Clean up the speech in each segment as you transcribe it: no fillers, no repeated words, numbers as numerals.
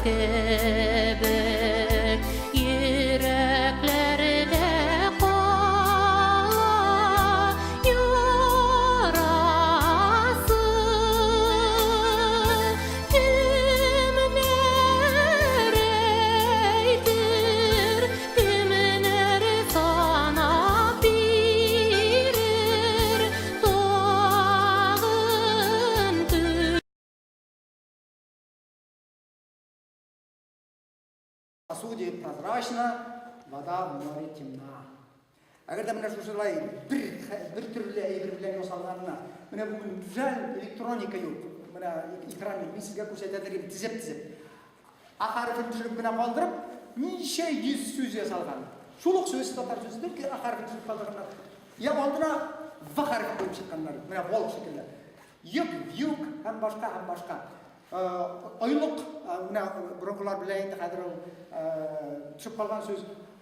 kebek yüreklerde kala yarası kim nereydir kim nere sana bilir doğın tür. Посуде прозрачно, вода в море темна. Agar mana şuşulay bir türlü bilen yosallarına, mana bu güzel elektronika yok. Mana ekran yok. Ben sizge ko'rsatadigan tizip. A harfini tushirib bilan qoldirib, necha yuz so'z yasalgan. Shuluq so'z tatar so'zdir ki a harfini tushirib qoldirganlar. Ya oldina v harfi qo'yib chiqqanlar. Mana vol shaklda. Yuk ham boshqa. Oyliq, mana biroqlar bilan endi hozir tushib qolgan so'z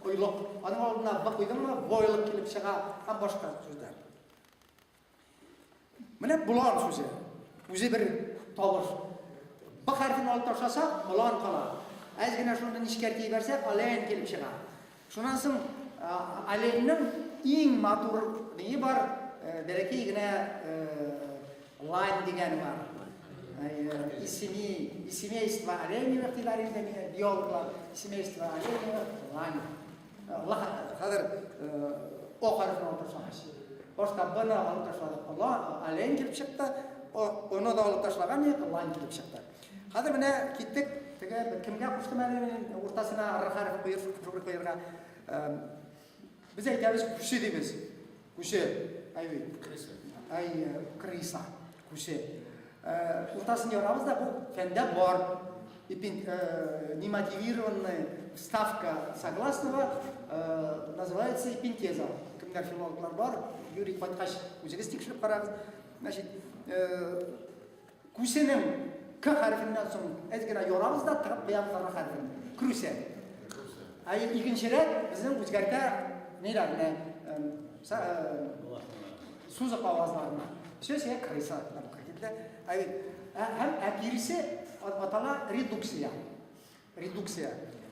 oyliq. Ana oldina v qo'ydimmi, voyliq kelib chiqa ham boshqa so'zlar. Mana bular so'zi. O'zi bir tovush. B harfini olib tashlasak, bular qoladi. Azgina shuni ishkartib bersak, alen kelib chiqadi. Shundan so'ng alenning eng motor nima bor? Berakigina line degani bor. Из семейства оленевых тиларинами биологlar семейства оленевых лань. Хәзер о харфын алып ташлаган. Башка бана алып ташладык. Олень килеп чыкты. Оны да алып ташлаган, лань килеп чыкты. Хәзер менә киттек. Теге кемгә куштым әле мен уртасына харф куйырга. Без әйтәбез күше дибез. Күше. Крыса. Күше. Уртасını yoramız da bu fende var. Немотивированная вставка согласного называется эпинтеза. Kimler filologlar var, Юрий Баткаш o'ziga tekshirib qaramiz. Значит, kusening k harfinden so'ng ozgina yoramız da tirib qo'yamiz r harfini. Kruse. Ay ikkinchiroq bizning o'zgarta nelarni so'z qog'ozlarini. So'zga krisa. Birisi atala reduksia.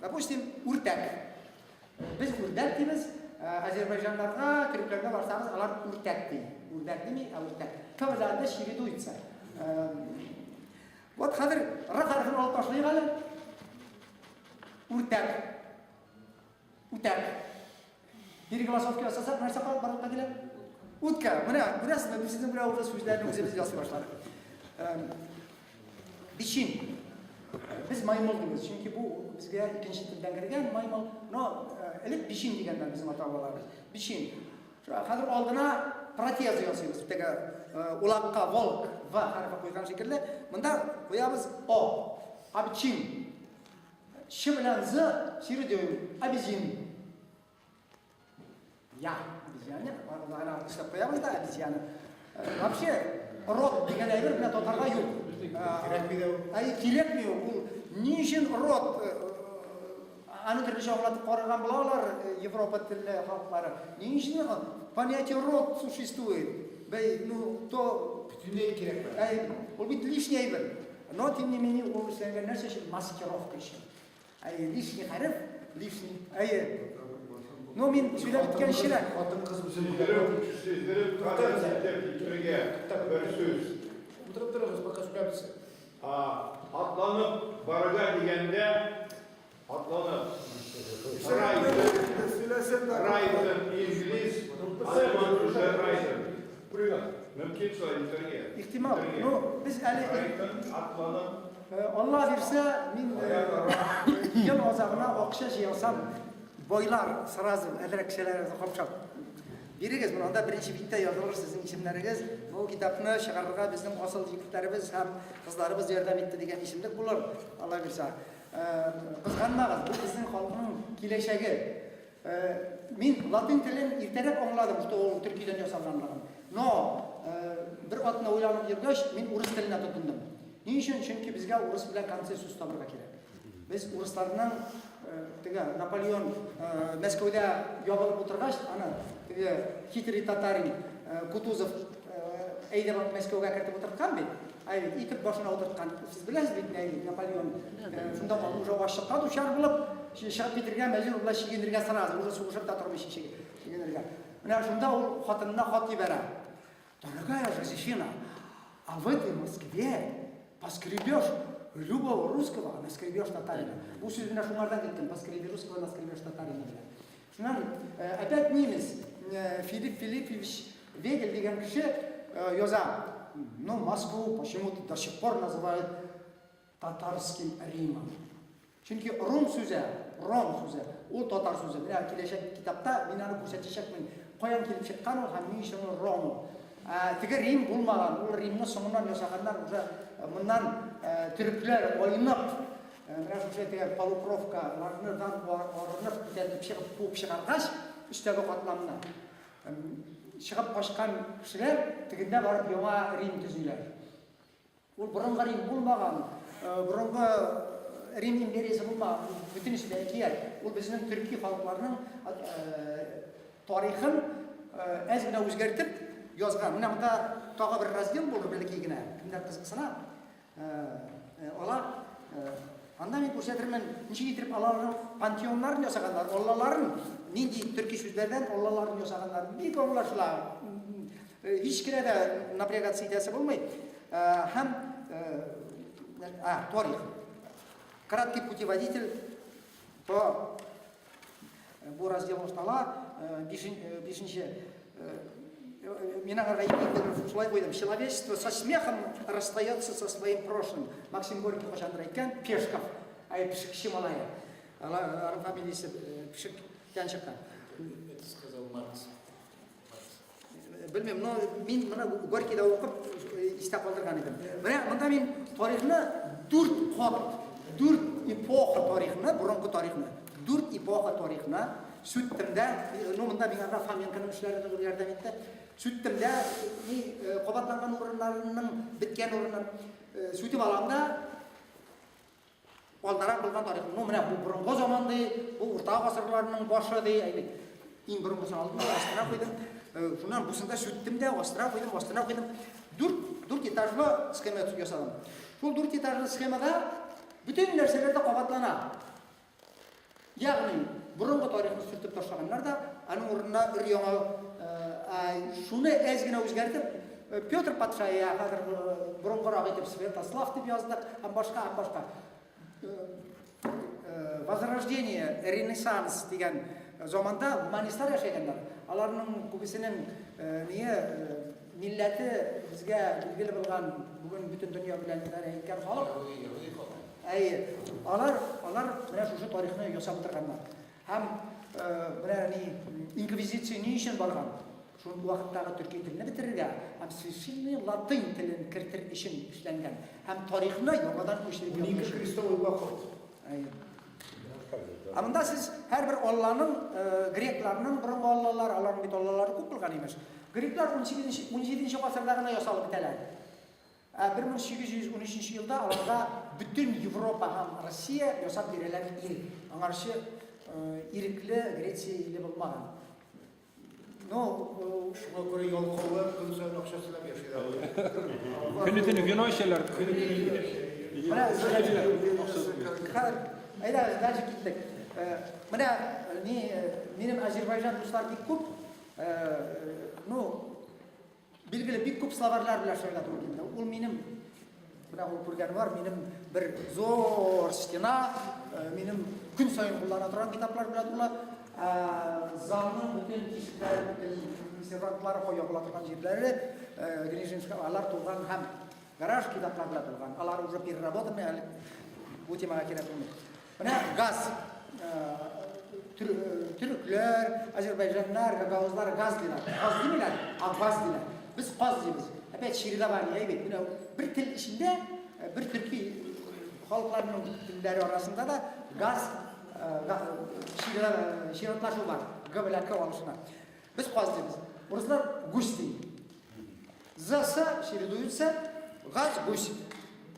Допустим, urtak. Biz urtak deymiz. Azerbaycanlarda, Türklerdə varsanız, alar urtak deyil. Urtak deyil, urtak. Kavlarda şiriduysa. Вот hazır r harfini olib tashlayalım. Urtak. Bir filosofga asosan narsa qolib borib qadila. Utka. Mana burasida bizning bular o'rta so'zlarni o'zimiz yozib boshladik. Biçin. Biz maymul deymiz. Çünkü bu bizga ikinci tilden kirgan maymul. No, elip biçin deganda bizim atalarimiz. Biçin. Şu hozir oldina protez yozamiz. Bittaga uloqqa volk va harfi qo'ygan shekilli. Bunda qo'yamiz o. Abiçin. Sh bilan z shiridoyim. Abizin. Ya, abizani. Mana ishlab qo'yamiz da abizani. Вообще rod degan ayber bilan totarga yo'q. Kerakmi-yu. Bu nishin rod ana tilni shohlatib qaragan bular Yevropa tilli xalqlari. Nishin понятие rod существует. Ну, то Bütün он ведь лишний ayber. Но тем не менее у всега нәрсе үшін маскировка үшін. Лишний harf, лишний. Но мен сөйлеп кеткен ширақ. Атын қыз біздің Sizleri birge bir söz. Отырып тұрыңыз, бақа сөйлеп Atlanıp baraga degende atlanıp Raydın İngiliz, Alman Rusya Raydın. Mümkün söyleyeyim. İhtimal. No, biz atlanıp Allah verse men yıl ozağına okşaş yasam boylar sırası elrekçelerinizi kopşap. Birigiz bunda birinchi bitta yozilur sizning ishimlaringiz. Bu kitobni chiqarishga bizning asl yigitlarimiz ham qizlarimiz yordam etdi degan ishimlik bo'lar. Alloh bersa. Qizg'anmag'iz, bu bizning xalqning kelajagi. Men latin tilini ertaroq angladim, Turkiyadan yosalganligini. No, bir otni o'ylanib yurgach, men rus tilini tutundim. Ne uchun? Chunki bizga rus bilan konsensus topirga kerak. Biz ruslarning Napoleon Moskvada yobilib o'tirgach, ana Хитрый татарин Кутузов Эйдеров Москваga kiritib o'tirgan-ku. Айбет, итіп башына отыртқан. Сіз білесіз бе, Наполеон шында уже ашыққа душар болып, шығып кетірген мәжбүр бұлай шегендерге сразу, уже суғышып та тұрмай шегендерге. Мына шында ол хатынына хат ебәрі. Дорогая Жозефина, а в этой Москве поскребешь любого русского, наскребешь татарина. Бұл сөз мына шумардан кеткен, поскреби русского, наскребешь татарина. Шунан, опять немец, Филипп Филиппович Вегель деген кіші Йоза, ну, Москву почему-то до сих пор называют татарским Римом. Чүнки Ром сөзі, ол татар сөзі. Мына келешек китапта мен аны көрсетешекпін. Қоян келіп шыққан ол һәм мен Ром. Тігі Рим болмаған, ол Римні соңынан жасағандар уже мұнан түріктілер ойынып, мына полукровкаларынан орынып, бітетіп шығып қуып шығарғаш, үстегі қатламына. Шығып қашқан кішілер тігінде барып яңа Рим түзілер. Ол бұрынғы Рим болмаған, бұрынғы Рим империясы болмаған, бүтін ішінде әкелер. Ол біздің түркі халықларының тарихын әзгіна өзгертіп жазған. Мына мұнда тағы бір раздел болды бәлкейгіне, кімдер қызықсына. Ола, анда мен көрсетірмен, неше кетіріп аларының пантеонларын жасағандар, олаларын, нендей түркі сөздерден олаларын жасағандар. Бек олар шылар. Ешкіне де напрягация етесі болмай. Хам, тарих. Краткий путеводитель по разделу стола, бешінші человечество со смехом расстается со своим прошлым. Максим Горький Хошандр айтқан, Пешков, Пшикши Малая. Фамилиясы Пшик Яншыққа. Это сказал Маркс. Білмем, но мен мұна Горькийда оқып, істеп қалдырған едім. Мұнда мен тарихны дүрт эпоха тарихны, бұрынғы тарихны, дүрт эпоха тарихны сөттімді, мұнда мен арға Фоменканың үшілерді ярдам етті, сөттімді, қобатланған орынларының біткен орынын сөйтіп аламда, олдарақ болған тарихын. Мұна бұл бұрынғы заманды, бұл орта ғасырларының башы dey, ең бұрынғысын алдым, астына қойдым. Шунан бұсында сөттімді, астына қойдым. Дүрт этажлы схема жасадым. Сол дүрт этажлы схемада bütün нәрселерді қабатлана. Яғни, бұрынғы тарихын сүртіп ташағанлар да, аның орнына үрияңа шуны әзгіне өзгертіп, Петр Патшайя, бұрынғырақ етіп Святослав деп яздық, башқа. Возрождение, Ренессанс деген заманда гуманистар яшайгандар. Аларның көбісінің милләті бізге білгілі болған бүгін бүтін дүния біләндер әйткән халық. Алар мына шушы тарихны ясап отырғандар. Һәм инквизиция не үшін барған? Шул вакыттагы түркі тілін бітірерге, һәм священный латин тілін кіртір үшін эшләнгән. Һәм тарихны яңадан көчереп Уникаль крестовый поход. Амында сіз әрбір Алланың, грекларның бұрынғы Аллалар, аларның бит Аллалары көп болған емес. Греклар 17-ші ғасырдағына ясалып бітәләр. 1813 елда аларда бүтін Европа һәм Россия ясап береләр ил. Аңаршы иреклі Греция илі болмаған. Шуңа көрі ялқаулар күн сайын ақша сілеп яшайды. Күні-түні вино ішелер. Айда, дальше кеттік. Мына менің Азербайжан достар бек көп, белгілі бек көп словарлар білер шайға тұрып келді. Ол менің, мына ол көргені бар, менің бір зор стена, менің күн сайын қолдана тұрған китаплар біледі олар. Залның бүтін тесіктері, бүтін сервантлары қоя қола тұрған жерлері, Грижинск алар тұрған һәм гараж китаплар біледі тұрған. Алар уже переработаны, бұл темаға келетін. Мына газ, түріклер, Азербайжанлар, гагаузлар газ дейілер. Газ деймелер, газ дейілер. Біз қаз дейміз. Әпәт шерida бар, ебет. Бір тіл ішінде, бір түркі халықларының тілдері арасында да газ шеридатлашу бар. Габіләкі алышына. Біз қаз дейміз. Орысылар гусь дейді. Засы шеридуются, газ гусь.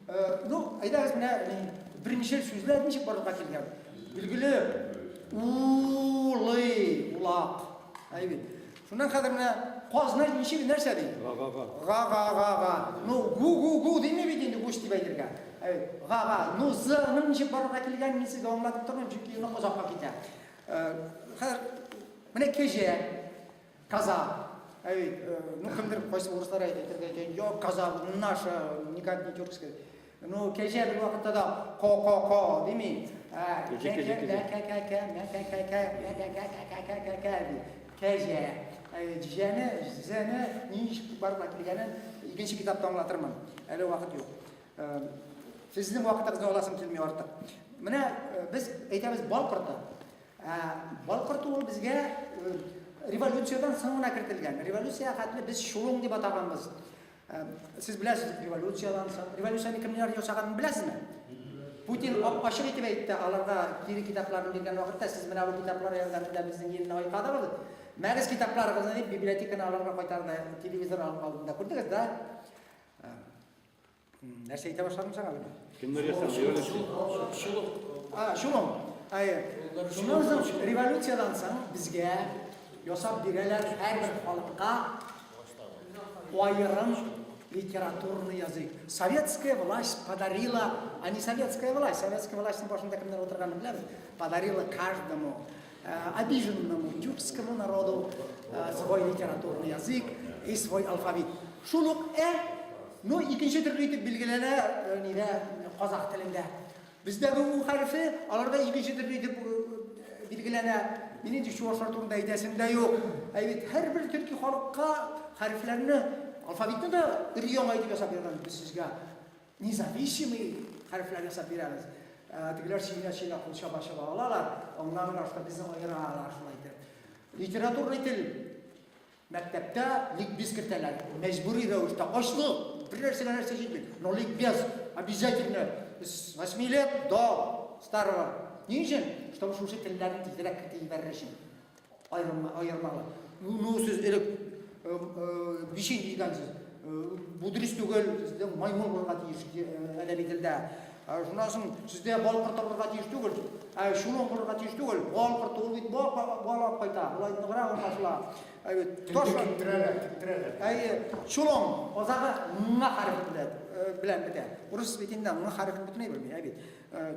Айдағыз мына бірнеше сөзлер нешек барлыққа келген. Білгілі, улы, улақ. Шунан қадыр мына Қозына неше бір нәрсе дейді. Ға. Ну, гу дейме бейді енді гуш деп айтырға. Ға. Ну, зының неше барға келген мен сізге оңлатып тұрмын, жүкке ені қозаққа кете. Міне кеже, каза. Ну, кімдір қойсы орыстар айтырға, жоқ, каза, наша, никак не тюркский. Ну, кеже бір уақытта да ко дейме. Кеже. Жені, неш барға келгенін екінші кітапта аңлатырмын. Әлі уақыт жоқ. Сіздің уақыттыңызды оласым келмей артық. Міне, біз айтамыз бал құрты. Бал құрты ол бізге революциядан соңына кіртілген. Революция қатылы біз шулың деп атағанбыз. Сіз білесіз революциядан соң. Революцияны кімдер жасағанын білесіз ме? Путин ашық етіп айтты, аларға кері китапларын берген уақытта, сіз мына бұл китаплар аяғында біздің еліне ойқады болды. Мәгіз китапларыңызды деп библиотеканы аларға қайтарды, телевизор алдында көрдіңіз, да? Нәрсе айта башладым саңа білі? Кімдер ясам? Шулым. Шунан соң революциядан соң бізге жасап берелер әрбір халыққа айырым литературный язык. Советская власть подарила, а не советская власть башында кімдер отырғанын білеміз, подарила каждому обиженному тюркскому народу свой литературный язык и свой алфавит. Шулық ну, екінші түрлі етіп белгілері қазақ тілінде. Біздегі у харфі, аларда екінші түрлі етіп белгілері, менен де шуашар турында айтасым да yok. Әр бір түркі халыққа харфлеріні алфавитті да үрген айтып жасап берген біз сізге независимый харфлер жасап береміз. Тігілер шейна құлша-башы бағалалар, онларын ашта біздің ойыра ашылайды. Литературный тіл мәктәптә ликбез кертәләр. Мәҗбүри рәвештә ашлык, бер нәрсә җитми. Но ликбез обязательно с 8 лет до старого. Ни өчен? Чтобы шушы телләрне тизрәк кертеп ибәрер өчен. Айырмалы. Ну, сез элек бишен дигәнсез. Бу дөрес түгел, сездә маймыл булырга тиеш әдәби телдә. Шуннан соң сездә бал кыртырга тиеш түгел. Шуның булырга тиеш түгел. Бал кырты ул бит бал кайта. Булай ныгыра ошла. Шулың озағы ңа харфы білән бітә. Урыс бетінде ңа харфын бүтіней білмей.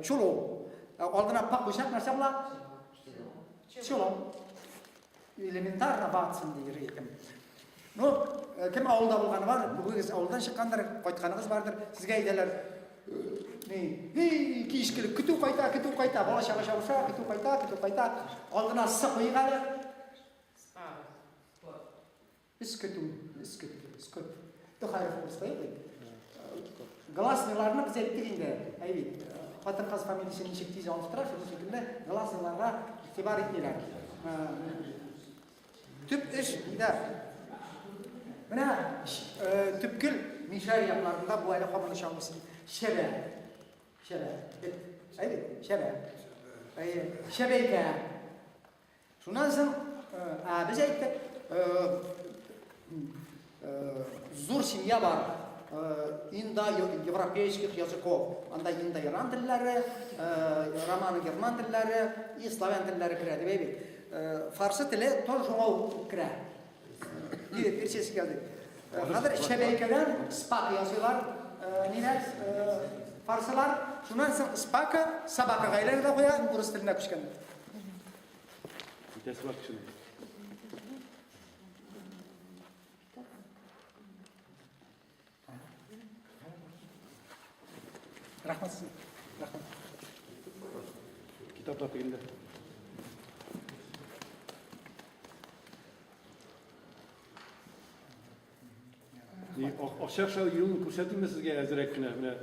Шулың. Алдына пақ бөшек нәрсе бұла? Шулың. Элементарно батсын дейір етім. Ну, кім ауылда болғаны бар? Бүгіз ауылдан шыққандар, қайтқаныңыз бардыр. Сізге айдалар, кейішкілік, күту қайта, бала шаға-шауша, күту қайта. Алдына сы қойғаны. Іскүт. Тұқарif болыстайды. Гласныларына біз әйттігінде, әйбет, қатын қаз фамилиясын нешектейіз алып тұрар, шоғы секілді гласныларға тибар етмейлер. Түп іш, мына түпкіл мишарияпларында бұл әлі қомыны шамысын шәбә. Шәбәйкі. Шунан соң біз әйттік, зор семья бар индоевропейских языков. Анда индо-иран тіллері, романо-герман тіллері и славян тіллері кіреді. Фарсы тілі тоже жоңау кірі. Персиясы келді. Қазір шәбәйкеден спак язылар, фарсылар. Шунан соң спака, сабака ғайлары да қоя, ұрыс тіліне күшкен. Рахмат. Kitaplar teginde. Ақша елін көрсетіміз сізге әзірек күні.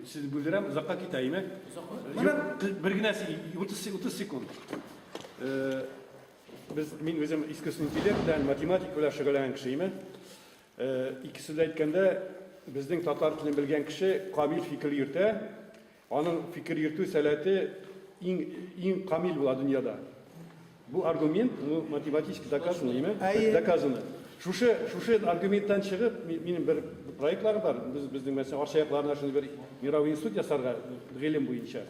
Сіз бүлдірем, ұзаққа кетайым. Бір нәрсе 30 секунд. Мен өзім искусственный интеллект, математик өлі шағылаған кіші. Икісі айтканда, біздің татар тілін білген кіші қамил фикір ерті. Оның фикір ерту сәләті ең қамил бұл дүнияда. Бұл аргумент математически доказано. Шушы аргументтан шығып, менің бір проектларым бар. Біздің мәселе аршаяқларын ашын бір мировой институт жасарға ғилім бойынша.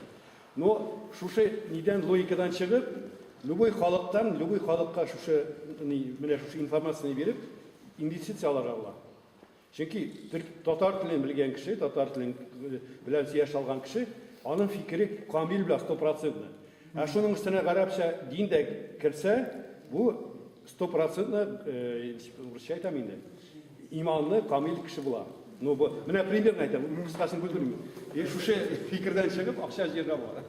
Но шушы неден логикадан шығып, любой халықтан, любой халыққа шушы информацияны беріп, инвестициялар ала. Чөнки татар телен белгән кеше, татар телен белән яшь алган кеше, аның фикере камил белән 100%. Ә шуның өстенә гарәпчә дин дә керсә, бу 100% урысча әйтәм инде. Иманлы, камил кеше була. Ну, менә примерно әйтәм, кыскасын белдермим. Шушы фикердән чыгып, акча җирдә була.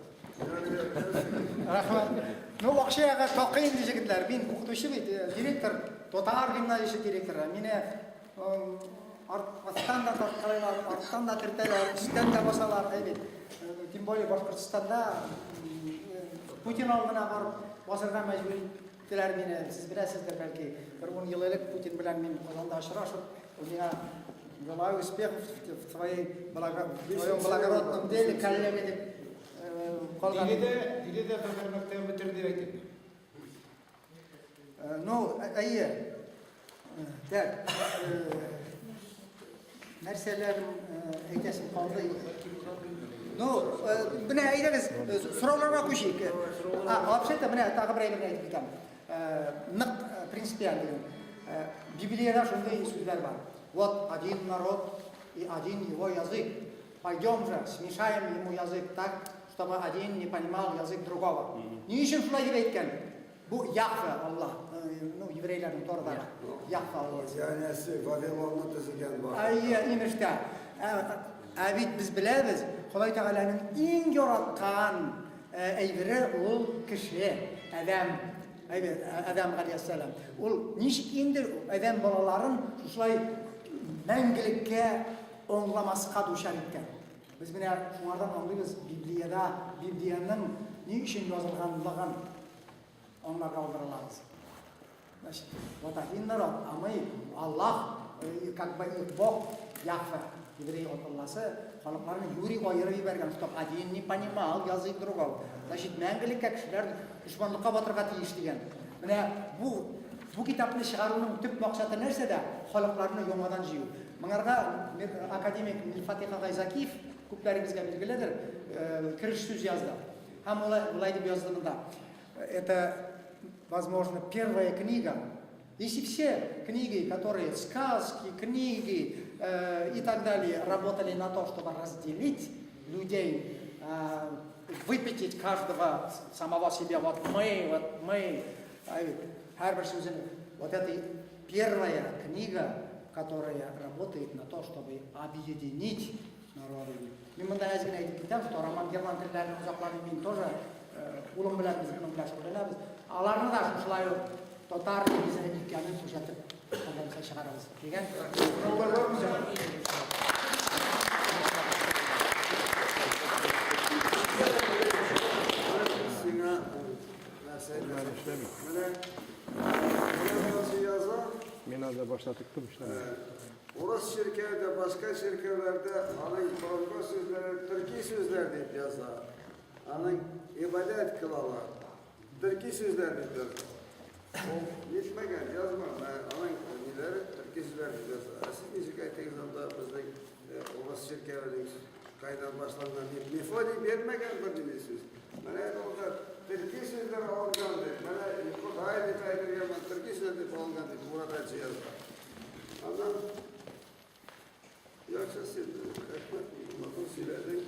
Рахмат. Ну, акчага токыйн дигәннәр. Мин укытучы бит, директор, татар гимназиясе директоры. Мине арттан да тарткалар, арттан да тиртәләр, үстән дә басалар, әйбит. Тем более Башкортстанда Путин алдына барып басырга мәҗбүр иттеләр мине. Сез беләсездер бәлки. Бер 10 ел элек Путин белән мин Казанда очрашып, ул миңа желаю успехов в твоем благородном деле, коллега дип калган. Диледе татар мәктәбен бетерде әйтеп. Ну, әйе. Так. Нәрсәләрем әйтәсем калды. Ну, менә әйдәгез, сорауларга күчик. Вообще-то менә тагы бер әйберне әйтеп китәм. Нык принципиаль. Библияда шундый сүзләр бар. Вот один народ и один его язык. Пойдем же, смешаем ему язык так, чтобы один не понимал язык другого. Ни өчен шулай дип әйткән? Бу Яхве Аллах. Ну, еврейләрнең Торада Яхве Аллах. Янәсе Вавилонны төзегән бар. Әйе, имештә. Ә бит без беләбез, Ходай Тәгаләнең иң яраткан әйбере ул кеше, Адам. Адам галәйһиссәлам. Ул ничек инде Адам балаларын шулай мәңгелеккә аңламаска дучар иткән. Без менә шуңардан аңлыйбыз Библияның ни өчен язылганлыгын аңларга алдырылабыз. Значит, вот один народ, а мы Аллах, как бы их Бог, Яхве, еврей от Алласы, халыкларны юри айырып җибәргән, чтоб один не понимал язык другого. Значит, мәңгелеккә кешеләр дошманлыкка батырга тиеш дигән. Менә бу китапны чыгаруның төп максаты нәрсәдә? Халыкларны яңадан җыю. Моңарга академик Мифатиха Гайзакиев күпләребезгә билгеледер, кириш сүз язды. Һәм улай дип язды монда. Это, возможно, первая книга. Если все книги, которые сказки, книги и так далее, работали на то, чтобы разделить людей, выпятить каждого самого себя, вот мы, вот это первая книга, которая работает на то, чтобы объединить народы. Мин да әзгенә әйтеп китәм, что роман герман телләренең узакларын мин тоже улым белән без моның белән шөгыльләнәбез. Аларны да шулай татар телевизоры икәнен күрсәтеп, конференция чыгарабыз. Дигән Сиңа нәрсә yazar. Мен аза башлатыктым эшләмәде. Orası şirkette, başka şirketlerde anın kurulma sözleri, Türkiye sözler deyip yazar. Anın ibadet kılalar, Türkiye sözler deyip yazar. O yetmegen yazmam, anın ileri Türkiye sözler deyip yazar. Siz nişik aytınız anda bizden orası şirketlerin kaydan başlangan deyip mifadi vermegen bir dili söz. Bana orada Türkiye sözleri algan deyip, bana hayır deyip aytırgen, Türkiye sözleri deyip algan deyip burada yazar. Anlam yoksa siz bakın söyledin.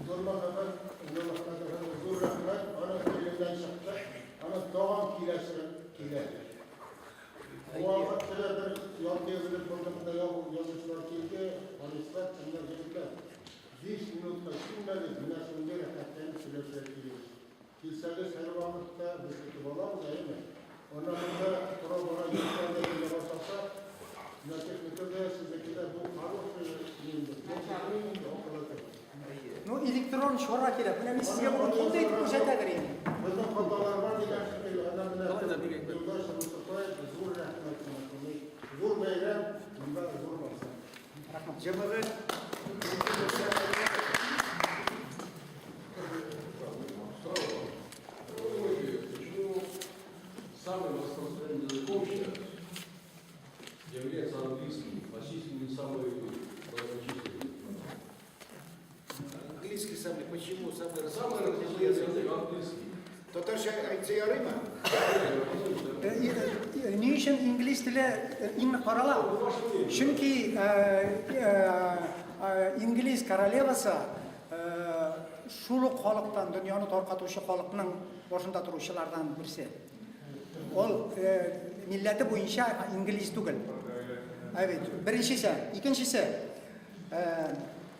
Zorla kadar, yola kadar zor rahmet, ana elinden çıktı, ana doğan kiler. O vakitte bir yol gezilip programda yazışlar ki, polisler, onlar gelipler. 5 minutka şimdiden güneşin geri hakikaten süreçler geliyor. Kilsede servanlıkta bir kutu olamaz, değil mi? Ondan sonra programına yükseldi bir başlasa, teknikte sizdeki bu karşı yıldır. Gerçekten okuladır. Ну, электрон шора кирәк. Менә мин сезгә бу кулда итеп күрсәтәгәр инде. Bizden fotoğraflar degen şekilde adamlar yoldaş Mustafa zor rahmetine zor beyler bunda zor varsa. Рахмат. Cemaat Самым распространенным языком сейчас является английский, по численности самый многочисленный. Английский самый, почему самый Самый распространенный язык английский. Tatarcha aytsa yaraymi? Ni için İngiliz dili inni qarala? Çünkü İngiliz korolevasi şulu xalqdan, dunyoni tarqatuvchi xalqning boshida turuvchilardan birisi. Ol millati bo'yicha İngiliz tugul. Evet, birinchisi. Ikkinchisi,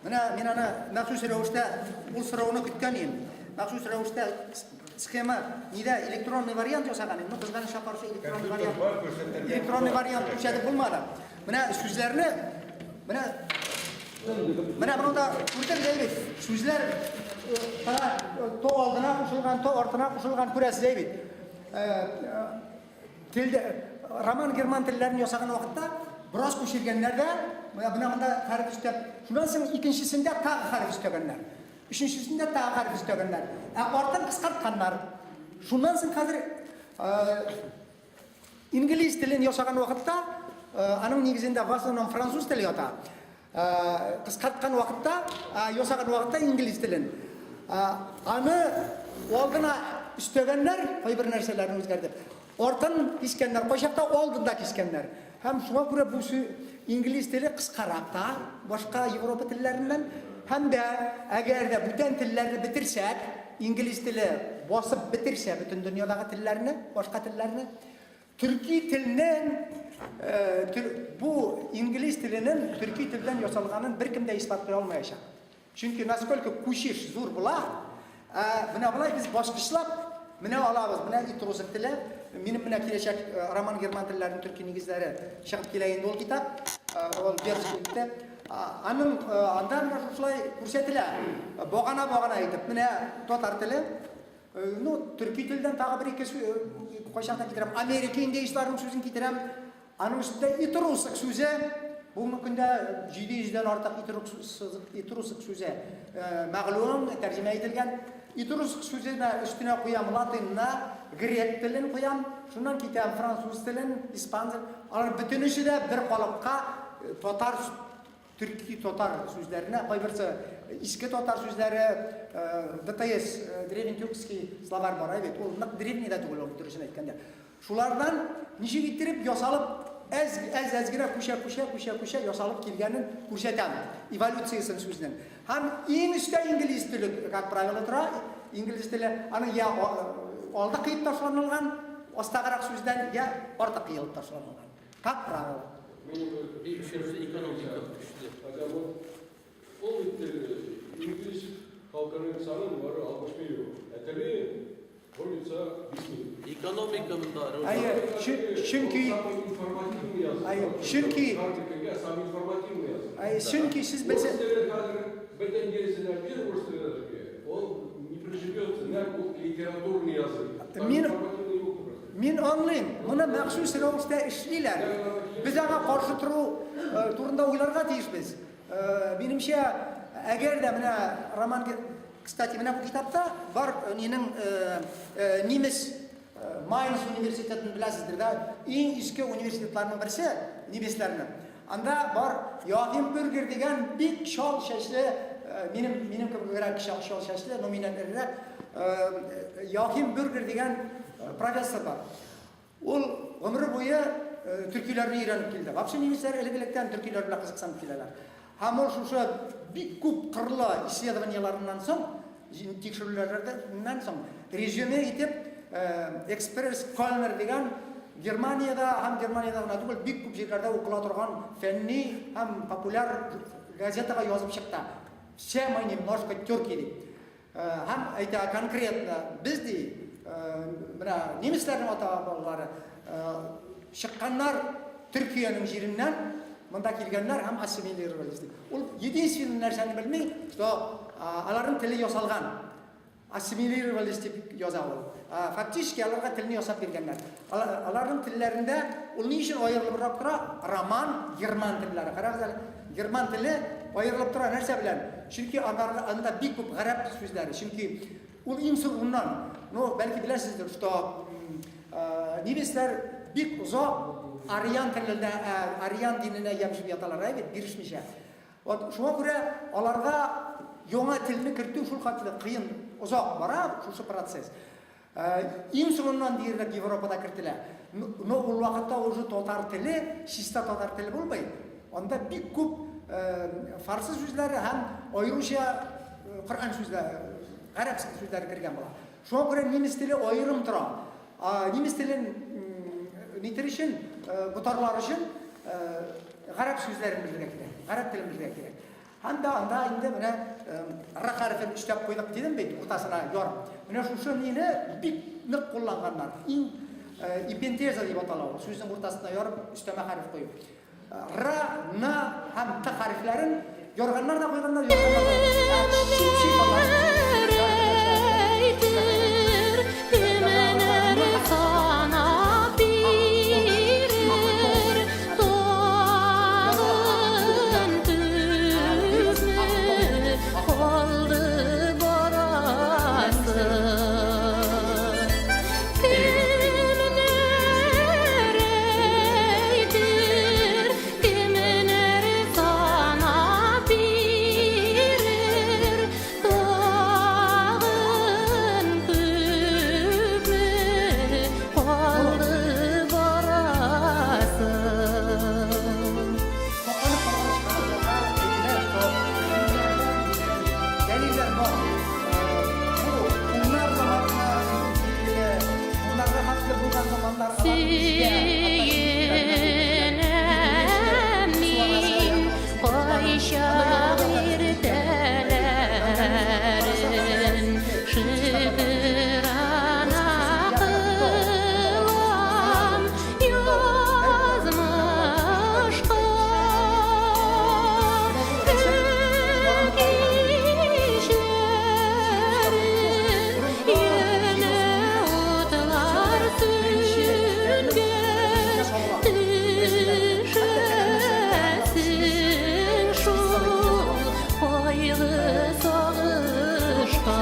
mana men ana maxsus ravishda bu so'rovni kutgan edim. Maxsus ravishda sxema nida elektronniy variant yasagan edim. Qizg'anishga qarshi elektronniy variant ko'rsatib bo'lmadi. Mana so'zlarni mana bunda o'rtalaylik. So'zlar to oldina qo'shilgan, to ortiga qo'shilgan ko'rasiz deydi. Tilda roman german tillarini yasagan vaqtda biroz qo'shilganlarda bunda harf istab, shundan so'ng ikkinchisida ta harf istaganlar. Uchinchisida ta harf istaganlar. Ortadan qisqartganlar. Shundan so'ng hozir ingliz tilini yasagan vaqtda aning negizida vasonom fransuz tili yota. Qisqartgan vaqtda yasagan vaqtda ingliz tilini. Ani oldina istaganlar bir narsalarni o'zgartirib. Ortadan kesganlar, qo'shaqda oldinda kesganlar. Hem şuna göre bu İngiliz dili kıskarak da başka Avrupa tillerinden hem de eğer de bütün tilleri bitirsek, İngiliz dili basıp bitirse bütün dünyadaki tillerini, başka tillerini, Türkiye dilinin bu İngiliz dilinin Türkiye dilinden yasalganın bir kimde ispatlay olmayacak. Çünkü nasıl ki kuşiş zor bula, buna biz başkışlap, buna alabız, buna itrusuk dili. Benim buna kilecek roman german tillerin Türkiye negizleri çıkıp kileyin ol kitap, ol gerçekten. Andan şulay ko'rsatilar. Bo'g'ana aytib, mana totar tili, Türkiye tilidan tag'i bir ikki qo'shaqdan keltiram. Amerika indeyslarning so'zini keltiram. Aning ustida itrusuk so'zi, bugungi kunda 700 dan ortiq itrusuk so'zi ma'lum tarjima etilgan. İtrusuk sözüne üstüne koyam Latin'na, Grek tilini koyam, şundan kitam Fransuz tilini, İspan tilini. Alar bütünüsü de bir kalıpka Tatar, Türkiye Tatar sözlerine, koyberse eski Tatar sözleri, DTS, Dreventürkski Slavar var, evet, o Drevni de tugul olup duruşuna etkende. Şulardan nişi getirip yasalıp, ezgine kuşa yasalıp kelgenin ko'rsatam, evolyutsiyasini sözden. Hem en üstte İngiliz dili, как правило, tura, İngiliz dili, anı ya olda kıyıp taşlanılgan, ostağırak sözden ya orta kıyılıp taşlanılgan. Как правило. Benim bir sürüsü ekonomik düştü. Acaba o İngiliz halkının sanı var 60 milyon. Eteli olursa bizim. Ekonomikanın da. Hayır, çünkü siz mesela Beden gerisine bir uğraştırılır ki, o ne приживется, ne bu literatürni yazır. Men anlayayım, buna maxsus ravishda ishlaylar. Biz ana qarshi turunda o'ylarga tegishmiz. Menimcha, agar da mana roman, kstati, mana bu kitobda bor mening Nemis Mainz universitetini bilasizdir da, eng eski universitetlarning birisi nemislarning. Anda bor Joachim Burger degan big shol shashli, mening ko'proq shol shashli nominallarida Joachim Burger degan professor var. O ömrü boyu Türkülerini öğrenip geldi. Vapşı nemisler elebilekten Türküler bilen kızıksanıp gelirler. Hem o şu bir kup kırlı исследованияларından son, tekşürülerinden son, rezüme edip Express Kölner degen Germaniyada hem Germaniyada bir kup yerlerde okula turgan fenni hem popüler gazetaya yazıp çıktı. Все мы немножко Türkiye. Hem ayta konkretно biz de nemislerin ata-babaları çıkanlar Türkiye'nin yerinden, bunda kelganlar hem assimilirler. O единственный narsani bilmey, что aların tili yasalgan. Assimilirler deb yozadi. Faktически alarga tilini yasab berganlar. Aların tillerinde o niçin ayrılıp tura? Roman, German tilleri. Qarag'lar, German tili ayrılıp tura narsa bilan. Çünkü anda bir ko'p g'arab so'zlari. Çünkü o insur bundan. No, belki bilasizdir, что nemisler bir uzoq Aryan tilinde, Aryan dinine yapışıp yatalar, evet, girişmişler. Şuna göre alarga yona tilini kirtiyor, şu kadar kıyın, uzoq var, şu proses. Ең соңынан дерлік Европада кіртілі. Но ол вақытта уже татар тілі, чиста татар тілі болмайды. Онда бик көп фарсы сөздері һәм айрыша Құран сөздері, ғарап сөздері кірген болады. Шоған көрі неміс тілі айырым тұра. Неміс тілін нетер үшін, бұтарлар үшін ғарап сөздерін білдіре керек, ғарап тілін білдіре керек. Анда енді міне рақ әріфін үштеп қойдық дедім бейді, ұтасына yorым. Міне шушы нені бик нық қолланғандар. Ипентеза деп аталау, сөздің ортасына yorым, үстеме харif қойып. Ра, на, һәм та харифлерін yorganlar da koyganlar, yorganlar da. Eğitir, kiminleri sana bilir, doğan tüzmü oldu borası. Kiminler eğitir, kiminleri sana bilir, doğan tüzmü oldu borası. Deliller var. Bunlar zamanlar, bunlarla haklı bulgan zamanlar Siyenemin koy şairtelerin şıkırana kıvam yazmış yine utlar sürgün düşesin şu koygu soğuşka.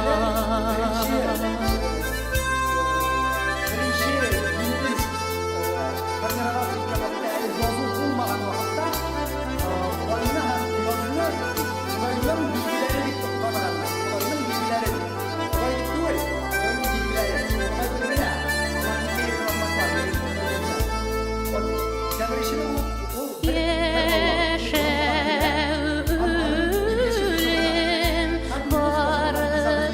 birinci İngiliz yazı bulmadan vakitte oyunu hem oyunun bilgileri tutmadan oyunun bilgileri oyun değil, oyunun bilgileri Yeşeğim var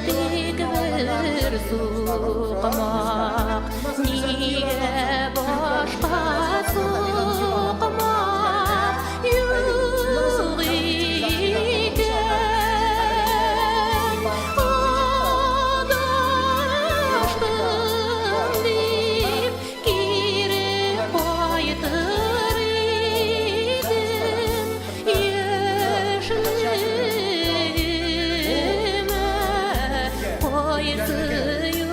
dik bir suqmaq, niye başqa suqmaq yok iken, adaşdım deyip girip qaytır idim yeşilime koysuyu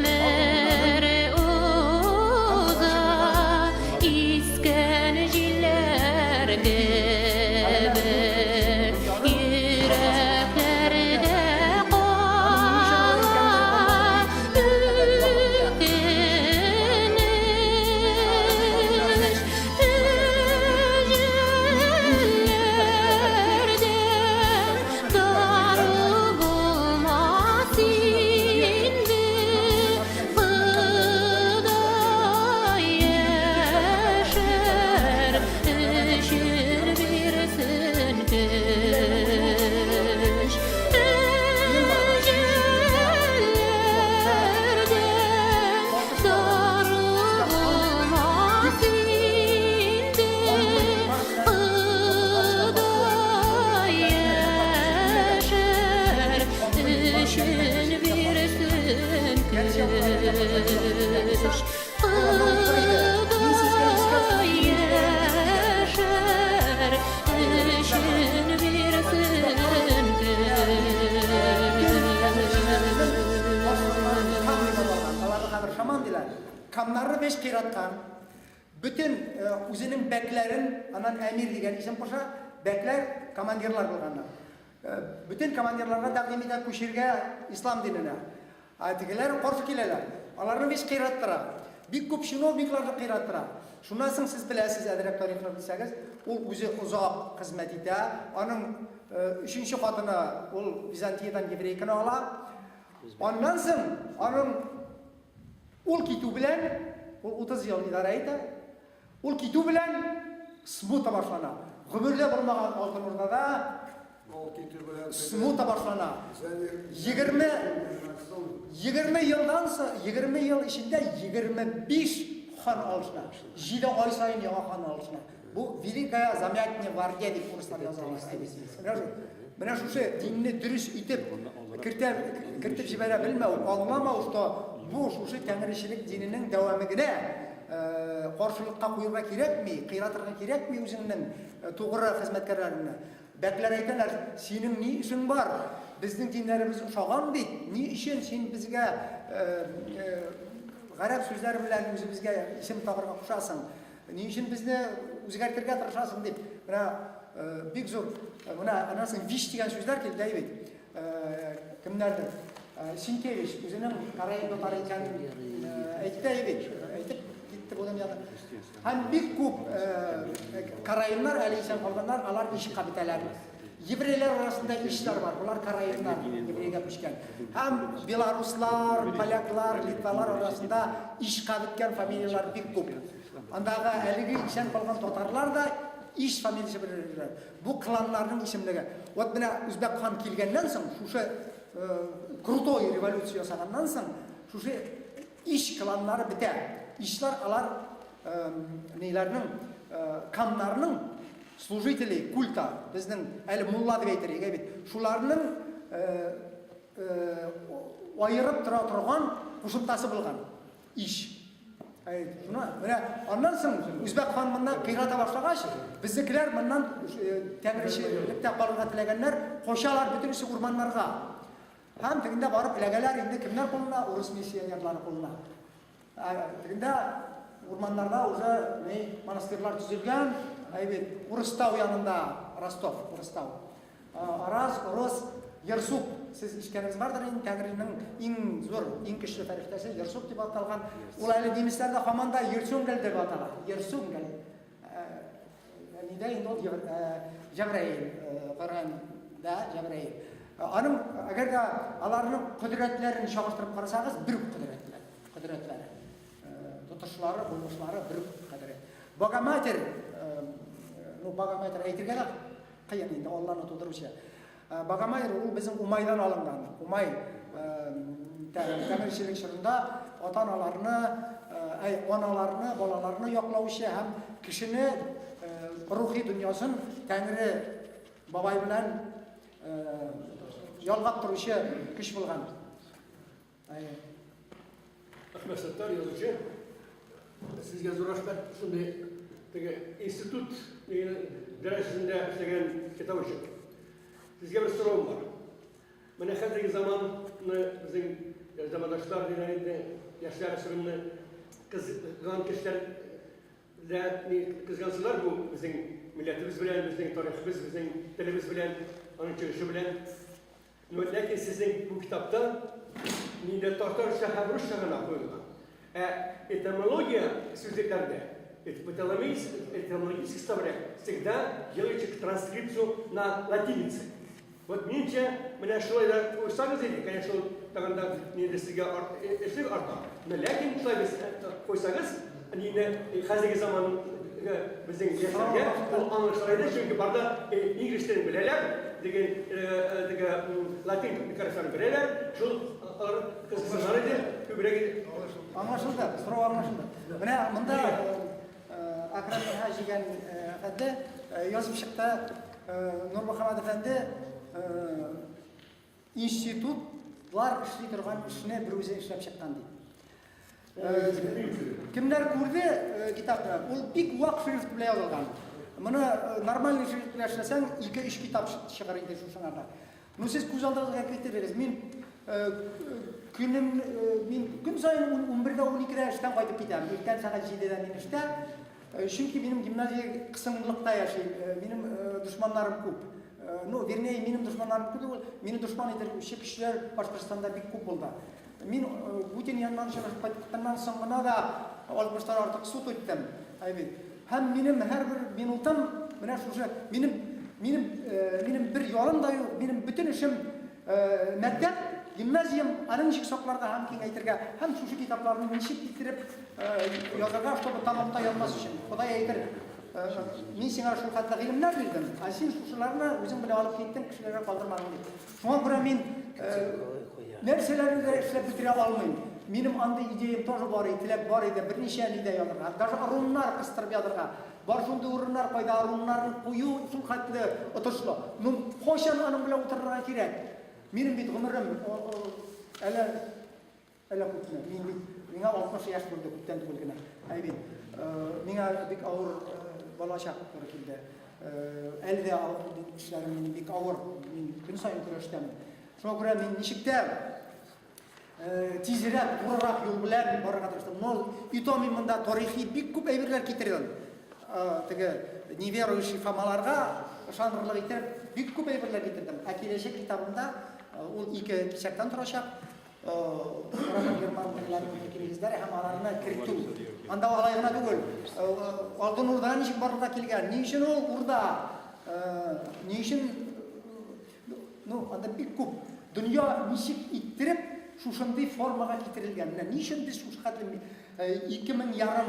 Ömer uza iskenciler gibi yüreklerde kalan ürkünüş hücrelerde darı bulmaz indi Fıda yeşer üşür bir sünküş hücrelerde darı bulmaz indi Fıda yeşer üşür bir sünküş Fıda yeşer üşür bir sünküş Şaman diler. Kamlarını beş kıratkan, bütün uzunun beklerin, anan emir diyen isim koşa, bekler komandirler bulganlar. Bütün komandirlerine takdim eden kuşirge İslam dinine. Atikiler korku kileler. Аларны беш кыйраттыра. Бик күп чиновникларны кыйраттыра. Шуннан соң сез беләсез, әдерәк тарихны белсәгез, ул үзе озак хезмәт итә. Аның өченче хатыны ул Византиядан еврейканы ала. Аннан соң аның ул китү белән ул 30 ел идара итә. Ул китү белән смута башлана. Гомерле булмаган Алтын Урдада смута башлана. 20 ел içinde 25 хан алышына. 7 ай сайын яңа хан алышына. Бу Великая Замятня Гвардия дип курслар язалар. Менә шушы динне дөрес итеп кертеп җибәрә белмәү, аңламау, что бу шушы тәңречелек диненең дәвамы генә каршылыкка куярга кирәкми, кыйратырга кирәкми үзеңнең тугры хезмәткәрләренә. Бәкләр әйтәләр, синең ни эшең бар? Безнең диннәребез ошаган бит. Ни өчен син безгә гарәп сүзләр белән үзебезгә исем табарга кушасың? Ни өчен безне үзгәртергә тырышасың дип. Менә бик зур. Менә анасын виш дигән сүзләр килде бит. Кемнәрдер? Синкевич үзенең Караимда тарихын әйтте бит. Әйтеп китте бу дөньяда. Һәм бик күп Караимнар, әле исән калганнар, алар иш кабитәләр. Еврейлер арасында ишләр бар. Булар Караимнар, еврейгә күчкән. Һәм белоруслар, поляклар, литвалар арасында иш кабиткән фамилиялар бик күп. Андагы әлеге исән калган татарлар да иш фамилиясе белән. Бу кланнарның исемлеге. Вот менә Үзбәк хан килгәннән соң, шушы крутой революция ясаганнан соң, шушы иш кланнары бетә. Ишлар алар неләрнең камнарның служители культа, безнең әле мулла дип әйтергә бит. Шуларның аерып тора торган кушымтасы булган иш. Менә аннан соң Үзбәк хан моннан кыйрата башлагач, безнекеләр моннан тәңречелектә калырга теләгәннәр кошалар бөтенесе урманнарга. Һәм тегендә барып эләгәләр инде кемнәр кулына? Урыс миссионерлары кулына. Тегендә урманнарда уже монастырьлар төзелгән, Урыстау янында, Ростов, Урыстау. Араз, Урыс, Ерсук, сез ишкәнегез бардыр инде, Тәңринең иң зур, иң көчле фәрештәсе Ерсук дип аталган. Ул әле немецләрдә һаман да Ерсунгел дип атала. Ерсунгел. Нидә инде ул Җәбраил, Коръәндә Җәбраил. Аның әгәр дә аларның кодрәтләрен чагыштырып карасагыз, бер кодрәтләре. Тотышлары, булышлары бер кодрәт. Богоматер, Богоматер әйтергә дә кыен инде Алланы тудыручы. Богоматер ул безнең Умайдан алынган. Умай тәңречелек чорында ата-аналарны, аналарны, балаларны яклаучы һәм кешене рухи дөньясын Тәңре бабай белән ялгап торучы көч булган. Ахмед Саттар язучы. Сезгә зур рәхмәт. Шундый институт дәрәҗәсендә эшләгән китапчык. Сезгә бер сорауым бар. Менә хәзерге заманны безнең замандашлар яшьләр сөрүне кызган кешеләр кызгансылар бу безнең милләтебез белән, безнең тарихыбыз, безнең телебез белән, аның чыгышы белән. Ләкин сезнең бу китапта нидә татарча һәм русча гына куелган. Этимология сүзлектәрдә, этимологический словарь всегда делаете транскрипцию на латинице. Вот минче менә шулай да куйсагыз иде, конечно, тагында нидә сезгә эшлек арта. Ләкин шулай куйсагыз, нидә хәзерге заман безнең яшьләргә ул аңлашылады, чөнки барда инглиз телен беләләр, диген латин карашын беләләр, шул кызганнар иде, күбрәк аңлашылды, сорау аңлашылды. Менә монда Акрам Хаҗиган әфәнде язып чыкты, Нурмөхәммәд әфәнде институтлар эшли торган эшне бер үзе эшләп чыккан ди. Кемнәр күрде китапны? Ул бик вак шрифт белән язылган. Моны нормаль шрифт белән эшләсәң 2-3 китап чыгар инде шушыңарда. Ну сез күз алдыгызга китерегез. Мин күн сайын 11-дә 12-дә эштән кайтып китәм. Иртән сәгать 7-дә мин эштә. Чөнки минем гимназия кысымлыкта яши. Минем душманнарым күп. Ну, вернее, минем душманнарым күп. Мине душман итеп кешеләр Башкортстанда бик күп булды. Min Putin yandan şartlarından sonra da almışlar artık su tuttum. Evet. Hem benim her bir minutum bana şu benim bir yolum da yok. Benim bütün işim mektep, gimnazyum, anıncık soklarda hem ki aytırga hem şu kitaplarını nişip bitirip yazarlar şubu tamamda yazması için. O da aytır. Min sana şu kadar ilimler bildim. Asin şuşlarına özüm bile alıp gittim kişilere kaldırmam diye. Şuna göre min nerselerni de işlep bitire almayın. Benim anda ideyim tozu var idi, tilep var idi, bir nişan ide yazırlar. Даже arunlar kıstırıp yazırlar. Var şunda urunlar payda arunların koyu şu katlı oturuşlu. Nun hoşan anım bile otururlar kirek. Benim bit ömrüm ele kutna. Minga 60 yaş buldu kutten bulguna. Aybin. Minga bik ağır balaşak körkildi. Elde ağır işlerim benim bik ağır. Gün sayın körüştem. Şuna göre min nişikte tizirek, durarak yol bilen barıga tırstım. No, itomin mında tarihi bik kup evirler kitirdim. Tege neveruющий famalarga şanrılık itirip bik kup evirler getirdim. Akileşek kitabında o iki kişaktan turacak. Oradan German dilleri İngilizler hem aralarına kirtu. Anda alayına değil. Aldın oradan nişik barıda kilgen. Nişin o orada. Nişin no, anda bik kup. Dünya nişik ittirip şu şunday formaga getirilgen. Nişin biz şu kadar 2000 yarım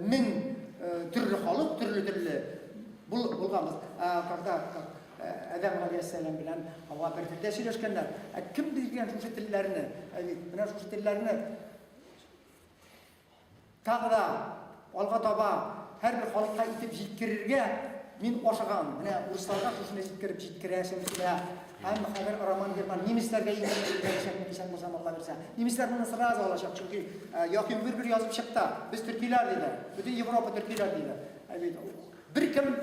min türlü halık, türlü bulgamız. Karda Adam Aleyhisselam bilen hava berfilde söyleşkenler. Kim bilgen şu tillerini, bana şu tillerini tağda, alga taba, her bir halka itip jitkirirge min oşağam. Bana Ruslarga şuşuna jitkirip jitkireyesem silah. Hem haber araman german Nimislerge insan mısam Allah verse. Nimisler bunu razı olacak çünkü yakın bir yazıp çıktı. Biz Türkiye'ler dedi. Bütün Avrupa Türkiye'ler dedi. Evet. Bir kim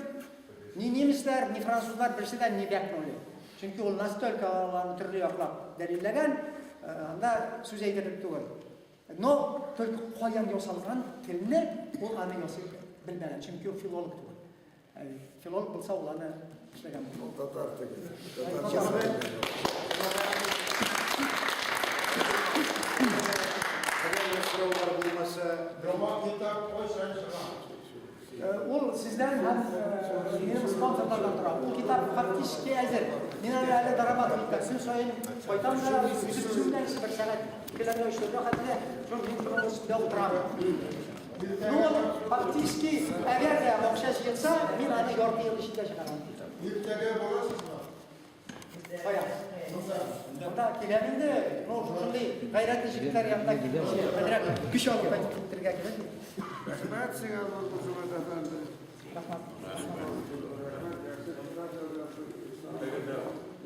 ni Nimisler ni Fransızlar birisi de ni bekmeli. Çünkü o nasıl ülkelerinin türlü ahlak delillegen anda söz eydirip tuğul. No, Türk koyan yosalgan tilini o anı yosal bilmelen. Çünkü o filolog tuğul. Filolog bulsa olanı işlegen. Tatar Roman kitap koy sen sana. Ol sizlerin hem benim sponsorlardan duran. Bu kitap faktiski hazır. Minarlarla darabat kitap. Siz sayın koytanlara sütünden bir sanat. Kilerle işlediği halde çok büyük bir üstüde oturan. Bu faktiski eğer de okşaş yılsa minarlı yordu yıl işinde çıkaran. Yurttakiler bolasız mı? Bayağı. Onda kileminde ne olsun şimdi gayretli çocuklar yanında gidiyor. Güç alıp ben gittirgen gibi. Rahmet size Muhammed Efendi.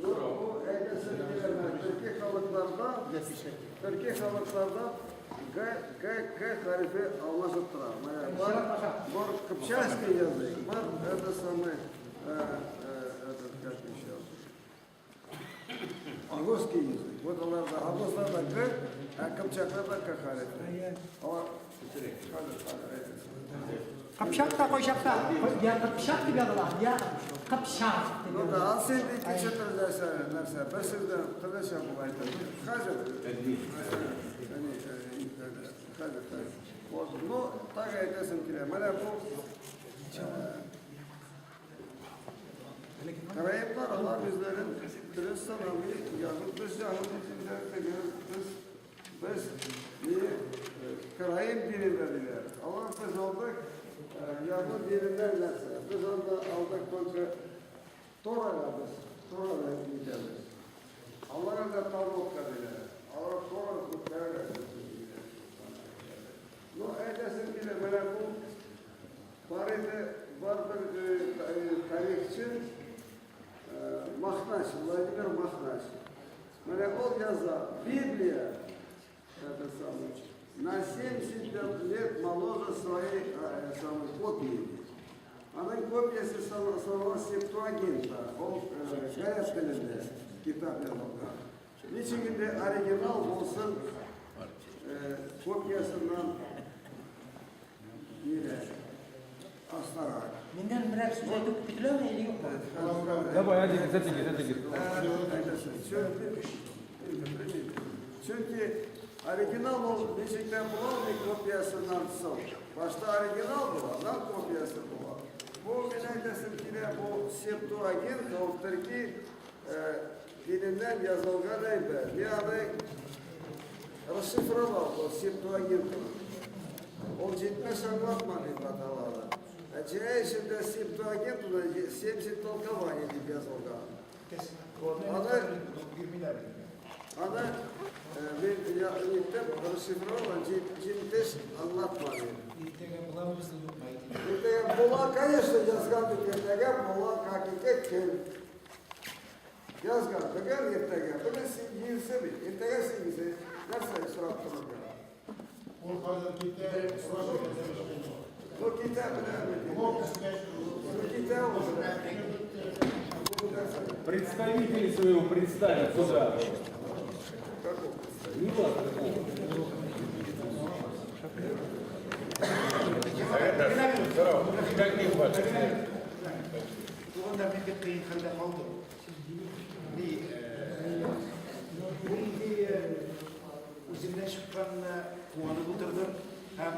Bu Türkiye halklarda G harfi almasıp durar. Var Kıpçakski yazı. Var это самый этот как еще. Русский язык. Вот Августlarda G, а Kıpçaklarda K harfi. Ama Kapşak da koyacak da. Ya kapşak gibi adılar. Ya kapşak. ну да, ал сен ikkinchi narsa bir sizda qilishga bo'laydi. Hozir. Вот, ну, так aytasan kerak. Mana bu Karayiplar Allah bizlerin Kırıstan'ı yazıp biz Karayip dinindediler. Allah biz aldık Yahud dininden nasıl? Biz aldık kontra Tora'la biz. Tora'la gideceğiz. Allah'a da Talmud kadiler. Allah Tora'la kutlarlar. No, eylesin ki de böyle bu Bari'de var bir tarihçi Mahnaş, Vladimir Mahnaş. Böyle o yazda Bibliya на 70 лет моложе своей копии. Она копиясы самого Септуагинта. Он гаяз тілінде kitap yazıldı. Niçin de original olsun kopyasından yine aslarak. Minden biraz söz edip bitiriyor mu? Eli yok mu? Ya bayağı güzel. Şöyle bir Çünkü orijinal ol, müzikten bulalım kopyasından son. Başta orijinal bulan, kopyası bulan. Bu binaydesin ki de bu Septuagint, Türkiye dilinden yazılgan eyber. Yani расшифровал bu Septuagint'ı. O cidmez anlatmadı batalarda. Şimdi Septuagint'ı 70 толкований deyip yazılgan. Она расшифровала, cidmez anlatmadı. Була, конечно, yazgan ertegen, була hakikat kim? Yazgan, bugün ertegen, bugün sevgilisi mi? Ertegen sevgilisi, nasıl sorap dururken? O kadar kitle Bu kitap ne? Bu kitap olsun. Представители своего представят сюда. Не важно. Как не хватит? Туғанда мен де қиын халда қалдым. Bu ideya o'zimdan chiqqanini quvonib o'tirdim. Ham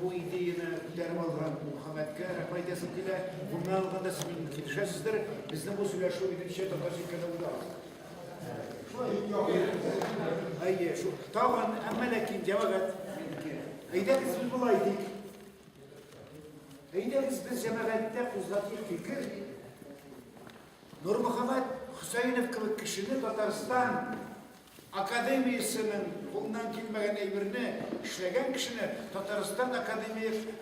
bu ideyani ko'tarib olgan Muhammadga rahmat aytasim kelar. Bundan olganda siz kelishasizdir. Bizni bu сөйләшү birinchi Татарстан kanalida. Ayye, şu tağın amma lakin cevabet. Ayda biz bulaydık. Ayda biz cemaatde uzattık fikir. Nur Muhammed Hüseyinov gibi kişinin Tatarstan Akademiyasının қолынан келмеген әйберне işlegen kişini Tatarstan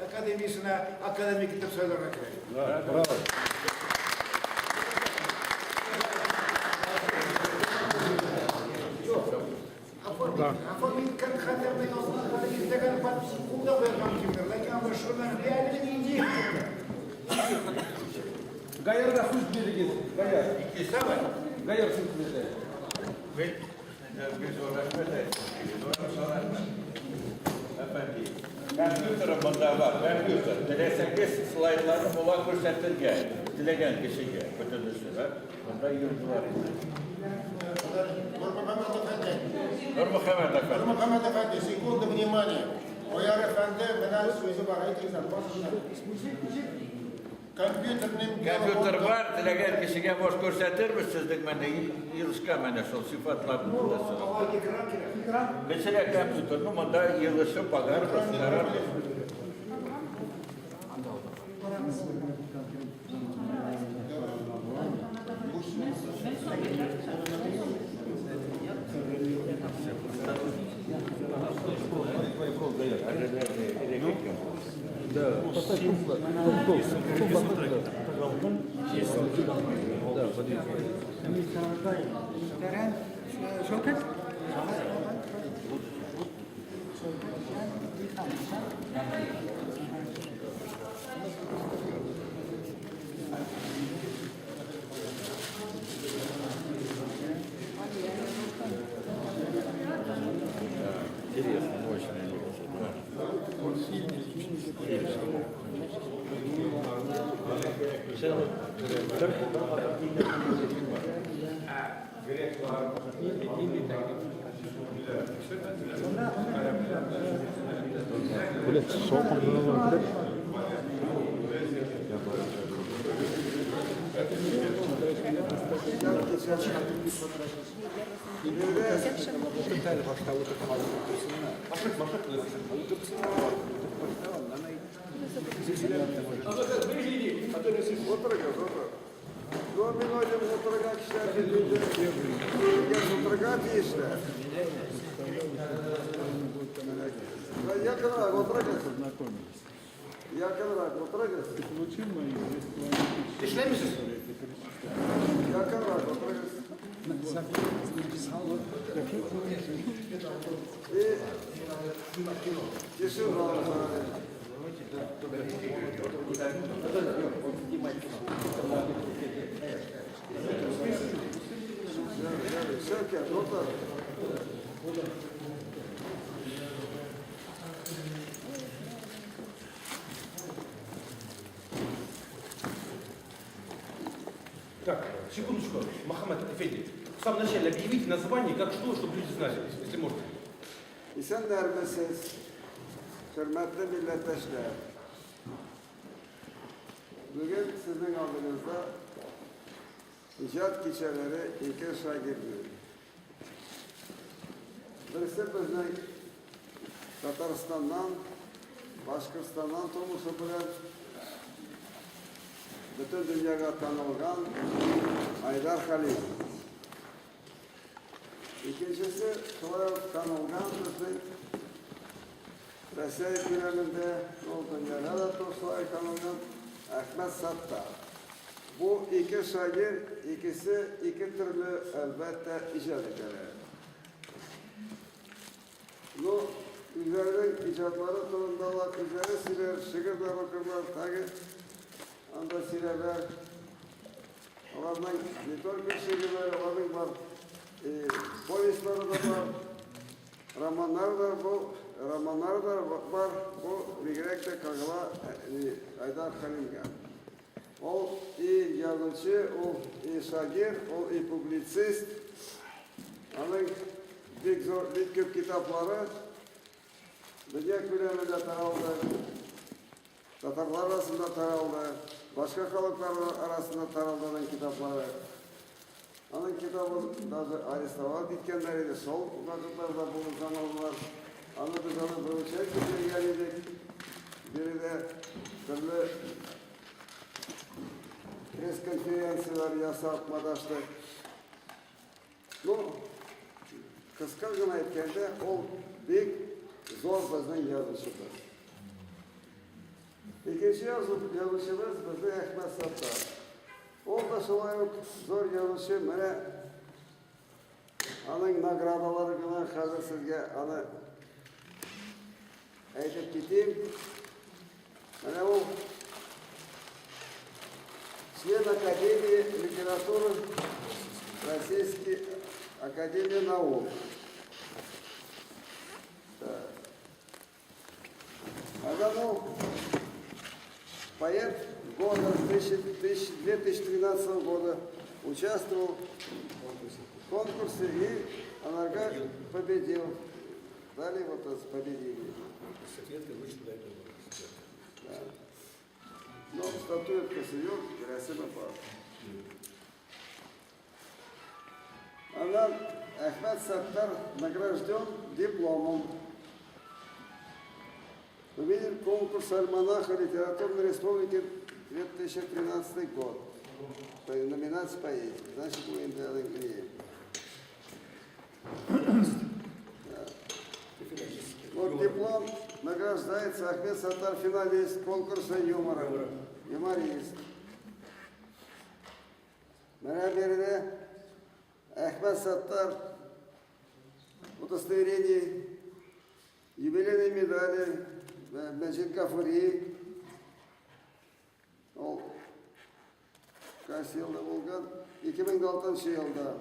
Akademiyasına akademik etip söylerine gerek. Bravo. Афорин как хотя бы интеграл под куда бы там кемер, лакин ama şunlar realini ince. Gayar'da söz biliriz. Gayar. Tamam. Gayar söz biliriz. Biz uğraşmayız. Efendim, kompüterim bunda var, kompüter. Dileseniz slaytlarını bula ko'rsatilgan. Dilegan kishiga bitilishlar. Bunda yurtlar. Nurmuhammed efendi. Нурмухаммед Efendi, секунду внимания. Oyar Efendi, bana sözü var, aytırsan, başına. Kompüter var, dilegan kishiga bosh ko'rsatirmisiz mana yig'ishga mana shu sifatlarni bildasiz. Mesela kompüterni bunda yig'ishi pagar qarar. Интересно, мощная Domino'cum oturacak işler dediğinde oturacak işler. Yakınarak oturacaksın. Yakınarak oturacaksın. İşler misiniz? Yakınarak oturacaksın. Cesur olalım sana. Şevket, otur. Так, Секундочку, Мохаммед Эфенди. В самом начале объявите название, как что, чтобы люди знали, если можно. İsenlermisiz, hürmetli milletveşler. Bugün sizin aldığınızda icad kişileri iki şagirdi. Birisi bizden Tataristan'dan, Başkırstan'dan Tomusu bilen bütün dünyaya tanılgan Aydar Halil. İkincisi, sonra tanılgan bizim Reşey döneminde dünyada da sonra tanılgan Ahmet Sattar. Bu iki şagir, ikisi iki türlü elbette icat eder. Bu üzerinde icatları turundalar, üzeri siler, şıkırlar okurlar, takip anda silerler. Onlardan liturgi şiirler, onların var. Povestleri da var, romanlar da var, bu Vigrek'te Kagala Aydar Halil'gen. O iyi yazıcı, o iyi şagir, o iyi publisist. Onun bir köp kitapları dünya küreğinde taraldı, Tatarlar arasında taraldı, başka halklar arasında taraldığının kitapları. Onun kitabı Aristoteles gitkenleriydi, sol vakıtlarda bu zamanlar. Onu biz onu bölüşerek geldik. Biri de türlü pres konferansiyalar yasakmadaştı. Bu kıska gına etkende o büyük zor bizden yazışıdır. İkinci yazışımız bizde Ahmet Sattar. O da şolay zor yazışı, mene onun nagradaları gına hazır sizge onu aytıp gideyim. Mene o член Академии литературы Российской Академии наук. Адаму поэт года 2013 года участвовал в конкурсе и Анарга победил. Дали вот победили. Да. Но статуэтка сырьет, Герасима пар. Она, Ахмед Саттар, награжден дипломом. Победил конкурс альманаха литературной республики 2013 год. Номинация поэзии. Значит, мы им дали греем. Вот диплом награждается Ахмед Саттар, финалист конкурса юмора. Юморист. Мераберде Ахмед Саттар удостоверение юбилейной медали Мәжит Гафури. Ол қайсы жылда болған? 2006 жылда.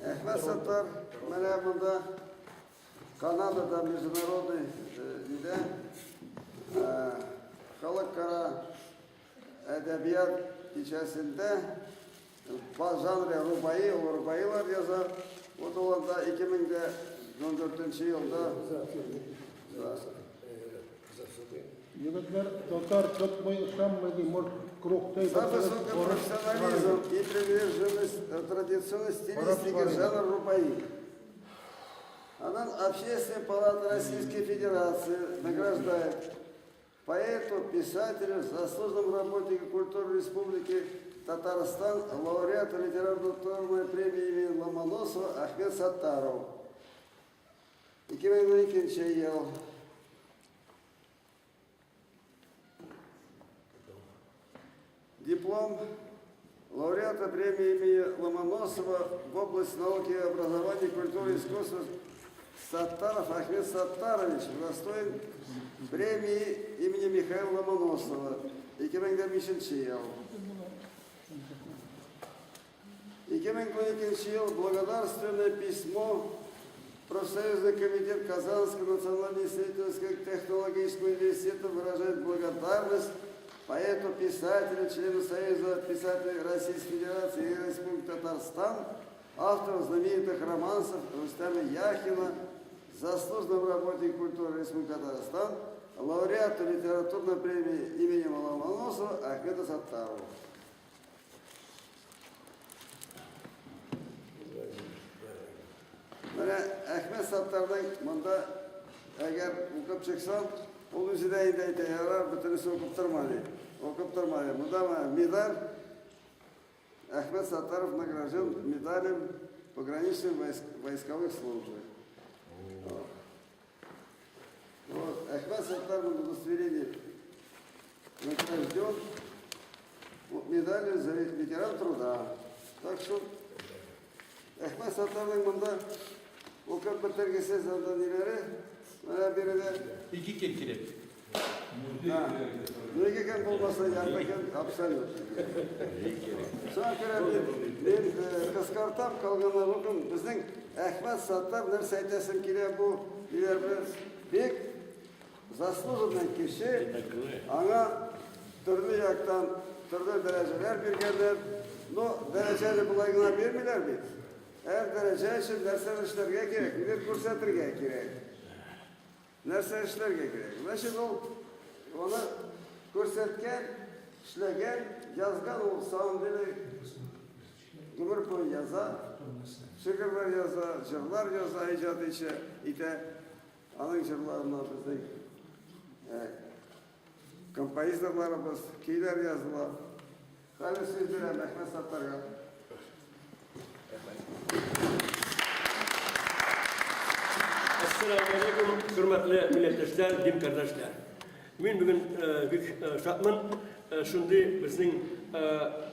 Ахмед Саттар, мене мұнда Канадада международный халықара әдебият кешесінде жанры рубаилар жазар. Вот оларда 2014 жылда Егітлер татар тұтмай шаммайды мұр крухтай за высокий профессионализм и приверженность традиционной стилистики жанра рубаи. Она Общественная палата Российской Федерации награждает поэту, писателю, заслуженному работнику культуры Республики Татарстан, лауреата литературной премии имени Ломоносова Ахмед Саттаров. 2012 жыл. Диплом лауреата премии имени Ломоносова в области науки, образования, культуры и искусства Саттаров Ахмед Саттарович удостоен премии имени Михаила Ломоносова. 2005 жыл. 2012 жыл благодарственное письмо профсоюзный комитет Казанского национального исследовательского технологического университета выражает благодарность поэту, писателю, члену Союза писателей Российской Федерации и Республики Татарстан, автору знаменитых романсов Рустама Яхина, заслуженному работнику культуры Республики Татарстан, лауреату литературной премии имени Ломоносова Ахмеду Саттарову. Mana Ahmet Sattar'dan manda eğer okup çıksan, o üzerinde de yarar, bütünüsü okup durmadı. Okup durmadı. Bunda medal Ahmet Sattarov награжден медалем пограничных войсковых служб. Вот. Ахмед Саттаров удостоверение награжден медалью за ветеран труда. Так что Ахмед Саттар'ın bunda okup bitirgisi zaten ileri, bana biri de İki kekire. neyge kan bulmasa yapmaken hapsan yok. Sonra ben kıskartam kalganlar okun, bizden Ahmet Sattar nerse aytasın ki bu ileride pek zasluzundan kişi ana türlü yaktan türlü dereceler bir geldiler. No dereceleri bulayına vermiler mi? Her derece için dersler işlerge gerek, bir kursatırge gerek. Dersler işlerge gerek. Ve şimdi onu kursatken, işlegen, yazgan olsam dedi, gümür boyu yaza, şükürler yaza, jırlar yaza icadı içe ite, anın jırlarına bizden kompozitörlerimiz, keyler yazdılar. Hadi siz bir Ahmet Sattar'a. Assalamu alaikum, hürmetli milletvekiler, din kardeşler. Ben bugün büyük şartman, şimdi bizim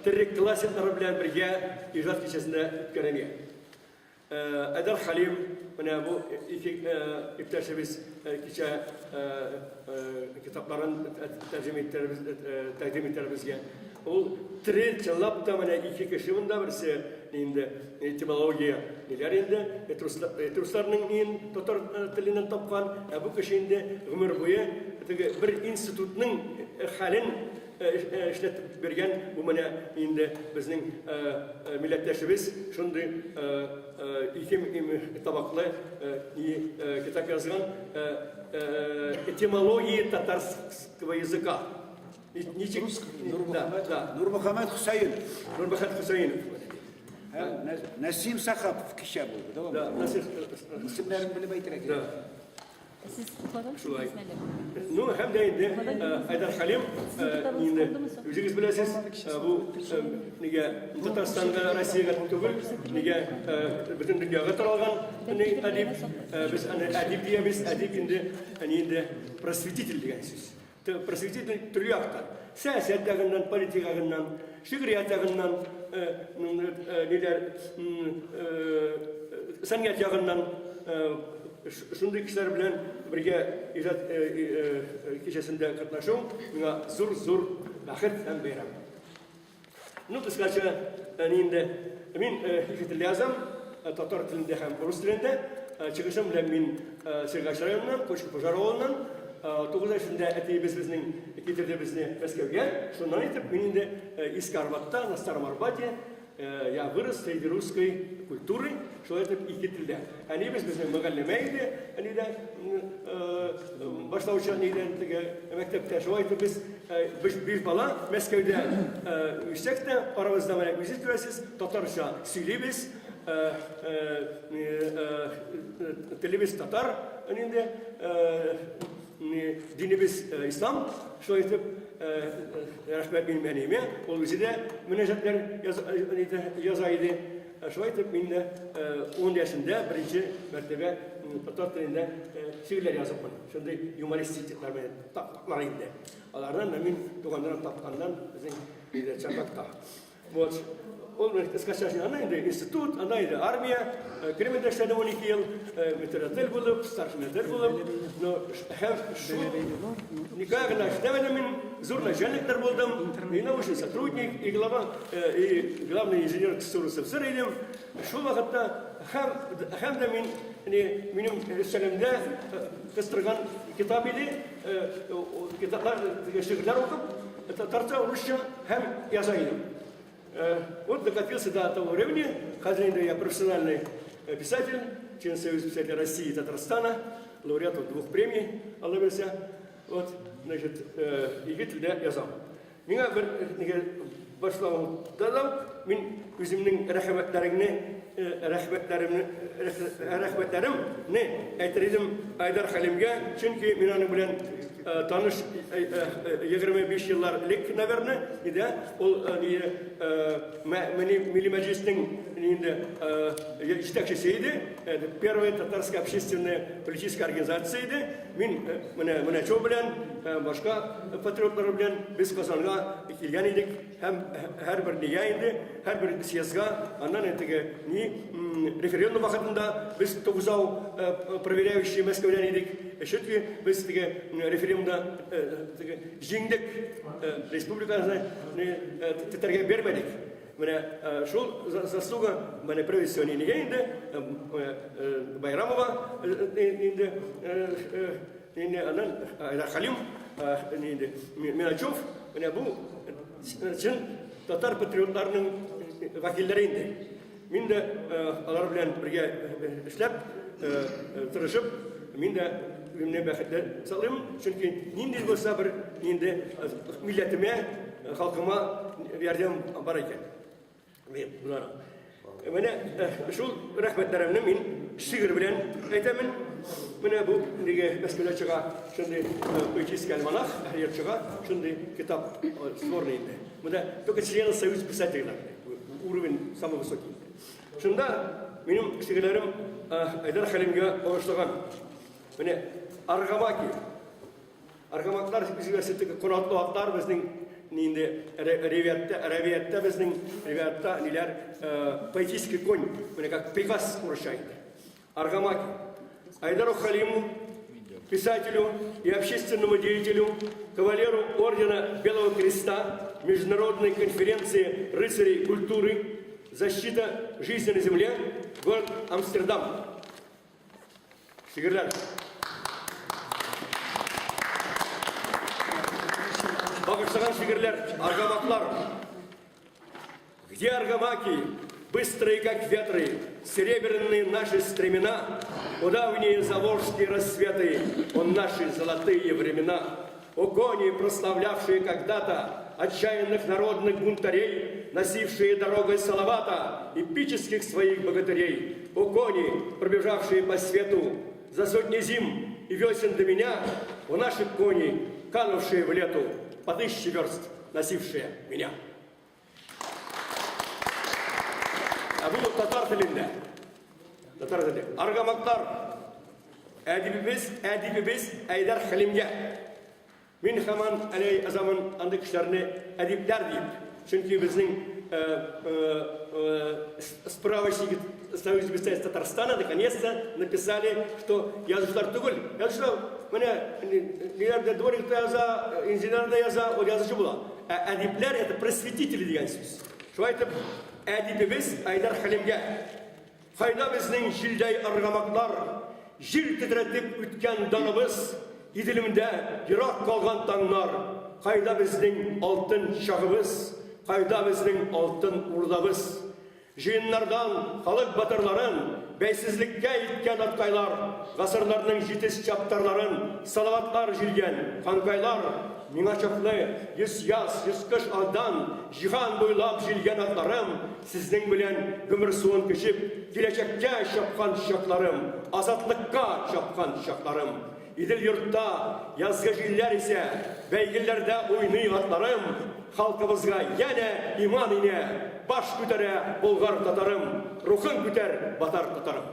terrik klasitleri bilen birge icra keçesinde göreniyor. Adel Halim, bana bu iki iptaşımız keçe kitapların takdim ettiğimizde, o tren çalıp da bana iki kişinin de birisi etimologiya nelerinde Etruslarning Tatar tilinden tapkan bu kişinde ömür boyu bir institutning halin işletip bergen bu mana indi bizning milletteşimiz şunday iki tabaklı kitap yazgan etimologiya tatarskого языка. Nurmuhammed Hüseyin. Nurmuhammed Hüseyin. Nesim Sakap kişi bu. Tamam Da, mı? nasıl? İsimlerini bilip aytırak. Da. Siz kadın Şulay. ismini. Nu hem de indi Haydar Halim indi yüzünüz bilesiz bu nige Tatarstan'da Rusya'ya tugul nige bütün dünyaya taralgan ne adib biz adib diye biz adib indi просветитель diyeceğiz. Просветитель türlü aktar. Siyaset yağından, politik yağından, şikriyat yağından, neler sanat yağından şunday kişiler bilen birge icad keçesinde katnaşım, bana zor bahit hem beyram. Nu kıskaça ninde, min hikmet lazım, Tatar tilinde hem Rus tilinde, çıkışım bilen min Sergaşlarımdan, Koçku Pojaroğlu'ndan, 9 yaşında bizning getirdi bizni Moskvaga. Şundan etip men endi eski Arbatda, na Starom Arbaте я вырос среди русской культуры, что это iki tilde. Hani bizni mügallimeydi, hani de başlavuşanıydı, mektepte şu aydı biz bir bala Moskova'da yüksekte aramızda böyle müzik göresiz, Tatarca söyleyimiz, telimiz Tatar, hani de dinimiz İslam, şu aydı rahmet bilmenime, o yüzden münacatlar yazaydı. Şu aydı ben 10 yaşında birinci mertebe Tatar dilinde şiirler yazıp bana. Şimdi humanistikler beni taplarıydı. Onlardan ben doğanların tapkandan bizim bir çakakta. Вот. Он сказал, что она иде институт, она иде армия, кремльдә эшләде 12 ел, метротель булып, старший метр булып, но һәм шу никак гына эшләмәдем мин, зур начальниктар булдым, и научный сотрудник, и главный инженер СССР идем. Шул вакытта һәм дә минем эшләгәндә кыстырган китап иде, китаплар, шигырьләр укып, татарча, русча һәм яза идем. Вот докатился до того времени, хотя я профессиональный писатель, член Союза писателей России и Татарстана, лауреат 2 премий Аллаберся. Вот, значит, егетілде язам. Миңа бір башлауым дадам, мен өзімнің рәхмәтләрімне әйтер едім Айдар Халимге, чөнки мен аның белән таныш 25 еллар элек, наверное, иде. Ул Милли Мәҗлеснең җитәкчесе иде, первая татарская общественная политическая организация иде. Мин менә чо белән, башка патриотлар белән без Казанга килгән идек, һәм һәрбер нигә инде, һәрбер съездга, аннан референдум вакытында без 9 проверяющие Мәскәүдән идек. Чөнки без референдумда җиңдек, республиканы тетәргә бермәдек. Менә шул заслуга менә правительство нигә инде Байрамова инде аннан Айдар Халим инде Миначев, менә бу чын татар патриотларының вәкилләре инде. Мин дә алар белән бергә эшләп, тырышып, мин дә үземне бәхетле саныйм, чөнки нинди булса бер инде милләтемә, халкыма ярдәм бар икән. Менә шул рәхмәтләремне мин шигырь белән әйтәмен. Менә бу нигә Мәскәүдә чыга, шундый поэтический альманах, һәр чыга, шундый китап сборный инде. Менә только члены Союза писателей, уровень самый высокий. Шунда минем шигырьләрем Айдар Халимгә багышланган. Менә Аргамаклар университеты кунатлы атлар безнең инде Ревиятта безнең Ревиятта ниләр поэтический конь, менә как Пегас уршайды. Аргамаки Айдару Халиму, писателю и общественному деятелю, кавалеру ордена Белого Креста, Международной конференции рыцарей культуры, защита жизни на земле, город Амстердам. Шигырьләр. Багышланган шигырьләр, аргамаклар. Где аргамаки, быстрые как ветры, серебряные наши стремена, о давние заволжские рассветы, о наши золотые времена, о кони, прославлявшие когда-то отчаянных народных бунтарей, носившие дорогой салавата, эпических своих богатырей, о кони, пробежавшие по свету за сотни зим и весен до меня, о наши кони, канувшие в лету, по 1000 верст носившие меня. А бұл татар тілінде. Аргамактар, әдебіміз Айдар Халимге. Мен хаман әлей азамын аңды кішілеріне әдептер дейіп. Чөнки біздің справочники Союза писателей Татарстана наконец-то написали, что язышлар түгіл. Язышлар, міне, дворникта яза, инженерда яза, ол язышы була. Әдеплер – это просветители деген сөз. Шо айтып, әдебіміз Айдар Халимге. Қайда біздің жилдей арғамақлар, жил тітіретіп үткен данымыз, иділімде ирақ қалған таңнар. Қайда біздің алтын шағымыз, қайда біздің алтын ұрдабыз. Жиыннардан халық батырларын, бәйсізлікке еткен атқайлар, ғасырларының жетіс чаптарларын, салаватлар жүрген қанқайлар, миңа чаплы, ес яс, ес қыш алдан, жиған бойлап жүрген атларым, сіздің білен өмір суын кешіп, келешекке шапқан шақларым, азатлыққа шапқан шақларым. Иділ йұртта язғы жиллер есе, бәйгілерді ойны атларым, халқымызға яне иман ине, баш күтәрә болғар татарым, рухын күтәр батар татарым.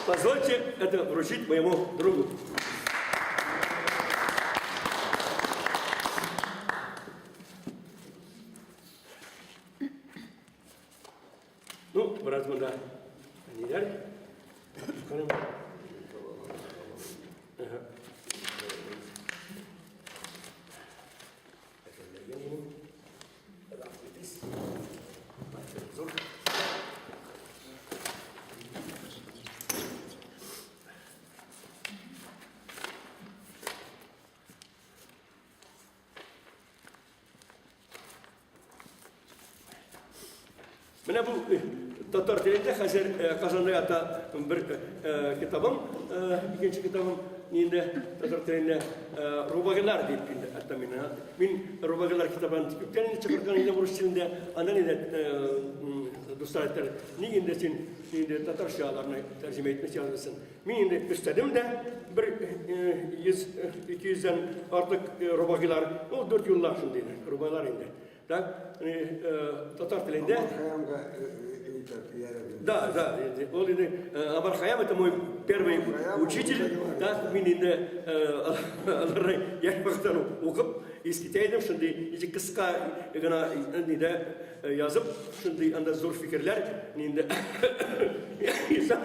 Позвольте это вручить моему другу. Менә бу татар телендә хәзер Казанда ята бер китабым, икенче китабым инде татар телендә Рубагылар дип атта мин. Мин Рубагылар китабын күптән чыгарган инде рус телендә, аннан инде дуслар ник инде син инде татарчаларны тәрҗемә итмәс язсын. Мин инде өстәдем дә бер 100-200-дән артык Рубагылар, ул 4 еллар шундый Рубагылар инде. Так, татар телендә. Да, он Амар Хаям это мой первый учитель, да, мининде, я бахтану укып, искитейдем, шунды, иже кыска гына нинде язып, шунды анда зур фикерлер, нинде, сам,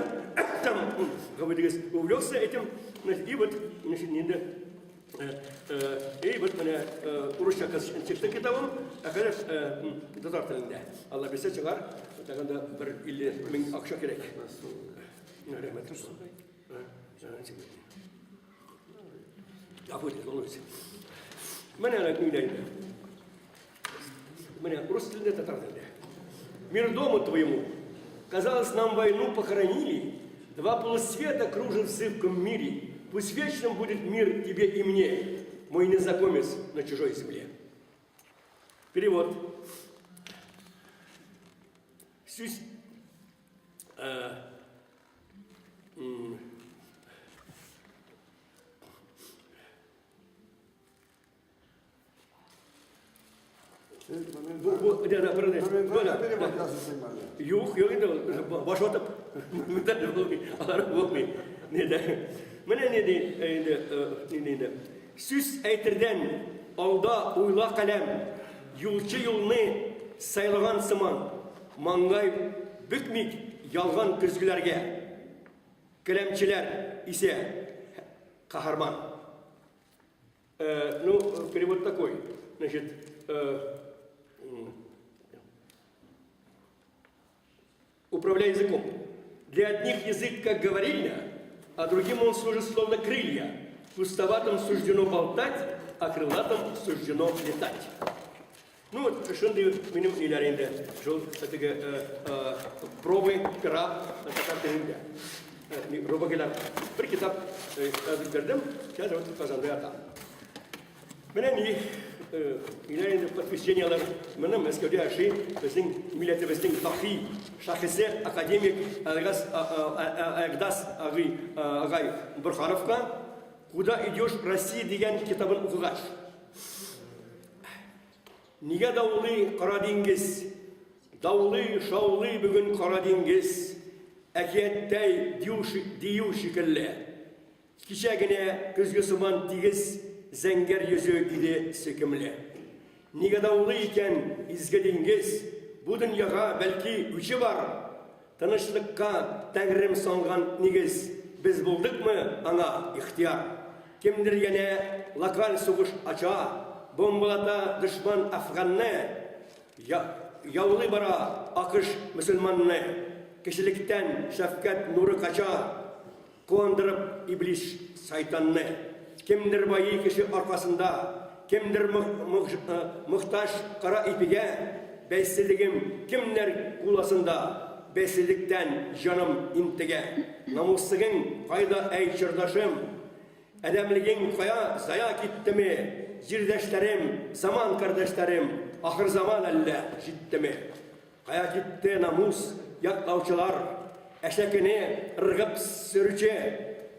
говорится, увлекся этим, и вот, нинде. И вот меня урысча чыкты китабым, акадер татар телендә. Алла берсе чыгар, тагында бер 50 мең акча кирәк. Рәхмәт. Афуй, олыгыз. Менә аны күңелдә. Менә урыс телендә, татар телендә. Мир дому твоему. Казалось, нам войну похоронили. Два полусвета кружат в зыбком мире. Пусть вечным будет мир тебе и мне, мой незнакомец на чужой земле. Перевод. Сюсь. Юх, это ваш отоп. Менә не сүз әйтердән алда уйла каләм, юлчы юлны сайлаган сыман, маңгай бөкмик ялган көзгеләргә, каләмчеләр исә каһарман. Ну, перевод такой. Значит, управляй языком. Для одних язык как говорильня, а другим он служит словно крылья. Пустоватым суждено болтать, а крылатым суждено летать. Ну вот, шунды миним иляринде, жол, это пробы пера на татар телендә. Рубагылар. Бер китап бердем, сейчас вот Казанда ята. Менә ни иляринде подписчениялар, менә Мәскәүдә яши, безнең милләтебезнең фахи шәхесе академик Агдас агай Бурхановка «Куда идешь, Россия» дигән китабын укыгач. Нигә даулый кара диңгез, даулый, шаулый бүген кара диңгез, әкияттәй дию шикелле. Кичә генә көзгә сыман тигез, зәңгәр йөзе иде сөкемле. Нигә даулый икән изге диңгез, бу дөньяга бәлки үче бар, тынычлыкка тәңрем салган нигез. Без булдыкмы аңа ихтияр? Кемдер янә локаль сугыш ача, бомбалата дошман Афганны, яулый бара Акыш мөселманны, кешелектән шәфкать нуры кача, кондырып иблис сайтанны. Кемдер байы кеше аркасында, кемдер мөхтаҗ кара ипигә, бәйсезлегем кемнәр куласында, бәйсезлектән җаным интегә. Намуслыгың кайда әй чырдашым, әдәмлегең кая зая киттеме, җирдәшләрем, заман кардәшләрем, ахыр заман әллә җиттеме? Кая китте намус, яклаучылар, әшәкене ыргып сөрүче,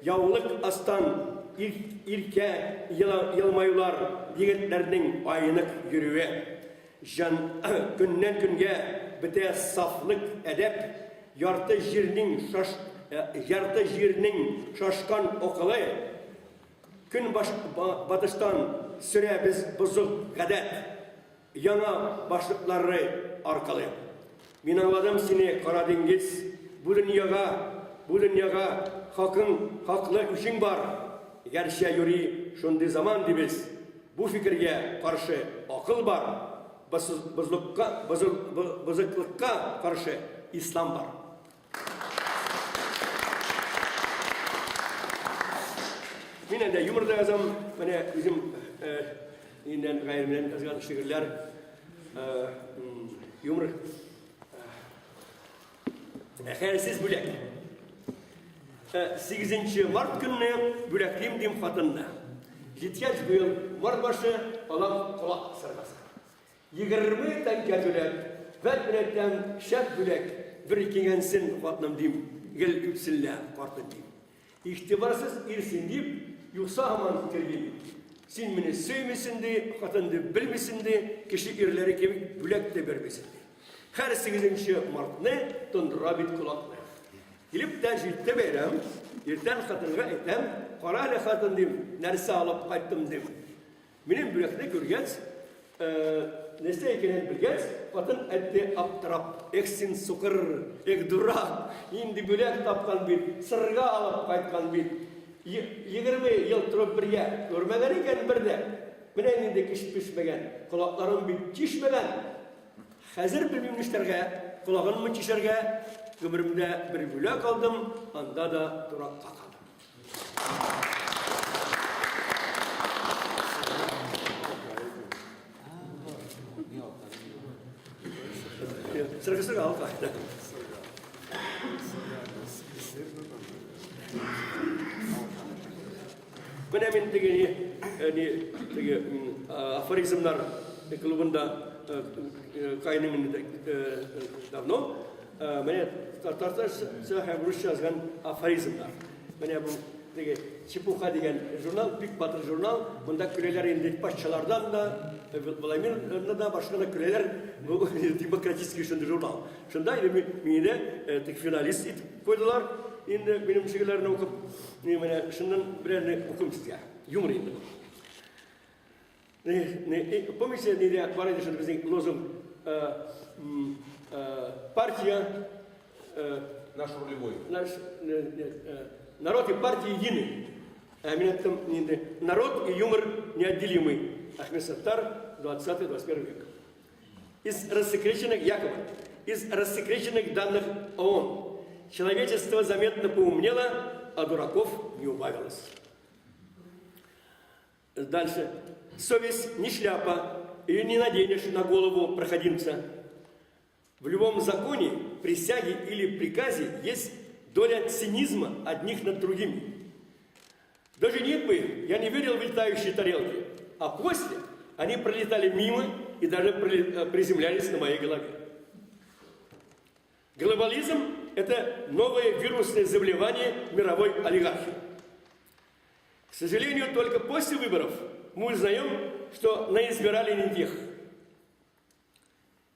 яулык астан иркә елмаюлар, егетләрнең айнык йөрүе. Жан көннән көнгә бетә сафлык әдәп, ярты җирнең шашкан окылы, көн батыштан сүрә без бозык гадәт, яңа башлыклары аркылы. Мин аңладым сине, кара диңгез, бу дөньяга хаклы үчең бар. Гәрчә юри шундый заман дибез, бу фикергә каршы акыл бар, бозыклыкка каршы ислам бар. Мин әндә юморда язам, менә үзем иннән гайрәмнән язган шигырьләр, юмор Хәрсіз бүлек. 8 март күнне бүлектім дем қатынна. Жеткәч бұйыл март башы алам құлақ сырғасы. 20 тәнкә төләп, вәт мінеттен шәп бүлек бір кеңенсін қатыным дем, гел үпсіллә қартын дем. İhtibаrsыз ирсін деп, юқса аман тергеймін. Сен мені сөймесінде, қатынды білмесінде, кіші ерлері кемік бүләкті бермесінде. Қәр 8 мартыны тұндыра бет құлақны. Келіп тән жетті бәйрем, ертен қатынға әйтем, қара әлі қатын дем, нәрсі алып қайттым дем. Менің бүләкті көргенс, нәрсе екенен білгенс, қатын әтті аптырап, әксін сұқыр, әк дұрақ, енді бүләк тапқан бет, сырға алып қайтқан бет. 20 yıl тұрып бірге, көрмеген екен бірде. Менен енді кішіп пішмеген, құлақларым бет тишмеген. Қазір білмеймін іштерге, құлағынмын тишерге, өмірімде бір бүләк алдым, анда да тұраққа қалдым. Сырғы-сырғы алып қайды. Мене мен теге афоризмдар клубында кайнымын давно. Мене татарча һәм русча жазған афоризмдар. Мене бұл теге Чепуха деген журнал, бик батыр журнал. Мұнда күлелер енді патшалардан да, Владимирдан да башқа күлелер. Бұл демократический журнал. Шында мені финалист етіп қойдылар. Енді менің шегелерін оқып, мене шыннан бірәріне оқым сізге. Юмор енді. Помните, неде бар еді шынды біздің лозунг партия... Наш рулевой. Народ и партия едины. Народ и юмор неотделимый. Ахмед Саттар, 20-21 век. Из рассекреченных данных ООН. Человечество заметно поумнело, а дураков не убавилось. Дальше. Совесть не шляпа, ее не наденешь на голову проходимца. В любом законе, присяге или приказе есть доля цинизма одних над другими. Даже нет бы, я не верил в летающие тарелки, а после они пролетали мимо и даже приземлялись на моей голове. Глобализм – это новое вирусное заболевание мировой олигархии. К сожалению, только после выборов мы узнаем, что наизбирали не тех.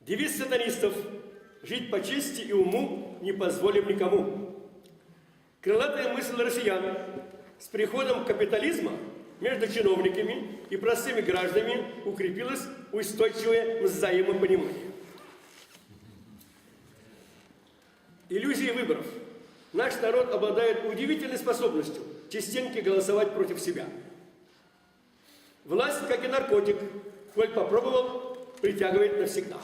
Девиз сатанистов – жить по чести и уму не позволим никому. Крылатая мысль россиян – с приходом капитализма между чиновниками и простыми гражданами укрепилось устойчивое взаимопонимание. Иллюзии выборов. Наш народ обладает удивительной способностью частенько голосовать против себя. Власть, как и наркотик, коль попробовал, притягивает навсегда.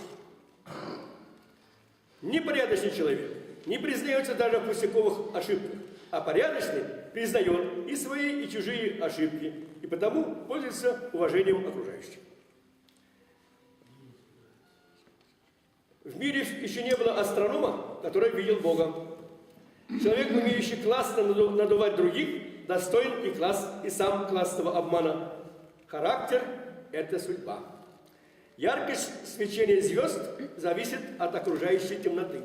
Непорядочный человек не признается даже в пустяковых ошибках, а порядочный признает и свои, и чужие ошибки, и потому пользуется уважением окружающих. В мире еще не было астронома, который видел Бога. Человек, умеющий классно надувать других, достоин и сам классного обмана. Характер – это судьба. Яркость свечения звезд зависит от окружающей темноты.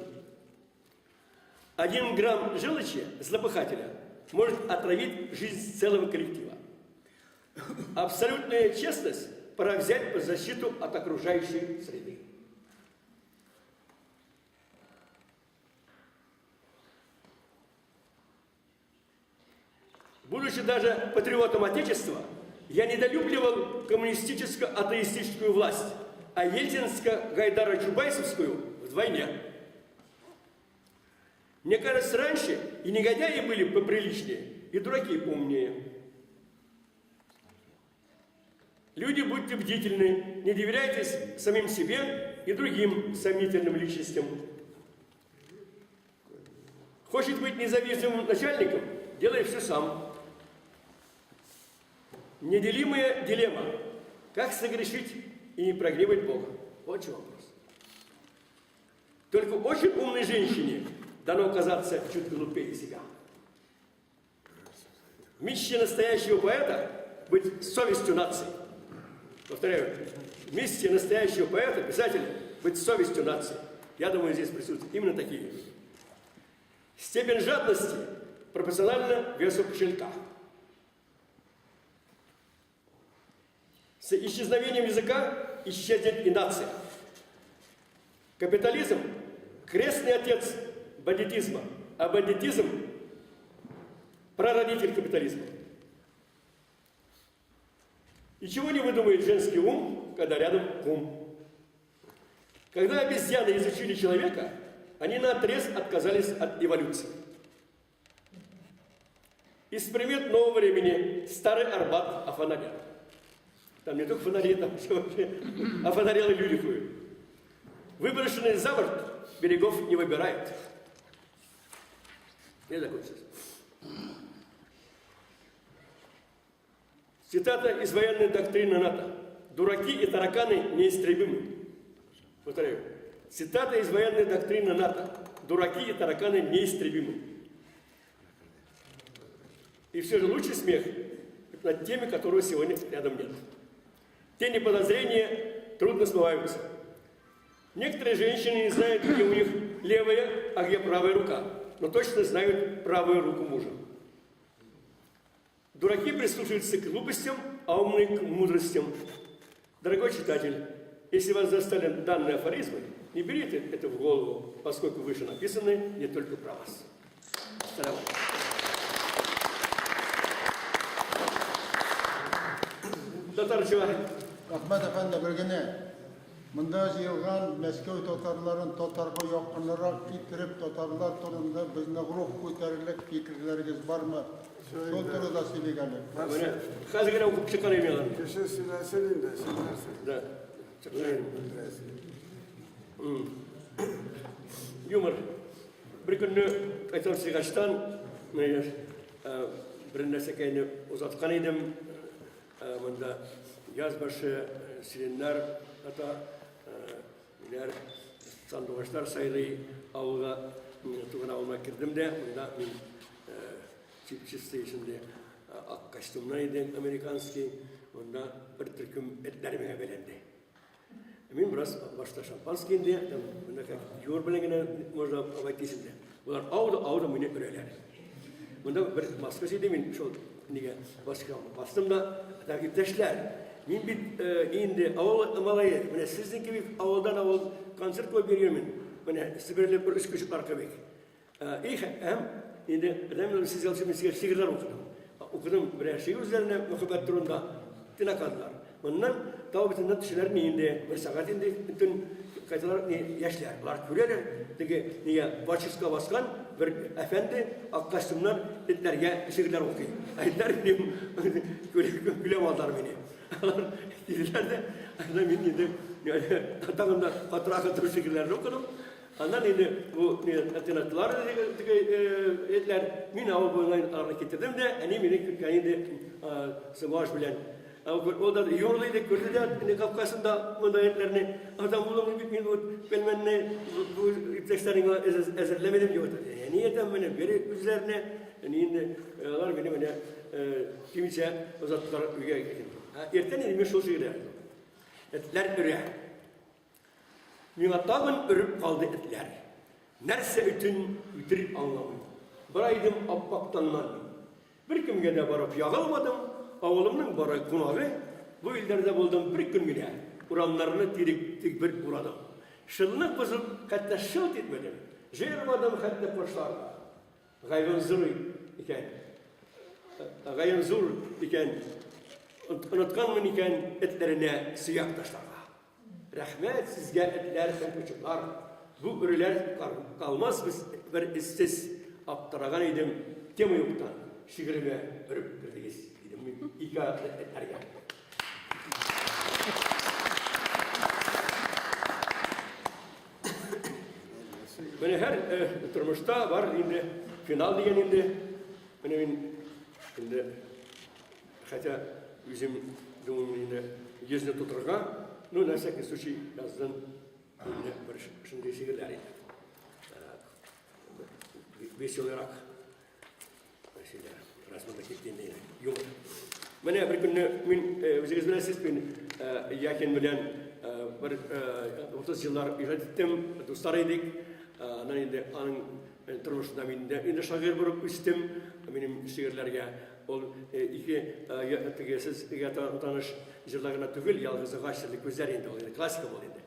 1 грамм желчи злопыхателя может отравить жизнь целого коллектива. Абсолютная честность пора взять под защиту от окружающей среды. Будучи даже патриотом Отечества, я недолюбливал коммунистическо-атеистическую власть, а ельцинско-гайдаро-чубайсовскую вдвойне. Мне кажется, раньше и негодяи были поприличнее, и дураки поумнее. Люди, будьте бдительны, не доверяйтесь самим себе и другим сомнительным личностям. Хочет быть независимым начальником, делай все сам. Неделимая дилемма. Как согрешить и не прогневать Бога? Вот что вопрос. Только очень умной женщине дано казаться чуть глупее себя. Миссия настоящего поэта – быть совестью нации. Повторяю, миссия настоящего поэта, писателя – быть совестью нации. Я думаю, здесь присутствуют именно такие. Степень жадности пропорциональна весу кошелька. С исчезновением языка исчезнет и нация. Капитализм – крестный отец бандитизма, а бандитизм – прародитель капитализма. И чего не выдумает женский ум, когда рядом ум? Когда обезьяны изучили человека, они наотрез отказались от эволюции. Из примет нового времени старый Арбат офонарял. Там не только фонари, там все вообще офонарелые люди ходят. Выброшенный за борт берегов не выбирает. Я закончил. Цитата из военной доктрины НАТО. Дураки и тараканы неистребимы. Повторяю. Цитата из военной доктрины НАТО. Дураки и тараканы неистребимы. И все же лучший смех над теми, которого сегодня рядом нет. Тени подозрения трудно смываются. Некоторые женщины не знают, где у них левая, а где правая рука, но точно знают правую руку мужа. Дураки прислушиваются к глупостям, а умные к мудростям. Дорогой читатель, если вас застали данные афоризмы, не берите это в голову, поскольку выше написаны не только про вас. Салам. Татарча. Ahmet Efendi bilgine, mında yılgan Moskva tatarların tatarga yakınlarak itirip tatarlar turunda bizne ruh ko'tarilib fikrleringiz var mı? Sol turda söyleyelim. Hazırgana okuyup çıkarayım yalan. Kişi sileselin de silersin. Da. Çıkarayım. Юмор. Bir günü aytan sigaçtan bir nesekeni uzatkan idim. Bunda yazbaşı silinler hatta neler sandıklar sayılı avga tuğuna olmak girdim de bunda çiftçi içinde ak kostümlüydüm Amerikanski bunda bir türküm etlerime belendi. Мен biraz başta şampanski indi, bunda yor bilengine možda avaykisinde. Bunlar avda mene öreler. Bunda bir maskasıydı men şu niye bastım da ipteşler. Men bir indi avul malayı, mene sizin gibi avuldan avul konser koyup veriyorum men. Mene Sibir'le bir üç küçük arka bek. İyi hem indi adamlar siz alışım şiirler okudum. Okudum bir şiir üzerine muhabbet turunda tinakadılar. Bundan tavbetinden dışarı neyinde, bir saat indi, bütün kayıtlar yaşlar, bunlar küreler, dedi niye başıska baskan bir efendi akkastımlar etlerge şiirler okuyor. Ayetler diyeyim, gülem aldılar beni. Dediler de, adam indi, takımda fatura şiirlerini okudum. Ondan indi bu tinatlar etler, min avı boyunca hareket ettim de, beni kayındı savaş bilen. O da yoruluydu, gördü de Kafkas'ında müdahiyetlerini adam bulamayıp bitmeyin, bilmem bu ipteşlerini ezerlemedim diyordu. Niyetten beni biri üzerine, niyinde onlar beni kimse uzattılar üye getirdi. Erten elime şu şeyler. Etler üre. Minatağın örüp kaldı etler. Nerse bütün bitirip anlamı. Buraydım appaktanlar. Bir kimge de varıp yağılmadım. Oğlumның bari kunağı, bu illerde buldum bir gün güne. Uranlarını tek bir uradım. Şıllık bozup hatta şılt etmedim. Jermadım hatta koşlarla. Gayven zur iken, unutkanmın iken etlerine siyak taşlarla. Rahmet sizge etler çocuklar. Bu ürüler kalmaz bir istiz aptaragan idim. Tema yoktan şiirime örüp girdiyiz. İlk etlerge. Beni her turmuşta var indi final diyen indi. Benim indi hatta bizim durum indi yüzüne tuturga. Nu neyse ki sushi yazdım. Indi bir şimdi şiirler indi. веселырақ. Расмында кеткендей жоқ. Міне бір күні мен өзіңіз білесіз, мен Яхин білен бір 30 жылдар үйреттім, достар едік. Аның тұрмышында мен енді шағыр бұрып өстім, менің шағырларға. Ол екі тегесіз таныш жырлағына түгіл, ялғызы ғашырлы көздер енді, ол классика бол енді.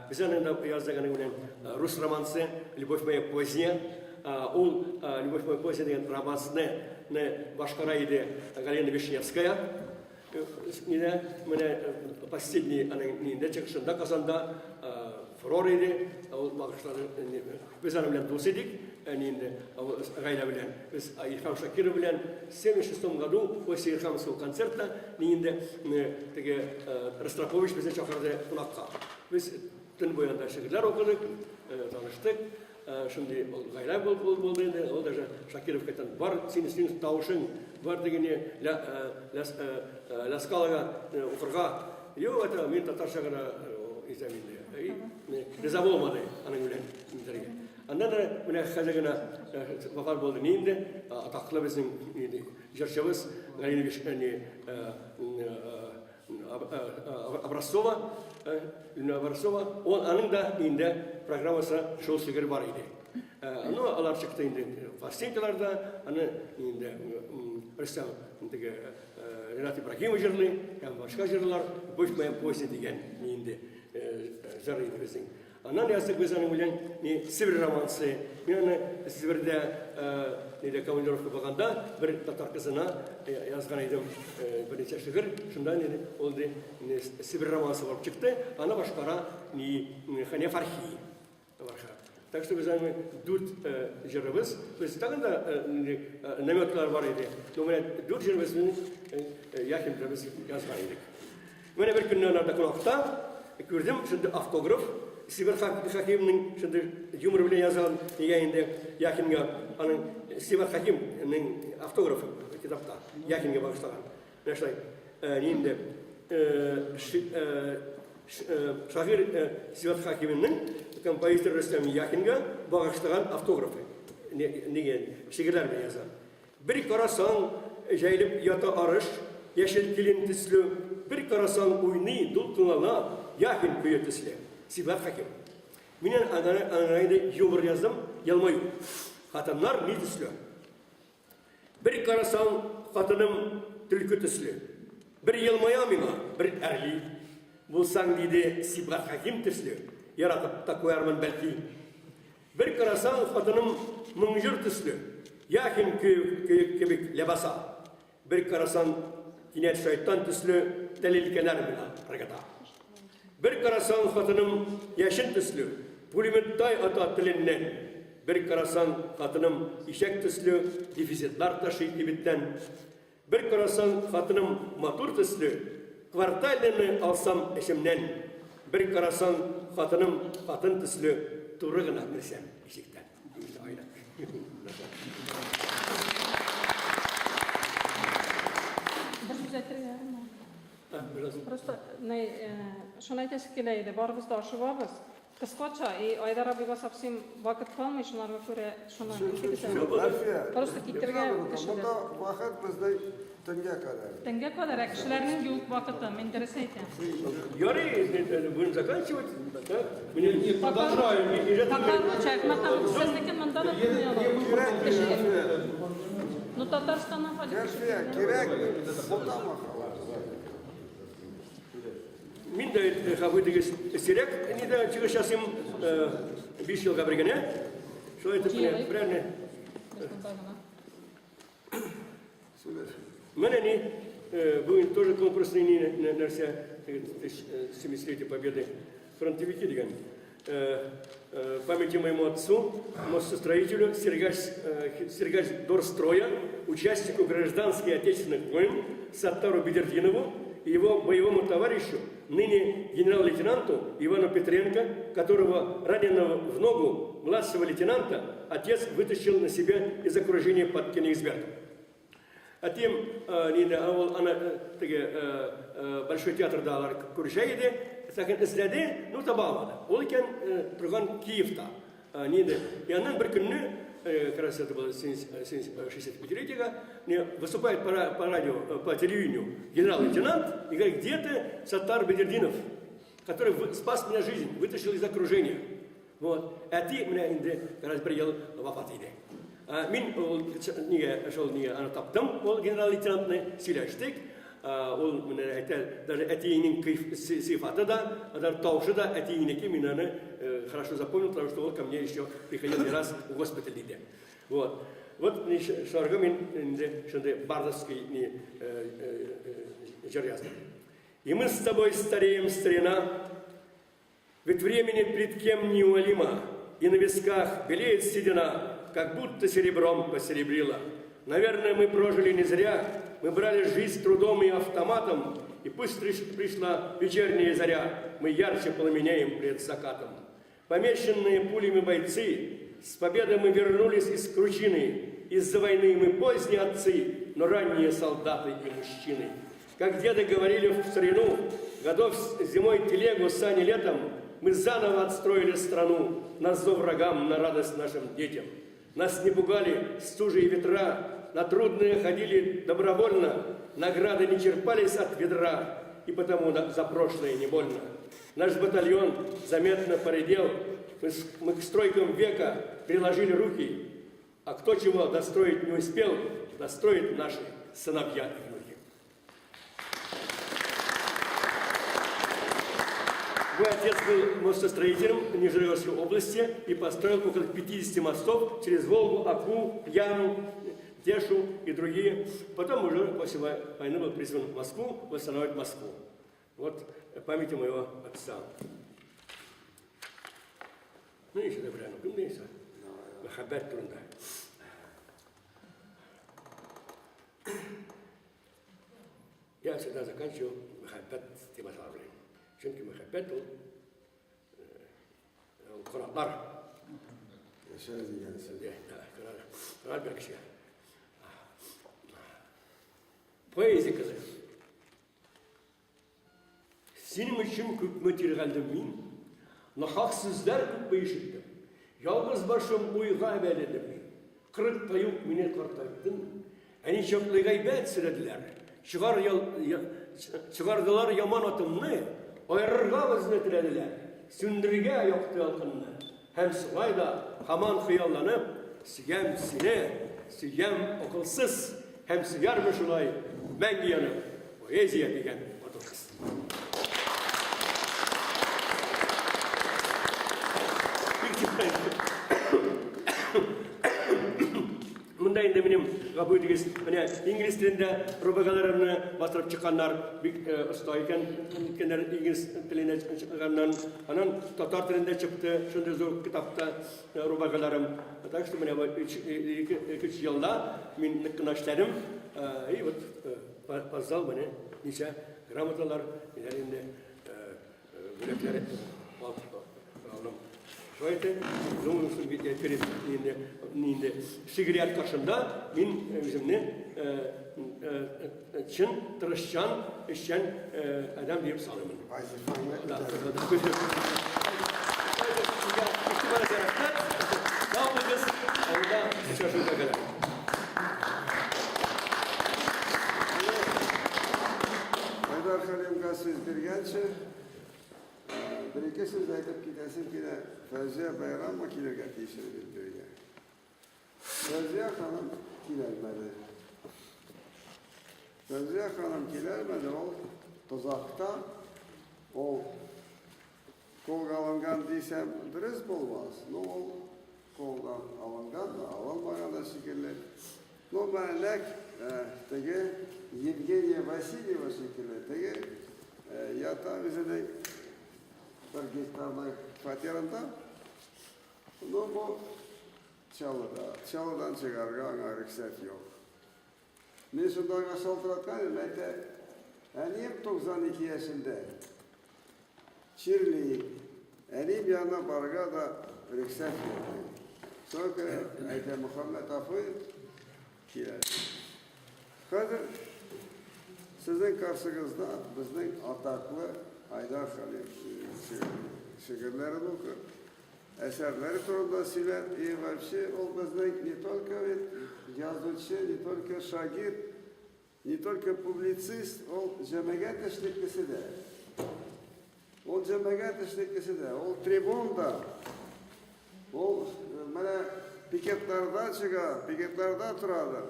Біз анында яздағаны рус романсы «Любовь моя поздняя». Ол «Любовь моя поздняя» деген романсыны башқара еді Галина Вишневская. Міне последний нейінде чықшында қазанда фурор еді. Біз аны білен дос едік. Гайна білен. Біз Ирхам Шакиров білен 76 году после Ирхамского концерта Ростропович бізде шақырды қонаққа. Біз түн бойында шағырлар оқыдық, таныштық. Şimdi gayret bol dedi. O da Şakirov keten var senin tavşın var degene la skalaga ukurga. Yo это мен татаршагана изаминде. Не заболмады аны белән интерге. Анда да менә хәзергә вафат булды нинде атаклы безнең җырчыбыз Галина Вишневская Образцова, ол аның да инде программасы шоу сигер бар иде. Ну, алар чыкты инде фастинкаларда, аны инде Рустам Ренат Ибрагимов жырлый, һәм башка жырлар «Любовь моя поздняя» деген инде жыр иде безнең. Аннан яздык без аның белән Сибир романсы. Мен аны Сибирдә командировка булганда бер татар кызына язган идем берничә шигырь. Шунда ул Сибир романсы булып чыкты. Аны башкара Хәния Фархи. Так что без аны дүрт җырыбыз. Без тагын да наметлар бар иде. Но менә дүрт җырыбызны Яхимда без язган идек. Менә бер көнне анда кунакта күрдем шунда автограф. Сибир Хакимның шунда юмор белән язган дигәндә Яхимга аның Сибир Хакимның автографы китапта Яхимга багышлаган. Нәрсә? Инде шагыйрь Сибир Хакимның композитор Рустам Яхимга багышлаган автографы. Нигә шигырьләр белән язган. Бер карасаң җәйлеп ята арыш, яшел килен төсле, бер карасаң уйный дулкынлана, Яхим көе төсле. Сибир Хаким. Мен анайды юмор яздым, ялмаю. Хатынлар не төсле. Бір қарасаң, хатыным түлкі төсле. Бір ялмая миңа, бір әрли. Болсаң дейді Сибир Хаким төсле. Яратып та қоярмын бәлки. Бір қарасаң, хатыным мұңжыр төсле. Яхим кебек лебаса. Бір қарасаң, кинет шайтан төсле, дәлел кенар миңа, рагата. Bir karasan hatınım yaşın tüslü, pulimetтай ata tilinlen. Bir karasan hatınım işek tüslü, defizitler taşıyıp bitten. Bir karasan hatınım matur tüslü, kvartalini alsam eşimden. Bir karasan hatınım hatın tüslü, turğuna girsem işikten. Aynen. Просто şunu aytası keleydi, barımız da aşıbabız. Kıskaça, Aydar abi basapsın vakit kalmıyor şunlara göre şuna Просто kittirge kişiler. Bunda vakit bizde tenge kadar. Tenge kadar, kişilerinin yok vakiti, интересно. Yori, будем заканчивать. Пока чек, мы sizdeki manda da bilmiyorlar. Ну, Татарстан'dan falan. Gerek bundan bakalım. Мен де хабыдыгы сирек, не да чего сейчас им 5 yılga birgene. Что это правильно? Мене не будет тоже конкурсный нәрсе 70-летие Победы фронтовики деген. Памяти моему отцу, мостостроителю Сергач Дорстроя, участнику гражданских отечественных войн Саттару Бедердинову и его боевому товарищу, ныне генерал-лейтенанту Ивану Петренко, которого раненого в ногу младшего лейтенанта отец вытащил на себя из окружения под Кенигсбергом. А тем Большой театр дал Куржайде, ну табалады. Ол екен тұрған Киевта. И анан бір күнні как раз это было 65-летие, выступает по радио, по телевидению генерал-лейтенант и говорит, где ты, Саттар Бедердинов, который спас мне жизнь, вытащил из окружения. Вот. Эти меня инде предел вафат иде. Мин ана таптым, ол генерал-лейтенантны сөйлештік. Ол даже әтейінің сифаты да, таушы да әтейінеке мен аны хорошо запомнил, потому что он ко мне еще приходил не раз в госпиталь иде. Вот шарга мен шынды бардовский жарязный. И мы с тобой стареем, старина, ведь времени пред кем неумолимо, и на висках белеет седина, как будто серебром посеребрила. Наверное, мы прожили не зря, мы брали жизнь трудом и автоматом, и пусть пришла вечерняя заря, мы ярче пламенеем пред закатом. Помеченные пулями бойцы, с победой мы вернулись из кручины, из-за войны мы поздние отцы, но ранние солдаты и мужчины. Как деды говорили в старину, годов зимой телегу, сани летом, мы заново отстроили страну, на зов врагам, на радость нашим детям. Нас не пугали стужи и ветра, на трудные ходили добровольно, награды не черпались от ведра, и потому за прошлое не больно. Наш батальон заметно поредел, мы к стройкам века приложили руки, а кто чего достроить не успел, достроит наши сыновья и внуки. Мой отец был мостостроителем в Нижегородской области и построил около 50 мостов через Волгу, Аку, Яну, Тешу и другие. Потом уже после войны был призван в Москву, восстанавливать Москву. Вот памяти моего отца. Ну еще добрый, ну кумнейся. Махаббат турында. Я всегда заканчиваю махаббат тематарой. Çünkü muhabbet o Kur'anlar. Kur'an bir kişi. Poezi kızı. Senin için küp materyaldim min, nahaksızlar küp işittim. Yalnız başım uyga belirdim. Kırık tayuk mine kartaydın. Eni çöplüğe gaybet sürediler. Çıkardılar yaman atımını. Ayırırga viznetilediler, sündürge yoktu yalkınını. Hem sıvayda haman hıyallanıp, siyem sine, siyem okılsız, hem siyarmış olay, ben giyanıp, poeziye degen oturkız. Munda endi benim kabul edigiz, İngiliz tilinde rubagalarını bastırıp çıkanlar usta iken, İngiliz tiline çıkanlar, anan Tatar tilinde çıktı, şunda zor kitapta rubagalarım. Tak işte benim 2-3 yılda min kınaşlarım, fazla bana nice gramatalar, ilerinde bülekleri aldım. Şöyle zulmüsün bir periyot ninde sigaret karşında min bizimle çın tırışan işçen adam deyip salımın. Haydar Halim'ga söz vergençe bir-iki söz aytıp gidesim ki de Fevziye Bayram makinelerine teşekkür ediyor. Fevziye Hanım kilermedi. Fevziye Hanım kilermedi, o tuzakta, o kolga alıngan diysem dürüst olmaz. No, o kolga alıngan da, alınmagan da şekilli. No, ben tege Yevgeniya Vasilyeva şekilli, tege yatağı bize de Kırgızistan'da kvartiranda, bu Çalı'dan çıkarga ana rükset yok. Ben şundan saltıratkan enim 92 yaşında. Çirli, enim yanına barga da rükset yok. Sonra Ayda Muhammed Afı kiler. Kadir, sizin karşınızda bizden ataklı Haydar Halim şiirlerini okur. eserleri turunda söyler. Вообще ол bizden не только yazıcı, не только şagir, не только публицист, ол cemaat teşkilatçısı da. Ол cemaat teşkilatçısı da. Ол tribun da. Ол mana piketlarda çıkar, piketlarda turadı.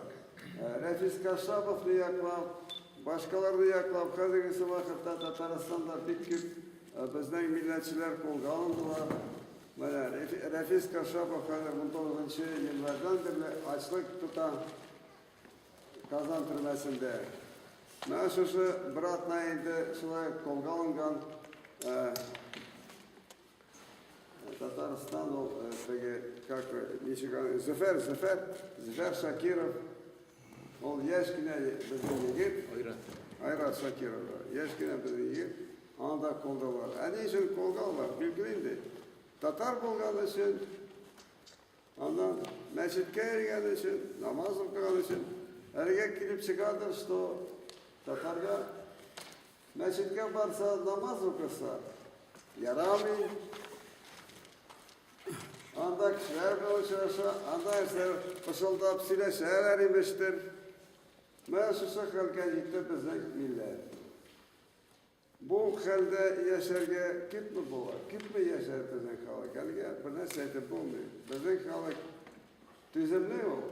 Refis Kaşapov yaklap, başkaları yaklap. Hazırgısı vakitte Tataristan'da pek bizden milletçiler kolga alındılar. Mana Refis Kaşapov 19. yıllardan beri açlık tutan Kazan türmesinde. Mana şu Bratnay'da şulay kolga alıngan Татарстан, как Мичиган, Зефер Шакиров, он яшкine bizden yigit, Ayrat Şakirov, яшкine bizden yigit, anda koldalar. Ani için koldalar, bilgiliydi. Tatar bulgan için, ondan meçitke ergen için, namaz okuyan için, erkek gidip çıkardır işte Tatarga, meçitke varsa namaz okusa, yaramıyor. Anda kişiler konuşursa, anda eser fısıldap sile şehirler imiştir. Meğersusa halka gitti bizden millet. Bu halde yaşarga kip mi bu var? Kip mi yaşar bizden halk? Halka bir ne seyte bulmuyor. Bizden halk tüzümlü ol.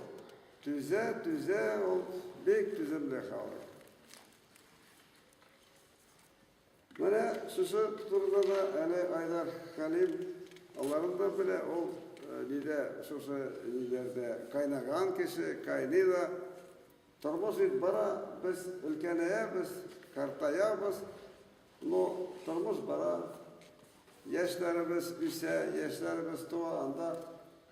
Tüze ol. Büyük tüzümlü halk. Bana susu tuturda da Ali Aydar Halim onların da bile o nide susu nilerde kaynagan kişi kaynıyla turmuş bara biz ülkeneye biz kartaya biz no turmuş bara yaşlarımız üse yaşlarımız tuva anda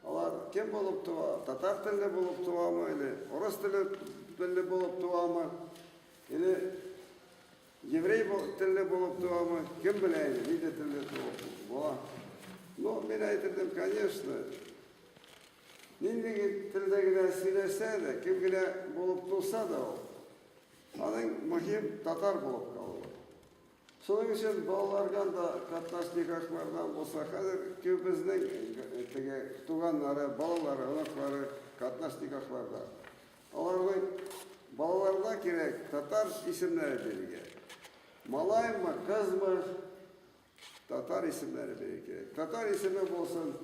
onlar kim bulup tuva Tatar tilli bulup tuva mı ili Orus tilli bulup tuva mı ili Еврей tilli bulup tuva mı kim bileydi nide tilli tuva Ну, мен айтырдым, конечно, нендегі тілдегіне сөйлесе де, кімгіне болып тұрса да ол, аның мұхим татар болып қалды. Соның үшін балалардан да қатнашник ақлардан болса, қазір көбіміздің туғанлары, балалары, ұнақлары қатнашник ақларда. Олардың балаларына керек татар isimleri беруге. Малай ма, қыз ма, Tatar isimleri belki. Tatar ismi olsun,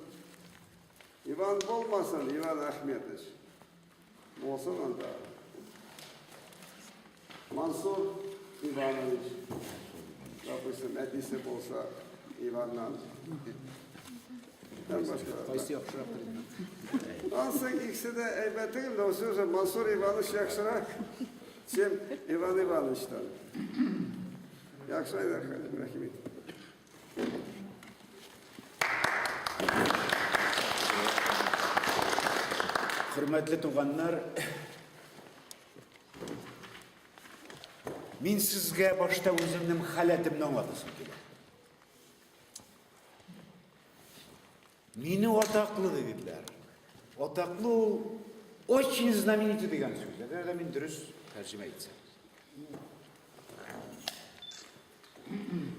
İvan olmasın, İvan Ahmetiç. Olsun anda. Mansur İvanoviç. Допустим, etisi olsa İvan'dan. Ben başka. Ansın ikisi de eybetim de o sözü Mansur İvanoviç yakşırak. Çim İvan İvanoviç'tan. Yakşaylar Halim Rahimit. Hürmetli tuğanlar, men sizge başta özümnün halatimden anlatısım keledi. Meni otaklı dediler. Otaklı ol, очень знаменитый degan so'zlar. Eğer men dürüst tercüme etsem.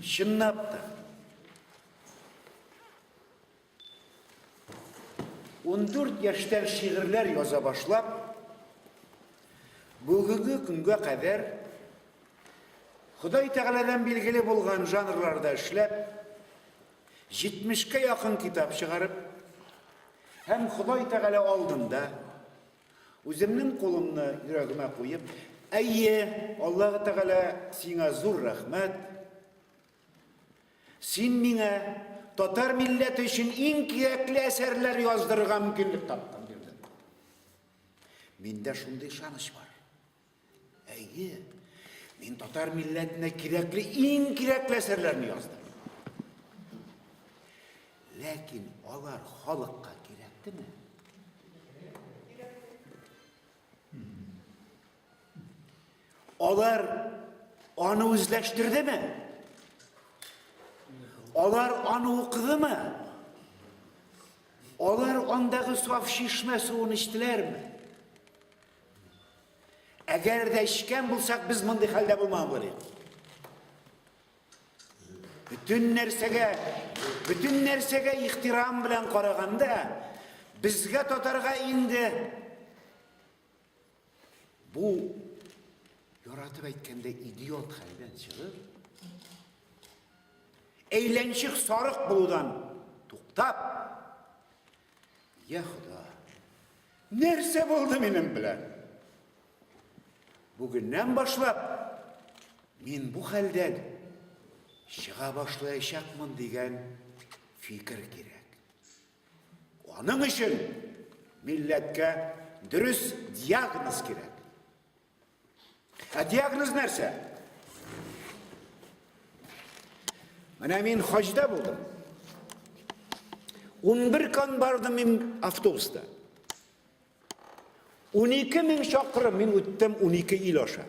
Şınnap da. 14 yaştan şiirler yaza başlap, bugünkü günge kadar Huday Teala'dan bilgili bulgan janrlarda işlep, 70'e yakın kitap çıkarıp, hem Huday Teala aldığında, özümün kolumunu yüreğime koyup, "Ayye, Allah Teala sana zor rahmet, sen mine Tatar milleti için en gerekli eserler yazdırığa mümkünlük taptım dedi. Mende şunday şanış var. Ey, men Tatar milletine gerekli en gerekli eserlerini yazdım. Lakin olar halkka gerekti mi? Olar onu özleştirdi mi? Olar onu okudu mu? Olar ondaki saf şişme suyunu içtiler mi? Eğer de içken bulsak biz bunday halde bulmamız. Bütün nersege bütün nersege ihtiram bilen karaganda, bizge totarga indi. Bu, yoratıp aytkanda idiot halden çıgır. Eğlenşik sarık buludan tuktap. Ya Xuda, nerse boldu benim bilen? Bugünden başlap, men bu halden çığa başlayacakmın degen fikir gerek. Onun için milletke dürüst diagnoz gerek. Diagnoz nerse? Mana men hacda buldum. 11 kan bardım men avtobusta. 12.000 şakırım men öttüm 12 il aşağı.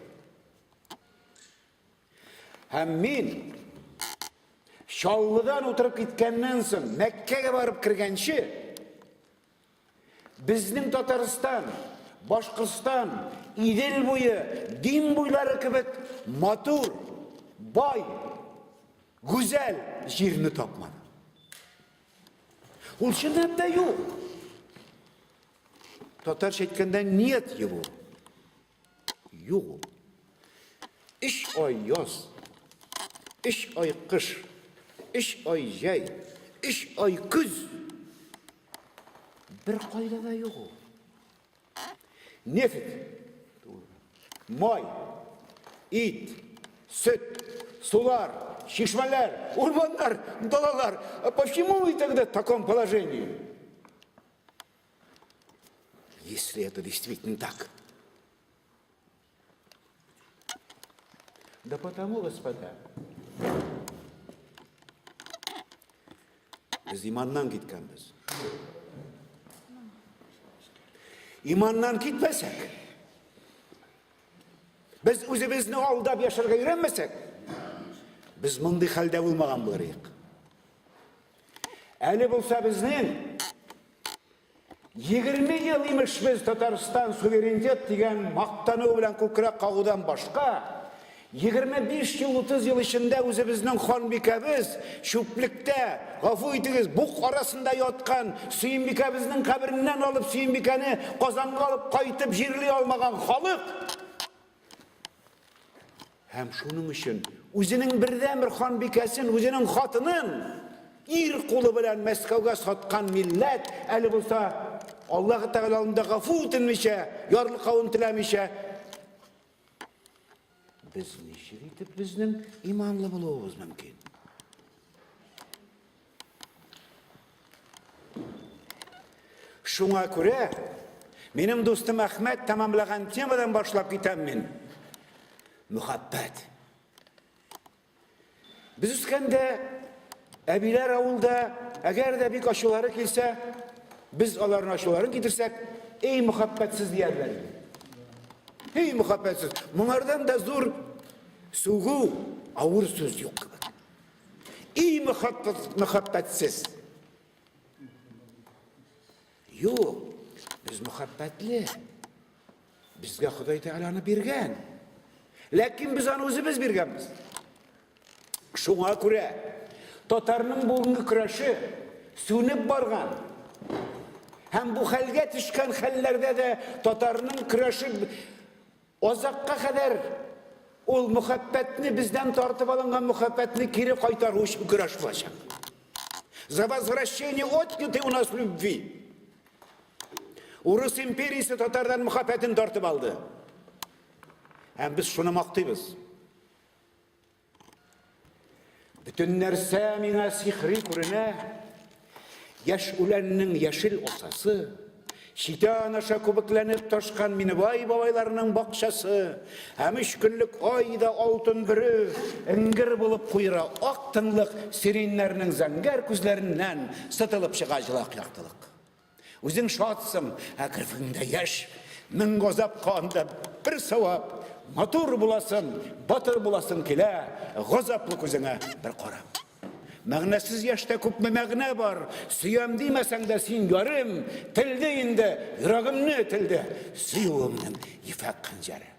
Hem men Şallıdan oturup gitkenden soň Mekke'ye barıp kirgençi bizning Tataristan, Başkırstan, İdil boyu, din boyları kibik matur, bay, güzel yerini tapmadı. Ol şundayda yok. Tatarcha aytkanda niyet yok. Yok. İş ay yoz, iş ay kış, iş ay jay, iş ay küz. Bir qaydada yok. Nefit, may, it, süt, sular, şişmeler, урмандар, дalalar. А почему вы тогда в таком положении? Если это действительно так. Да потому, господа, biz imandan gitkenmiz. İmandan gitmesek, biz özümüzni aldap yaşarga öğrenmesek, biz mındı halde bulmagan bularıyık. Eli bulsa bizning 20 yıl imiş biz Tataristan suverenitet degen maqtanığı bilen ko'krak kağıdan başka, 25 yıl 30 yıl içinde özümüzning xonbekamiz şuplikte, gafu itigiz, buk arasında yotkan Suyinbekabizning kabrinden alıp Suyinbekani Qozonga alıp qaytib jirli almagan xalq. Hem şunun için özünün birden bir xonbekasin, özünün xatının ir kolu bilen Moskovga satkan millet, eli bulsa Allah Teala alında gafu itilmişe, yarlı kavun tilemişe, biz neşir etip bizning imanlı buluvuz mümkün. Şuna göre benim dostum Ahmet tamamlagan temadan başlap gitem men. Muhabbet. Biz üskende abiler avulda eğer de bir aşıları kilse biz onların aşılarını getirsek ey muhabbetsiz diyerler. Ey muhabbetsiz. Bunlardan da zor suğu ağır söz yok. Ey muhabbetsiz. Yok. Biz muhabbetli. Bizge Xudoy Teala'nı bergen. Lakin biz onu özümüz bergenmiz. Şuna göre Tatarның bugünkü kuraşı sönüp bargan. Hem bu halge düşken hallerde de Tatarның kuraşı ozakka kadar ol muhabbetini bizden tartıp alıngan muhabbetini geri kaytarı için kuraş olacak. За возвращение отнятой у нас любви. Urus imperiyası Tatar'dan muhabbetini tartıp aldı. Hem biz şunu maktıyız. Bütün nerse mine sihri kuruna, yaş ulanının yeşil osası, şitan aşa kubuklanıp taşkan minibay babaylarının bakşası, hem 3 günlük ayda altın biri, ingir bulup kuyra aktınlık sirinlerinin zanger küzlerinden satılıp çıkacılık yaktılık. Özün şatsın, akırfında yaş, min gozap kanda bir savap, matur bulasın, batır bulasın kile, gozaplı közüne bir koram. Mağnasız yaşta köpme mağna var, suyam demesen de sen görüm, tilde indi, yüreğimni tilde, suyuğumның ifak kıncarı.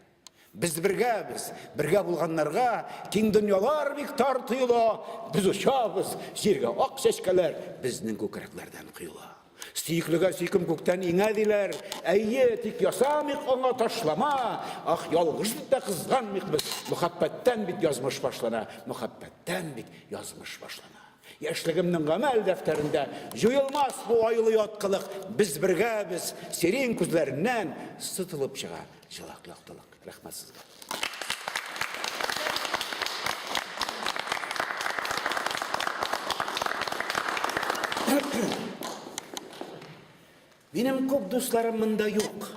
Biz birge bulganlarga keng dünyalar bik tartıyla, biz uçabız, jirge ak seçkeler bizning kökreklerden kıyıla. Siyikliga sikim kökten inediler, eyye tik yasamik ona taşlama, ah yalgızlık da kızganmik biz, muhabbetten bit yazmış başlana, muhabbetten bit yazmış başlana. Yaşlığımның gamel defterinde juyulmaz bu ayılı yatkılık, biz birgebiz, serin күзләреннән sıtılıp çığa, жылak yaktılık. Rahmet sizge. Benim köp dostlarım mında yok.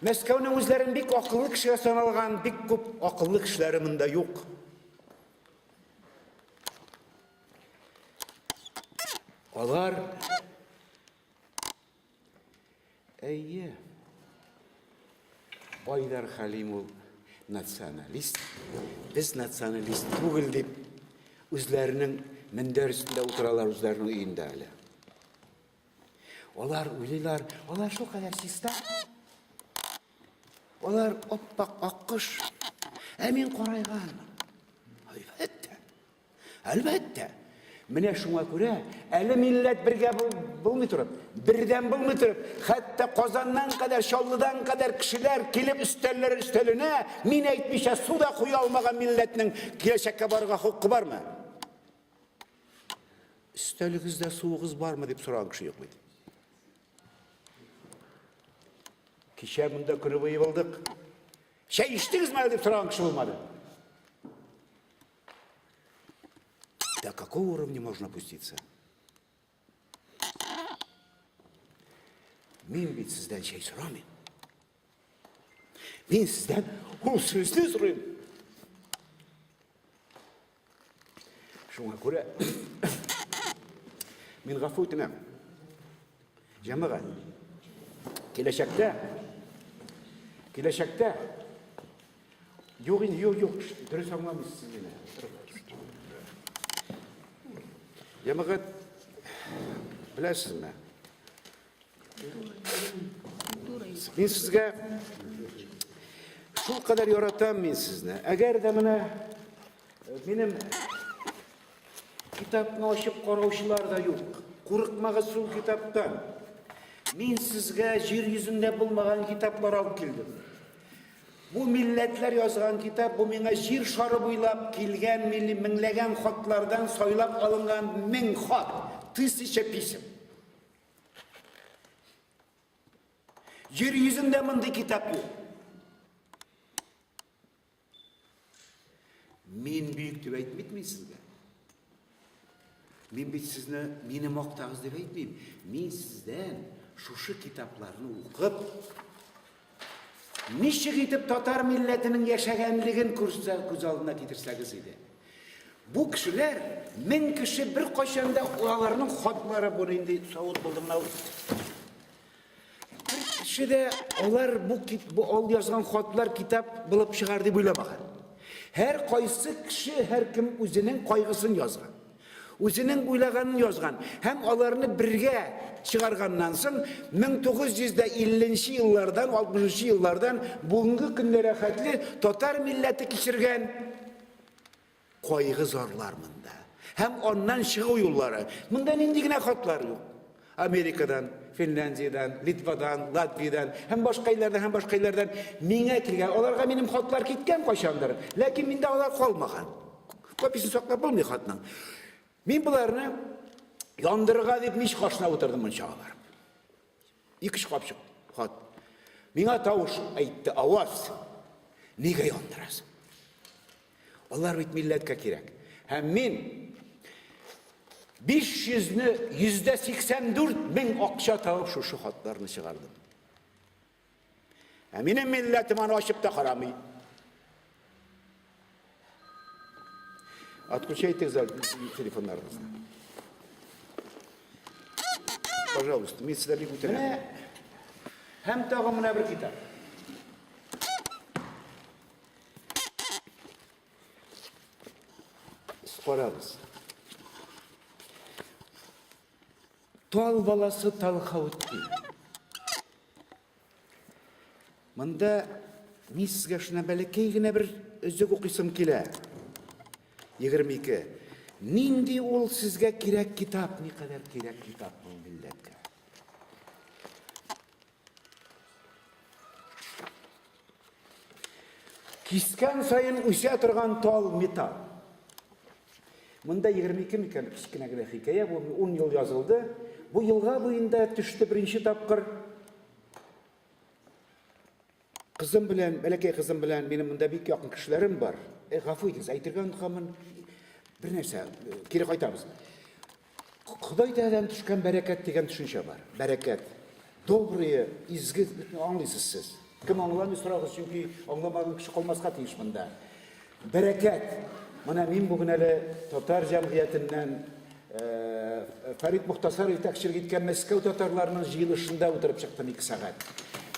Meskov'un özlerin bik akıllı kişiye sanalgan bik köp akıllı kişileri mında yok. Olar eyye Baydar Halimov nasyonalist, biz nasyonalist bugün deyip özlerinin minder üstünde oturalar özlerinin uyunda hali. Olar uylilar, olar şu kadar sistem. Olar oppak akkış, emin koraygan. Elbette. Mine şuna göre, eli millet birge bulmuyor durup, birden bulmuyor durup, hatta Kozan'dan kadar, Şallı'dan kadar kişiler kilip üsteline, mine etmişe suda kuyu almayan milletinin gelecekte barıga hakkı var mı? Üstelinizde suğuz var mı deyip soran kişi yok muydu? Kişiye bunda kırıvıyı bulduk. Şey içtiniz mi deyip soran kişi olmadı. До какого уровня можно опуститься? Мен бит sizden şey soramayım. Ben sizden o sözlü sorayım. Şuna göre men gafı etmem. Cemaat, gelecekte yok, dürüst anlamışsınız yine. Cemaat, bilesiniz mi? Ben sizge şu kadar yaratan ben sizne. Eğer de benim kitapını açıp karavuşlar da yok. Korkmağı şu kitaptan. Ben sizge yeryüzünde bulmayan kitaplar alıp geldim. Bu milletler yazgan kitap, bu mine jir şarı buylap kilgen minlegen hatlardan soylap alıngan min hat, tысяча pism. Yeryüzünde mındı kitap yok. Men büyük dep aytmayman sizge. Men bit sizne meni maqtağız dep aytmayman. Men sizden şu kitaplarını okup niçin gidip Tatar milletinin yaşaganligini göz aldına getirseniz idi. Bu kişiler, min kişi bir koşanda oralarının hatları bunu indi savut buldumuna. Bir kişi de onlar bu yazgan hatlar kitap bulup çıkar diye buylamagan. Her kaysı kişi, her kim özünün kaygısını yazgan. Özünün uylaganını yazgan. Hem onlarını birge çıkargandan soň 1950 yıllardan, 60 yıllardan bugünkü günlere hatli Tatar milleti kişirgen kaygı zorlarmında. Hem ondan çıkı yolları. Bundan indigine hatlar yok. Amerika'dan, Finlandiya'dan, Litva'dan, Latvia'dan, hem başka yerlerden mine kirgen. Olarga benim hatlar gitken koşanlar. Lakin minde olar kalmagan. Köpüsünü saklap bulmuyor hatdan. Men bularını yandırığa deyip miş karşına oturdum bunçağa barıp. İki şıkap çıktı. Hat. Mine tavuş ayttı, avaz. Nege yandırasın? Onlar bit milletke kirek. Hem men 500'nü %84.000 akça tavıp şu hatlarını çıkardım. Benim milletim onu açıp da karamayı. Отключайте телефонlarınızı. Пожалуйста, мен sizlerle götüreyim. Hem tağımına bir kitap. Sorarız. Tal balası talhavut değil. Мында мен сізге шына бәлекей генә бір үзек оқисым килә. 22. Нинди ул сезгә кирәк китап, никадәр кирәк китап бу милләткә. Кискән сайын үсә торган тал металл. Мында 22 микән кичкенә генә хикәя, бу 10 ел язылды. Бу елга буенда төште беренче тапкыр. Кызым белән, бәләкәй кызым белән минем монда бик якын кешеләрем бар. Гафу итегез, әйтергә унытканмын. Bir нәрсә, кире кайтабыз. Ходай Тәгаләдән төшкән бәрәкәт дигән төшенчә бар. Бәрәкәт. Добрые, изге аңлыйсыз сез. Кем аңламый сорагыз, чөнки аңламаган кеше калмаска тиеш монда. Бәрәкәт. Менә мин бүген әле татар җәмгыятеннән Фарид Мухтасар итәкчелек иткән Мәскәү татарларының җыелышында утырып чыктым 2 сәгать.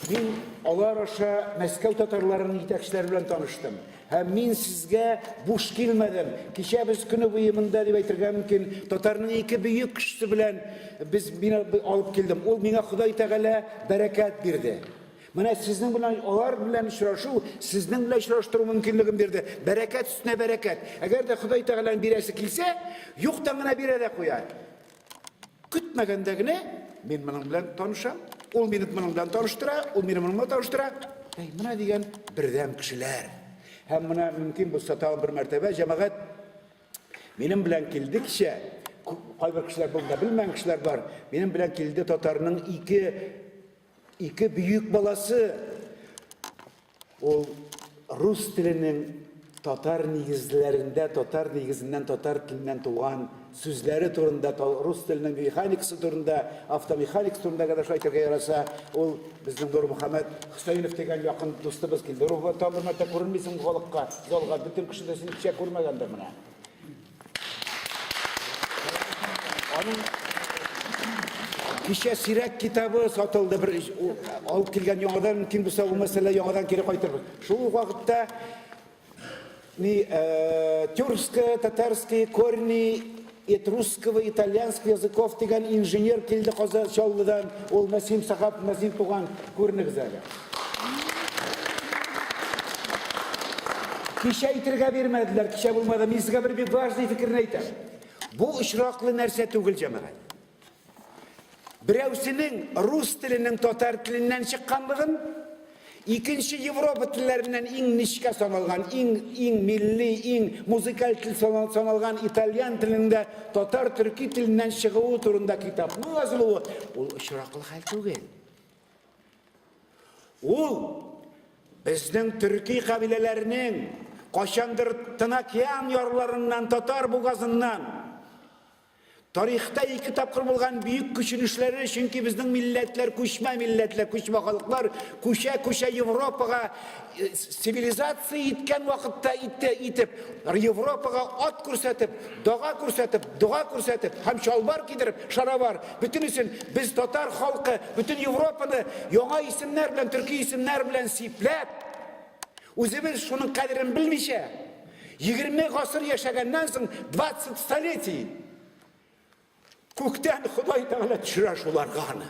Мин алар аша Мәскәү татарларының итәкчеләре белән таныштым. Һәм мин сезгә буш килмәдем. Кичә без көне буе монда дип әйтергә мөмкин. Татарның 2 бөек кешесе белән мин алып килдем. Ул миңа Ходай Тәгалә бәрәкәт бирде. Менә сезнең белән алар белән очрашу, сезнең белән очраштыру мөмкинлеген бирде. Бәрәкәт өстенә бәрәкәт. Әгәр дә Ходай Тәгаләнең бирәсе килсә, юктан гына бирә дә куя. Көтмәгәндә генә мин моның белән танышам. Ул мине моның белән таныштыра, ул мине моның белән таныштыра. Менә дигән бердәм кешеләр. Һәм менә мөмкин булса тагын бер мәртәбә җәмәгать минем белән килде кичә. Кайбер кешеләр булда белмәгән кешеләр бар. Минем белән килде татарның 2 бөек баласы. Ул рус теленең татар нигезләрендә, татар нигезеннән, татар теленнән туган сүзләре турында, рус теленең механикасы турында, автомеханикасы турында гына әйтергә яраса, ул безнең Нур Мөхәммәд Хөсәйнов дигән якын дустыбыз килде. Ул тамырмата күренмисең халыкка, залга бөтен кеше дә сине кичә күрмәгәндер менә. Аның кичә сирәк китабы сатылды, бер алып килгән яңадан мөмкин булса ул мәсьәлә яңадан кире кайтырбыз. Шул вакытта тюркские, татарские корни от русского и итальянского языков дигән инженер килде Чаллыдан, ул Мәсим Сахап, Мәсим туган күренегез әле. Кичә әйтергә бирмәделәр, кичә булмады. Мин сезгә бер бик важный фикерне әйтәм. Бу очраклы нәрсә түгел җәмәгать. Берәүсенең рус теленең татар теленнән чыкканлыгын, икенче Европа телләреннән иң нечкә саналган, иң милли, иң музыкаль тел саналган итальян телендә татар төрки теленнән чыгуы турында китапны язылуы, ул очраклы хәл түгел. Ул безнең төрки кабиләләренең кайчандыр Тынакиян ярларыннан, татар бугазыннан тарихта 2 тапкыр булган бөек күченешләре, чөнки безнең милләтләр, күчмә милләтләр, күчмә халыклар күчә Европага цивилизация иткән вакытта итеп, Европага ат күрсәтеп, дага күрсәтеп, һәм чалбар кидереп, шаровар, бөтенесен без татар халкы, бөтен Европаны яңа исемнәр белән, төрки исемнәр белән сипләп, үзебез шуның кадерен белмичә, 20 гасыр яшәгәннән соң 20 столетий күктән Ходай Тәгалә төшерә шуларга аны.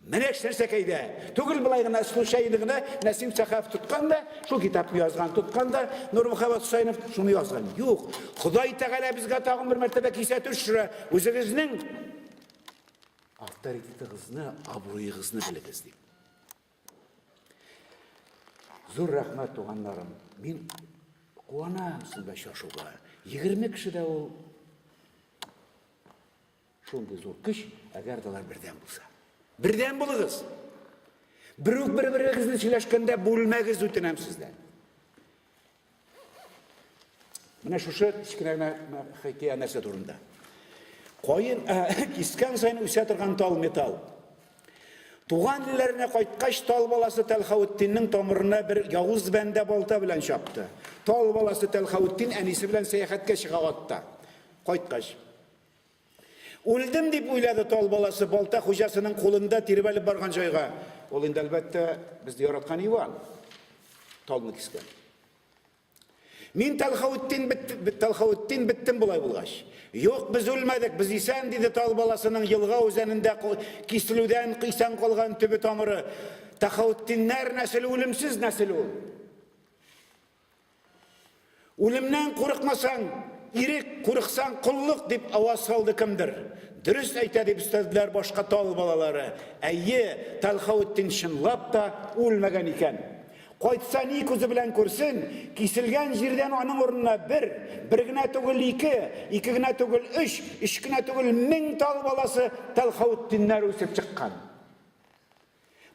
Менә нәрсә кайда. Түгел булай гына случайны гына Мәсим Сахап тоткан да, шул китапны язган тоткан да, Нур Мөхәммәд Хөсәйнов шуны язган. Юк, Ходай Тәгалә безгә тагын бер мәртәбә кисә төшерә. Үзегезнең авторитетыгызны, абруйыгызны белегез дип. Зур рәхмәт туганнарым. Мин куанам сезгә шашуга. 20 кешедә ул шундый зур көч, әгәр дә бердәм булса. Бердәм булыгыз. Бер-берегезне сөйләшкәндә бүлмәгез үтенәм сездән. Менә шушы кечкенә хикәя нәрсә турында. Кайын кискән сайын үсә торган тал металл. Туган илләренә кайткач тал баласы Тәлхаутдинның тамырына бер явыз бәндә балта белән чапты. Тал баласы Тәлхаутдин әнисе белән сәяхәткә чыга атта. Кайткач Үлдем дип уйлады тал баласы балта хуҗасының кулында тиреп алып барган җайга. Ул инде әлбәттә безне яраткан Иван. Талны кискән. Мин Тәлхаутдин биттем булай булгач. Юк, без үлмәдек, без исән диде тал баласының елга үзәнендә киселүдән исән калган төбе тамыры. Tahavuttinler nesili ölümsüz nesil ol. Ölümden korkmasan, irik korksan kulluk dip avaz saldı kimdir? Dürüst aytadi üstadlar başka tal balaları. Әйе, Talhavuttin şınlap da ölmegen iken. Koytsa ni kozu bilen kursun, kisilgen jirden onun ornuna bir gine tugul iki gine tugul üç gine tugul 1000 tal balası Talhavuttinler ösüp çıkkan.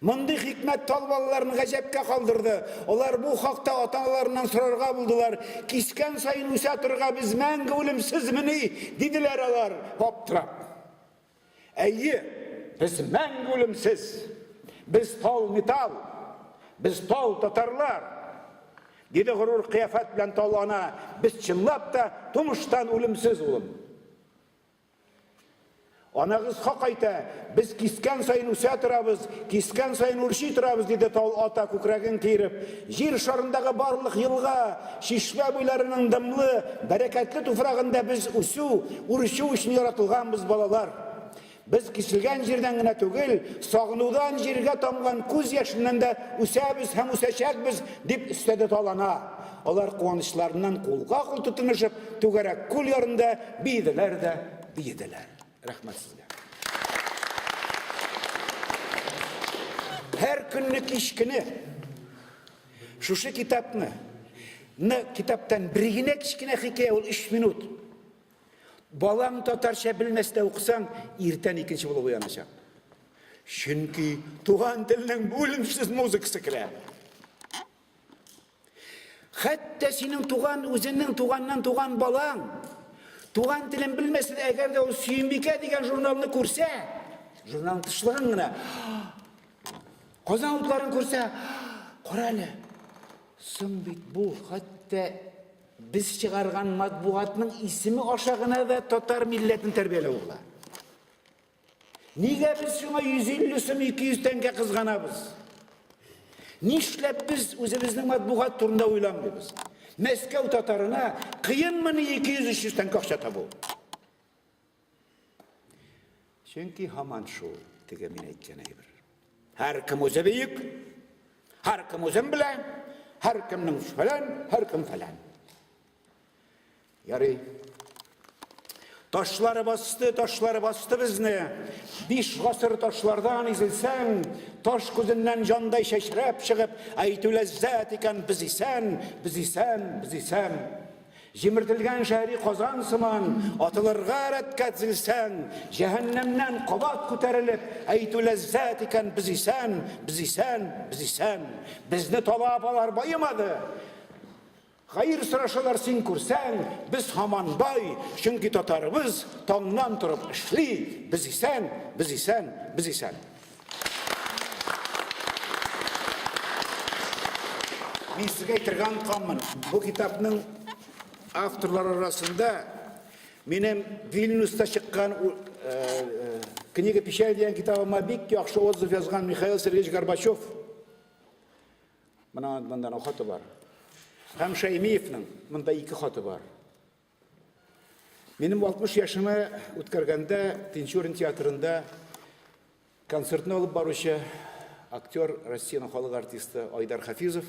Mındı hikmet tal balalarını gacepke kaldırdı. Olar bu hakta atalarından sorarga buldular. Kisken sayın usatırga biz menge ölümsüz mini dediler olar. Hop trap. Әйе, biz menge ölümsüz. Biz tal metal. Biz tal tatarlar. Dedi gurur kıyafet bilen talana. Biz çınlap da tumuştan ölümsüz olun. Anağız hak ayta, biz kisken sayın usatırabız, kisken sayın urşitirabız dedi tal ata kukragın kiyirip. Jir şarındağı barlıq yılga, şişme boylarının dımlı, bereketli tufrağında biz urşu için yaratılgan biz balalar. Biz kisilgen jirden gine tugil, sağlıdan jirge tamgan kuz yaşından da usabız hem usaşakbız dip istedi talana. Olar kuanışlarından kolga kol tutunuşup, tugarak kul yarında biydiler de biydiler. Rahmet sizler. Her günlük işkini, şu kitapını, kitaptan birine kişkine hikaye ol 3 minut. Balam tatarça bilmesde okusan, irten ikinci bulup uyanacak. Çünkü tuğan dilinin bölümsüz muzikası kire. Hatta senin tuğan, özünün tuğandan tuğan balan, tuğan dilin bilmesin eğer de o Süyünbike degen jurnalını kursa, jurnalın dışlığına, Kozan kursa, korali, sınbit bu, hatta biz çıkargan matbuatının ismi aşağına da Tatar milletin terbiyeli oğla. Niye biz şuna 150 sım 200 tenge kızganabız? Nişlep biz özümüzün matbuat turunda uylanmıyoruz. Meskow Tatarına kıyın mı 200-300 tenge akça tabu? Çünkü haman şu tegemin etken bir. Her kim özü büyük, her kim özün bilen, her kimnin falan, her kim falan. Yarı taşları bastı bizni. 5 asır taşlardan izilsen, taş gözünden canday şeşrep çıkıp, aytü lezzet iken biz isen. Jimirtilgen şehri Kozan sıman, atılırga retket zilsen, cehennemden kubat kuterilip, aytü lezzet iken biz isen. Bizni talabalar bayımadı. Hayır sıraşalar sin kursan, biz haman bay, çünkü Tatarımız tağından turup işli, biz isen. Ben size getirgen kanmın, bu kitabın avtorlar arasında benim Vilnius'ta çıkan kniga Pişer diyen kitabıma bir yakşı odzuf yazgan Mikhail Sergeyevich Gorbachev. Bundan o xatı var. Hem Şaymiyev'nin bunda 2 xatı var. Benim 60 yaşımı o'tkirganda Tinchurин teatrında konsertini olib boruvchi aktyor, Rossiyaning xalq artisti Oydar Hafizov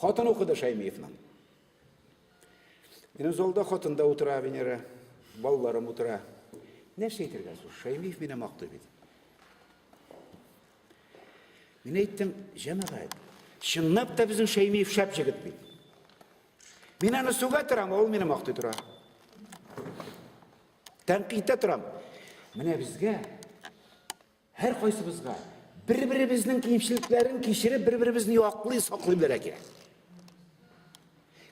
xotin o'qidi Shaymiyevning. Benim zalda xotinda o'tira, venera, bolalarim o'tira. Нәрсе aytirgan shu? Shaymiyev meni maqtab edi. Men aytdim, "Jamaat, shinnab da bizning Shaymiyev shap jigit bu. Men ana suga turam, ol meni maqtab tura. Tanqidda turam. Mana bizga har qaysibizga bir-birimizning kiyimchiliklarni kechirib, bir-birimizni yoqli saqlaylar kerak.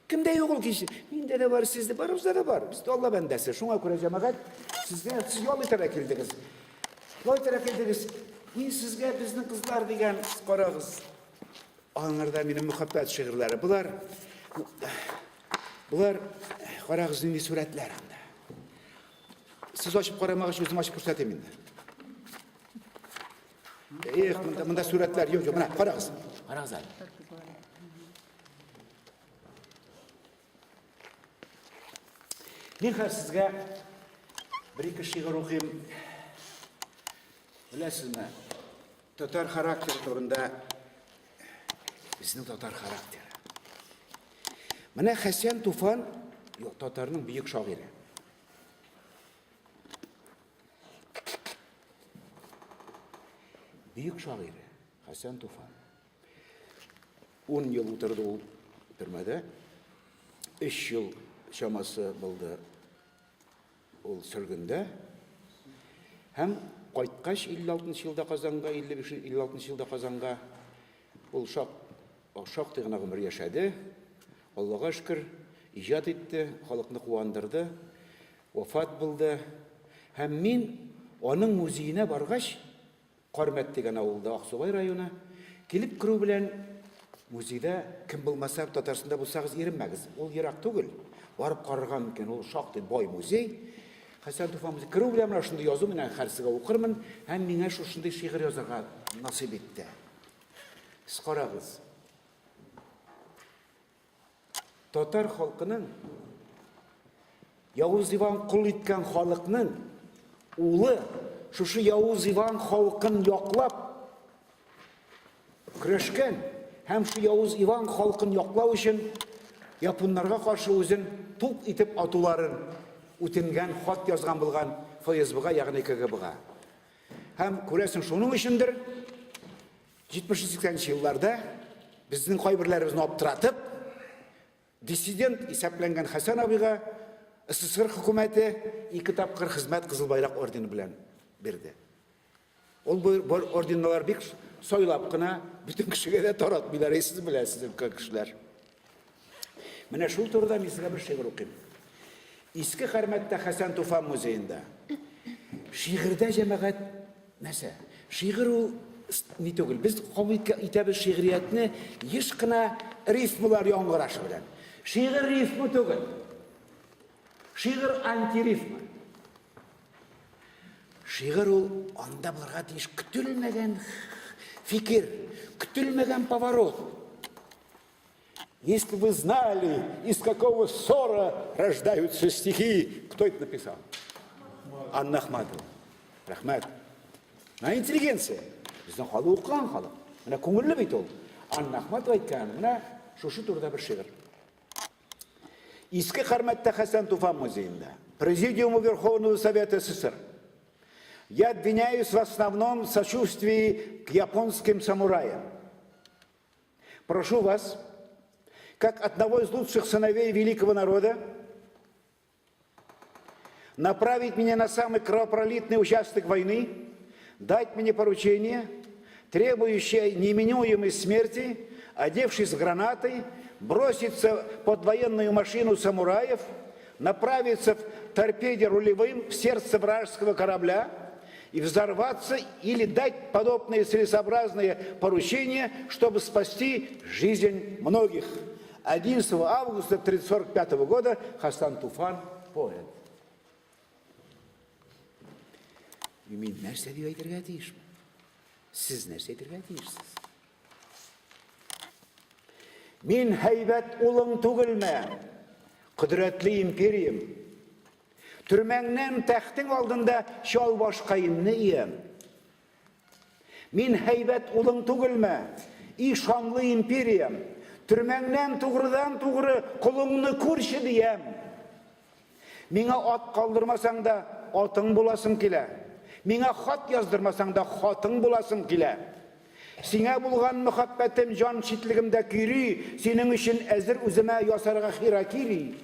Kimde yok ol kişi? Minde de var, sizde var, bizde de var. Bizde Allah bendesi. Şuna göre cemaat, siz yol iterekildiniz. Yol iterekildiniz. Ben sizge bizden kızlar degen qorağız. Onlarda benim muhabbet şiirleri. Bular qorağızın suretleri. Siz açıp qoramak için özüm açıp göstereyim. Bunda suretler yok. Buna qorağız. Qorağız abi. Ben sizge bir-iki şiir okuyayım. Bilesizmi? Татар характер турында біздің татар характері. Міне Хәсән Туфан татарның бүйік шағиры. Бүйік шағиры Хәсән Туфан. 10 ел отырды ол түрмәдә. 3 ел шамасы болды ол сүргінде. Һәм қайтқаш 56 жылда Қазанға, 56 жылда Қазанға ол шақты ғана ғұмыр яшады. Аллаға шүкір, ижад етті, халықны қуандырды, вафат болды. Һәм мен оның музейіне барғаш, Қармәт деген ауылда, Ақсубай районы, келіп кіру білән музейде кім болмаса Татарстанда болсағыз ерінмәгіз. Ол ерақ түгіл. Барып қарырған екен, ол шақты бай музей. Хәсән Туфан музей кіру білән ашынды язу менен хәрсіге оқырмын, һәм меңа шушындай шиғыр язарға насип етті. Сіз қарағыз. Татар халқының, Яуыз Иван құл еткен халықның улы шушы Яуыз Иван халқын яқлап күрешкен, һәм шу Яуыз Иван халқын яқлау үшін японларға қаршы өзін туп итеп атуларын үтінген хат язған болған ФСБ-ға, яғни КГБ-ға. Һәм көресің шуның үшіндір 70-80 жылларда біздің қайбірлерімізді аптыратып, диссидент есепленген Хәсән абыға СССР хөкүмәте 2 тапқыр хезмәт Қызыл байрақ ордені белән берді. Ол орденлар бик сойлап кына бүтін кешегә дә таратмыйлар, сез беләсез кешеләр. Менә шул турыда мин сезгә бер шигырь укыйм. Иске Хәрмәттә Хәсән Туфан музейында. Шигырьдә җәмәгать нәрсә? Шигырь ул ни түгел. Без кабул итәбез шигъриятне еш кына рифмлар яңгырашы белән. Шигырь рифмы түгел. Шигырь антирифмы. Шигырь ул анда булырга тиеш көтелмәгән фикер, көтелмәгән поворот. Если вы знали, из какого ссора рождаются стихи, кто это написал? Анна Ахматова. Рахмат. На интеллигенция. Bizden halı okuyan halı. Mine көңілі бейт ол. Анна Ахматова айтқан, мine шушы турда бір шигырь. Иске Хәрмәттә Хәсән Туфан музейында. Президиуму Верховного Совета СССР. Я обвиняюсь в основном сочувствии к японским самураям. Прошу вас, как одного из лучших сыновей великого народа, направить меня на самый кровопролитный участок войны, дать мне поручение, требующее неминуемой смерти, одевшись гранатой, броситься под военную машину самураев, направиться в торпеде рулевым в сердце вражеского корабля и взорваться или дать подобные целесообразные поручения, чтобы спасти жизнь многих. 11 августа 1945 года Хәсән Туфан, поэт. Мен нәрсе деп айтырға тиішмін? Сіз нәрсе айтырға тиішсіз? Мен һәйбәт улың түгілмә, құдіретлі империям. Түрмәңнен тәхтің алдында шал башқайымны ием. Мен һәйбәт улың түгілмә, и шанлы империям. Түрмәңнен туғырдан туғыры құлыңны көрші дием. Меңа ат қалдырмасаң да атың боласың келе. Меңа хат яздырмасаң да хатың боласың келе. Сиңа булган мөхәббәтем жан читлегемдә кири, синең өчен әзер үземә ясарга хиракири.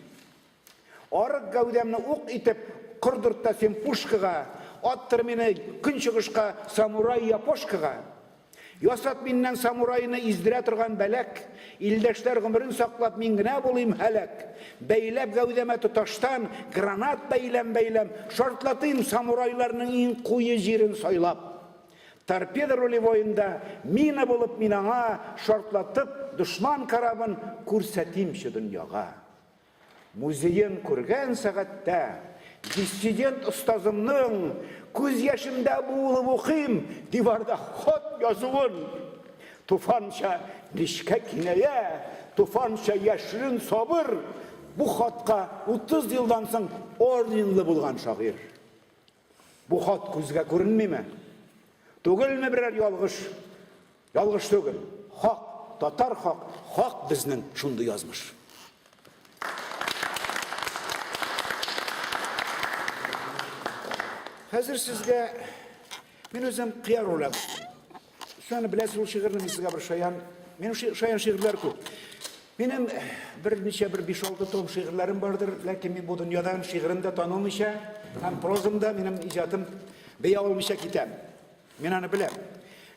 Арык гәүдәмне ук итеп кырдырта син пушкага, аттыр мине көн чыгышка самурай япошкага. Ясат миннән самурайны издерә торган бәләк, илдәшләр гомерен саклап мин генә булыйм һәлак. Бәйләп гәүдәмә тоташтан гранат бәйләм, шартлатыйм самурайларның иң куе җирен сайлап. Торпеда рулевойында мина булып мин аңа шартлатып душман карабын күрсәтимче дөньяга. Музейын күргән сәгатьтә диссидент остазымның күз яшында булып укыйм диварда хат язуын. Туфанча нишкә киная, туфанча яшрин сабыр. Бу хатка 30 елдан соң орденлы булган шагыйрь. Бу хат күзгә күренмиме? Түгелме бірер ялгыш? Ялгыш түгел. Хак, татар хак, хак безнең шундый язмыш. Хәзер сезгә мен үзем кыяр уйлап. Шуны беләсез ул шигырьне сезгә бер шаян, минем шаян шигырьләр күп. Минем бер 5-6 том шигырьләрем бардыр, ләкин мин бу дөньядан шигырьмдә танылмыйча, һәм прозамда минем иҗатым бия алмыйча китәм. Мин аны беләм.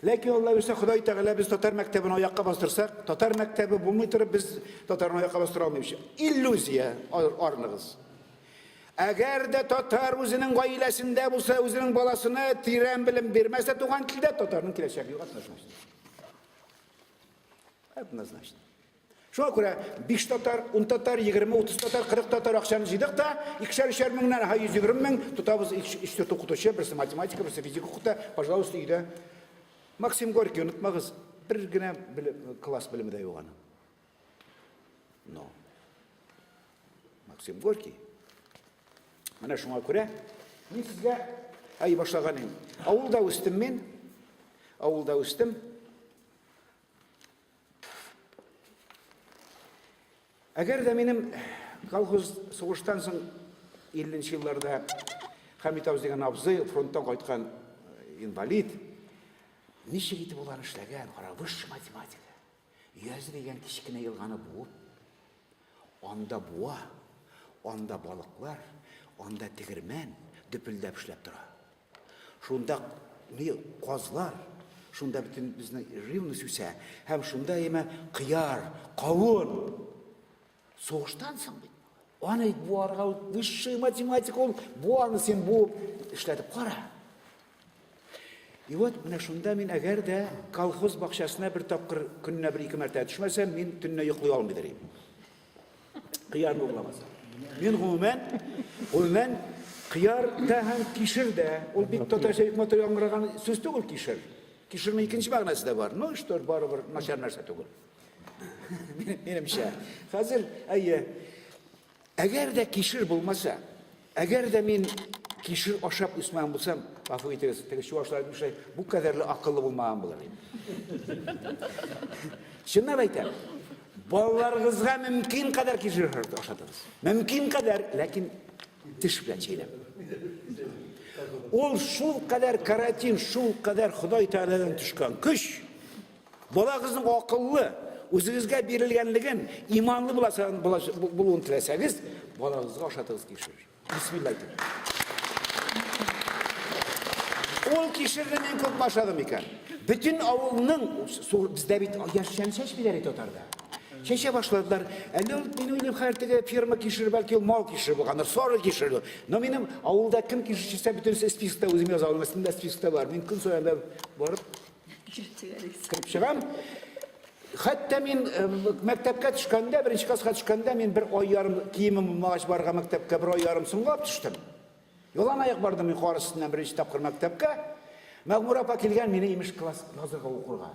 Ләкин Алла үсә Ходай Тәгалә без татар мәктәбен аякка бастырсак, татар мәктәбе булмый торып без татарны аякка бастыра алмыйбыз. Иллюзия арныгыз. Әгәр дә татар үзенең гаиләсендә булса, үзенең баласына тирән белем бирмәсә, туган телдә татарның киләчәге юк однозначно. Однозначно. Шуңа күрә 5 татар, 10 татар, 20, 30 татар, 40 татар акчаны җыйдык та, 2-3 меңнән 120 мең тотабыз 4 укытучы, берсе математика, берсе физика укыта, пожалуйста, өйдә. Максим Горький онытмагыз, бер генә класс белемдә юк аны. Но. Максим Горький. Менә шуңа күрә мин сезгә башлаган идем. Авылда үстем мин. Авылда үстем. Әгәр дә минем колхоз сугыштан соң 50нче елларда Хамит абзый дигән абзый фронттан кайткан инвалид ничек итеп уларны эшләгән, высшая математика. Яз дигән кичкенә елганы буып, анда буа, анда балыклар, анда тегермән дөпелдәп эшләп тора. Шунда казлар, шунда бөтен безнең живность үсә, һәм шунда кыяр, кавын. Соғыштан соң бит. Аны буарга высшая математика ул, буарны сен буып эшләтеп кара. И вот менә шунда мин әгәр дә колхоз бакчасына бер тапкыр көненә 1-2 мәртәбә төшмәсәм, мин төнне йоклый алмый дирим. Кыярны угламасам. Мин гомумән кыяр да һәм кишер дә, ул бик татарча бик матур яңгыраган сүз түгел кишер. Кишернең икенче мәгънәсе дә бар. Ну, что барыбер начар нәрсә түгел. Менемчә. Хәзер әгәр дә кишер булмаса, әгәр дә мин кишер ашап үсмәгән булсам, гафу итегез, теге чуашлар димешә, бу кадәрле акыллы булмаган булыр идем. Чынлап әйтәм. Балаларыгызга мөмкин кадәр кишер ашатыгыз. Мөмкин кадәр, ләкин теш белән чәйләп. Ул шул кадәр каратин, шул кадәр Ходай Тәгаләдән төшкән көч. Балагызның акыллы үзегезгә бирелгәнлеген, иманлы булуын теләсәгез, балагызга ашатыгыз кишер. Бисмилла әйтеп. Ул кишерне мин күп ашадым икән. Bütün avılının, bizdə bit yaşayan seçmiləri tutardı. Şeşe başladılar. Benim öyle hayatımda firma kişileri belki mal kişileri bulganlar, sonra kişileri. No benim avulda kim kişisi bütün spiskte özüm yazalım. Aslında spiskte var. Ben gün sonra varıp kırıp çıkam. Hatta men mektepke çıkanda, birinci klasga çıkanda men bir ay yarım kiyimim maaş barga mektepke bir ay yarım so'nglab düştüm. Yolan ayak bardım yukarısından birinci tapkır mektepke. Мәгмур апа келген мені имеш класс назырға оқырға.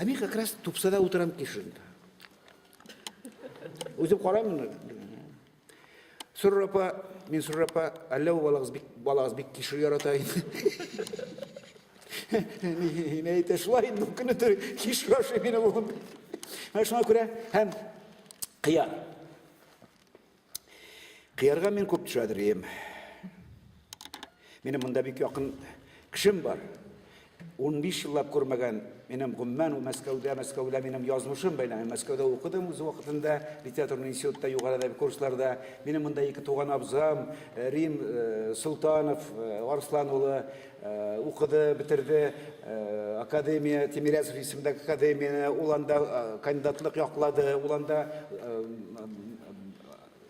Мен как раз тупсада отырам кешірінде. Өзім қараймын. Сүрір апа, мен Сүрір апа, әлі балағыз бек кешір яратайын. Не айта шылайын, күні түрі кешір ашы мені болым. Шына көре, һәм қияр. Қиярға мен көп түшәдірем. Менің мұнда бек яқын кішім бар. 15 yıllap görmegen, benim Gümmen Мәскәүдә benim yazmışım böyle. Мәскәүдә okudum, o vakitinde literatür institutunda, yukarıda bir kurslarda. Benim bunda iki tuğan abzam, Rim Sultanov, Arslanlı okudu, bitirdi. Akademiya, Timirязев isimdeki akademiyene, olanda kandidatlık yakladı, olanda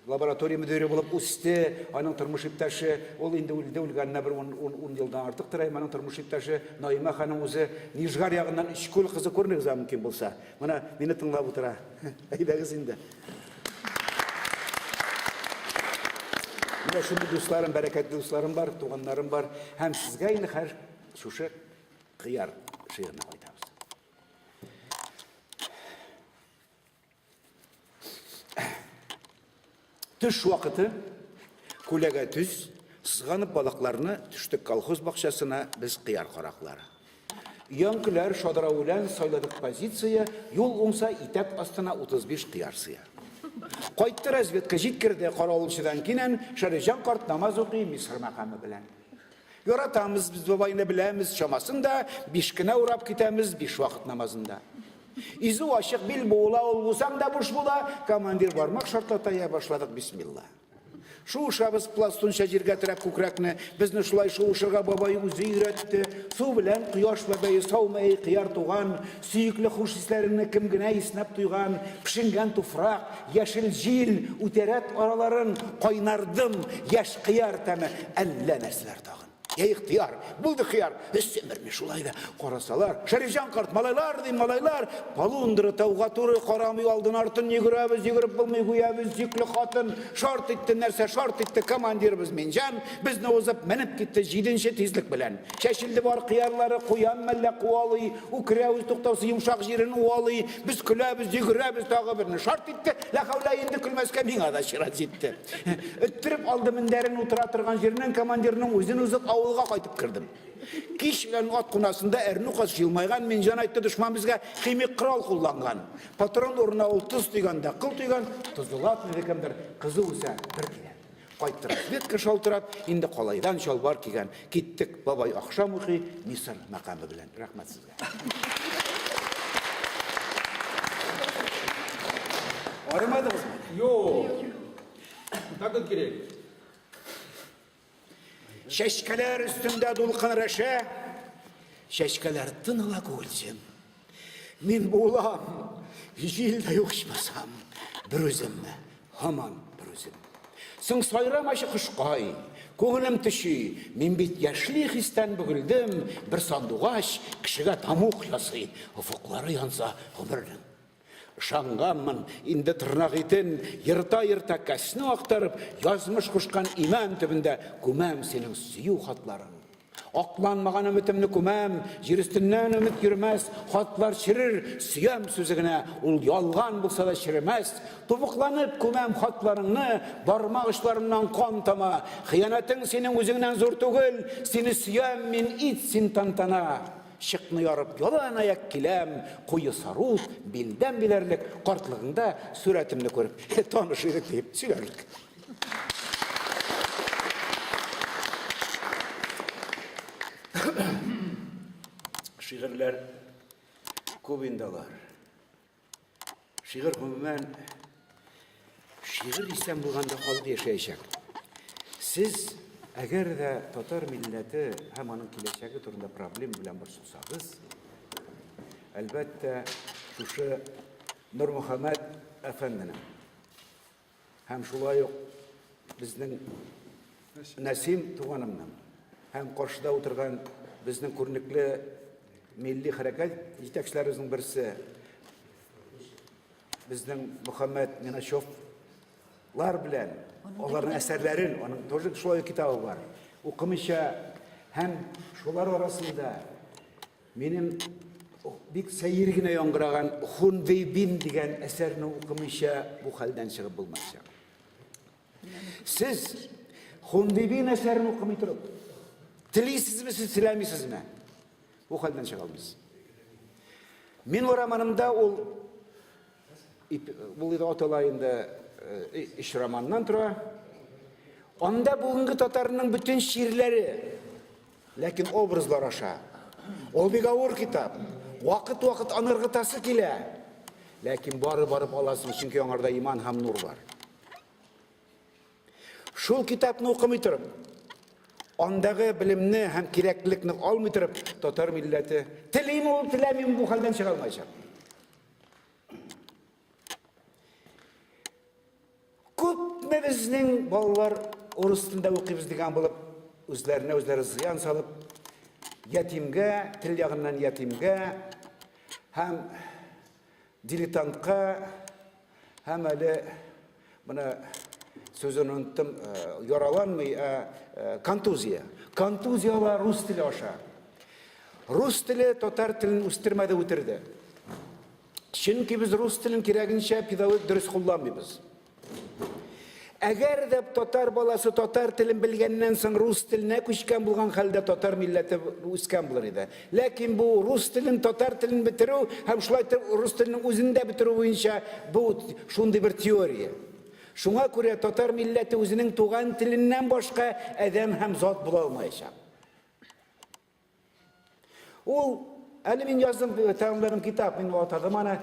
laboratoriya müdürü bulup üstte, onun turmuş iptaşı, ol indi ülde ülganına bir 10 yıldan artık tırayım, onun turmuş iptaşı, Naima Hanım özü, Nijgar yağından işkol kızı körünüz mümkün bulsa. Bana beni tınlap otura. Aydağız indi. Şimdi dostlarım, bereketli dostlarım var, tuğanlarım var. Hem sizge aynı her şuşu kıyar şiirine koydağız. Түш вакыты, күләгә түз, сызганып балыкларны төштек колхоз бакчасына, без кыяр караклары. Яңкілер шадырауылан сайладық позиция, yol оңса итәк астына 35 қиярсыя. Қайтты разведка жеткерді қарауылшыдан кенен, Шәрежан қарт намаз оқи Мисыр мақамы білән. Yoratамыз, biz babayını bilemiz, şamasında, bişkine uğrap gitemiz, biş vakit namazında. İzu aşık bil boğula olgusam da buş bula, komandir varmak şartlataya başladık bismillah. Şu uşağımız plastunca jirge tirep kukrakne, bizni şulay şu uşağa babayı uzi üretti, su bilen kuyaş babayı savmayı kıyar tuğan, süyüklü hoş hislerini kimgine isnap tuygan, pişingen tufrak, yeşil jil, uteret araların, kaynardım, yaş kıyar temi, elle nesler tağın. Ya ihtiyar, buldu hıyar, üstümirmiş olaydı. Korasalar, Şerifcan kart, malaylar deyim malaylar. Palundırı, tavgatırı, karamı aldın artın, yigirabız, yigirip bulmayı kuyabız, yıklı hatın. Şart etti, nerse şart etti, komandirimiz mencan. Biz ne ozap menip gitti, jidinşe tizlik bilen. Şeşildi var kıyarları, kuyan mellek uvalıyı, ukreviz tuktavsı yumuşak jirin uvalıyı. Biz külabız, yigirabız, tağı birini şart etti. Lakavla indi külmezke min ada şiraz etti. Öttürüp aldı minderin oturatırgan jirinin komandirinin uzun uzun avılga kaytıp kırdım. Kişilerin at kunasında Ernukas yılmaygan, mencan aytты düşman bizge kimik kral kullangan. Patron oruna ol tuz tuyganda, kıl tuygan, tuzulat nedekemdir, kızı usa bir kilen. Kayttırap, betke şaltırap, indi kolaydan şalvar kigen. Gittik babay akşam uki, Mısır makamı bilen. Rahmet sizge. Aramadınız mı? Yok. Takın gerek. Şeşkeler üstünde dulkın reşe, şeşkeler tınıla koğulcum. Min buğulam, jilde yokşmasam, bir özüm, haman bir özüm. Sın sayramaşı kışkay, koğulum tüşü, min bit yaşlı histen bügüldüm, bir sanduğaş, kişiga tamuk yası, ufukları yansa ömürlüm. Şangamın, indi tırnak itin, yırta kasını aktarıp, yazmış kuşkan imam tübünde, kumam senin suyu hatların. Aklanmağan ümitimni kumam, jiristinden ümit yürümez, hatlar şirir, suyam sözüne, ul yalgan bulsa da şirimez. Topuklanıp kumam hatlarını, barmaq işlerimden kontama, hıyanetin senin özünden zor tügül, seni suyam min itsin tantana. Şıkını yarıp yolan ayak kilem, koyu sarut, bilden bilerlik, kartlığında suretimni görüp, tanışırık deyip sülerlik. Şiirler kubindalar. Şiir hümmen, şiir istem bulganda halk yaşayacak. Siz eğer de Tatar milleti hem onun kileceği turunda problem bilen bir susağız, elbette şu Nur Muhammed Efendi'nin hem şulay yok bizden Nesim Tuğanım'ın hem karşıda oturgan bizden kurnuklu milli hareket yetekçilerimizin birisi bizden Muhammed Minaşovlar bilen onların eserlerin, onun tozuk şulay kitabı var. Okumışa hem şular arasında benim bir seyirgine yangıragan Hunveybin diyen eserini okumışa bu halden çıkıp bulmazsa. Siz Hunveybin eserini okumayı durup, tilisiz mi siz, silemisiz mi? Bu halden çıkalımız. Min oramanımda ol, bu otolayında iş romanından tura. Onda bugünkü Tatarının bütün şiirleri, lakin obrazlar aşağı. Ol bir gavur kitap. Vakit anırgıtası kile. Lakin barıp alasın çünkü onlarda iman hem nur var. Şul kitapını okumaytırıp, ondaki bilimni hem kireklilikni almaytırıp, Tatar milleti tileyim ol tilemeyim bu halden çıkalmayacak. Köp bizning bolalar orus tilida o'qiymiz degan bo'lib, o'zlari ziyon solib, yetimga, til yog'idan yetimga, ham diletantga, ham hali buni so'zini unutdim, yaralanmay, kontuziya. Kontuziya va rus tili osha. Rus tili Tatar tilini o'stirmada o'tirdi. Chunki biz rus tilini keragincha pedagogik dars qo'llanmaymiz. Әгәр дә татар баласы татар телен белгәннән соң рус теленә күчкән булган хәлдә татар милләте үскән булыр иде. Ләкин бу рус телен, татар телен бетерү һәм шулай рус теленең үзен дә бетерү буенча бу шундый бер теория. Шуңа күрә татар милләте үзенең туган теленнән башка адәм һәм зат була алмаячак. Ул әле мин яздым, тәмамладым китап, мин атадым аны.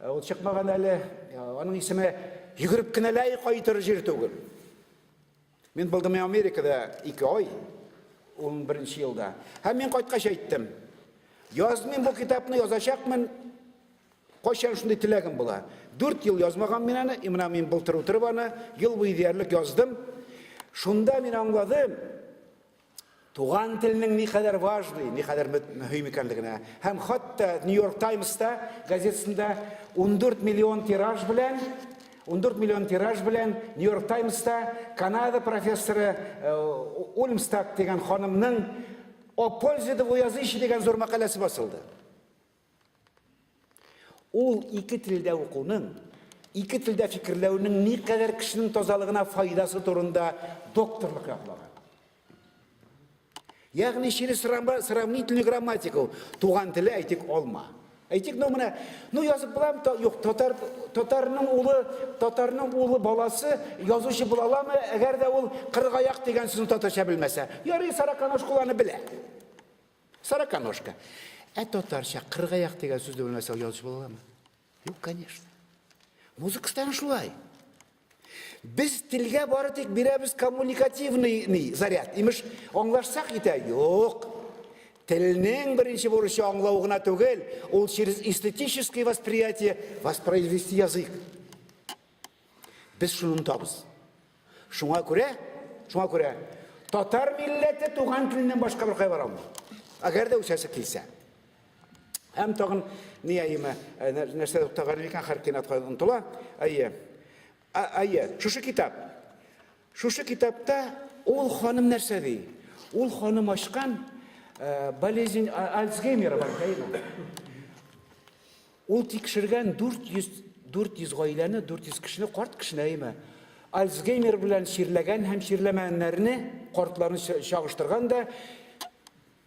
Ул чыкмаган әле, аның исеме йөгереп кенә лай кайтыр җир түгел. Мин булдым Америкада 2 ай, 11 елда. Һәм мин кайткач әйттем. Язмыйм бу китапны, язачакмын. Кайчан шундый теләгем була. 4 ел язмаган мин аны, имена мин былтыр утырып аны, ел буе диярлек яздым. Шунда мин аңладым. Туган теленең никадәр важный, никадәр мөһим икәнлегенә. Һәм хатта New York Times'та газетасында 14 миллион тираж белән New York Times'та Канада профессоры Олмстад дигән ханымның "О пользе двуязычия" дигән зур мәкаләсе басылды. Ул ике телдә укуның, ике телдә фикерләүнең никадәр кешенең тазалыгына файдасы турында докторлык яплаган. Ягъни через сравнительную грамматику туган теле әйтик алма. Әйтик, язып булам, юк, татарның улы баласы язучы була аламы, әгәр дә ул кыргаяк дигән сүзне татарча белмәсә. Ярый, сараканошкаларны белә. Сараканошка. Татарча кыргаяк дигән сүзне белмәсә, язучы була аламы? Юк, конечно. Музыкадан шулай. Без телгә бары тик бирәбез коммуникативный заряд. Имеш, аңлашсак итә, юк. Телнең беренче бурычы аңлау гына түгел, ул через эстетическое восприятие воспроизвести язык. Без шуны унытабыз. Шуңа күрә, татар милләте туган теленнән башка бер кайбар алмый. Әгәр дә үсәсе килсә. Һәм тагын нәрсә тагын икән хәркинат кайтыла. Шушы китапта ул ханым нәрсә ди? Ул ханым ашкан болезнь Альцгеймера бар, кайда? Ул тикшергән 400 гаиләне, 400 кешене, карт кешене, Альцгеймер белән ширләгән һәм ширләмәгәннәрне, картларны чагыштырганда,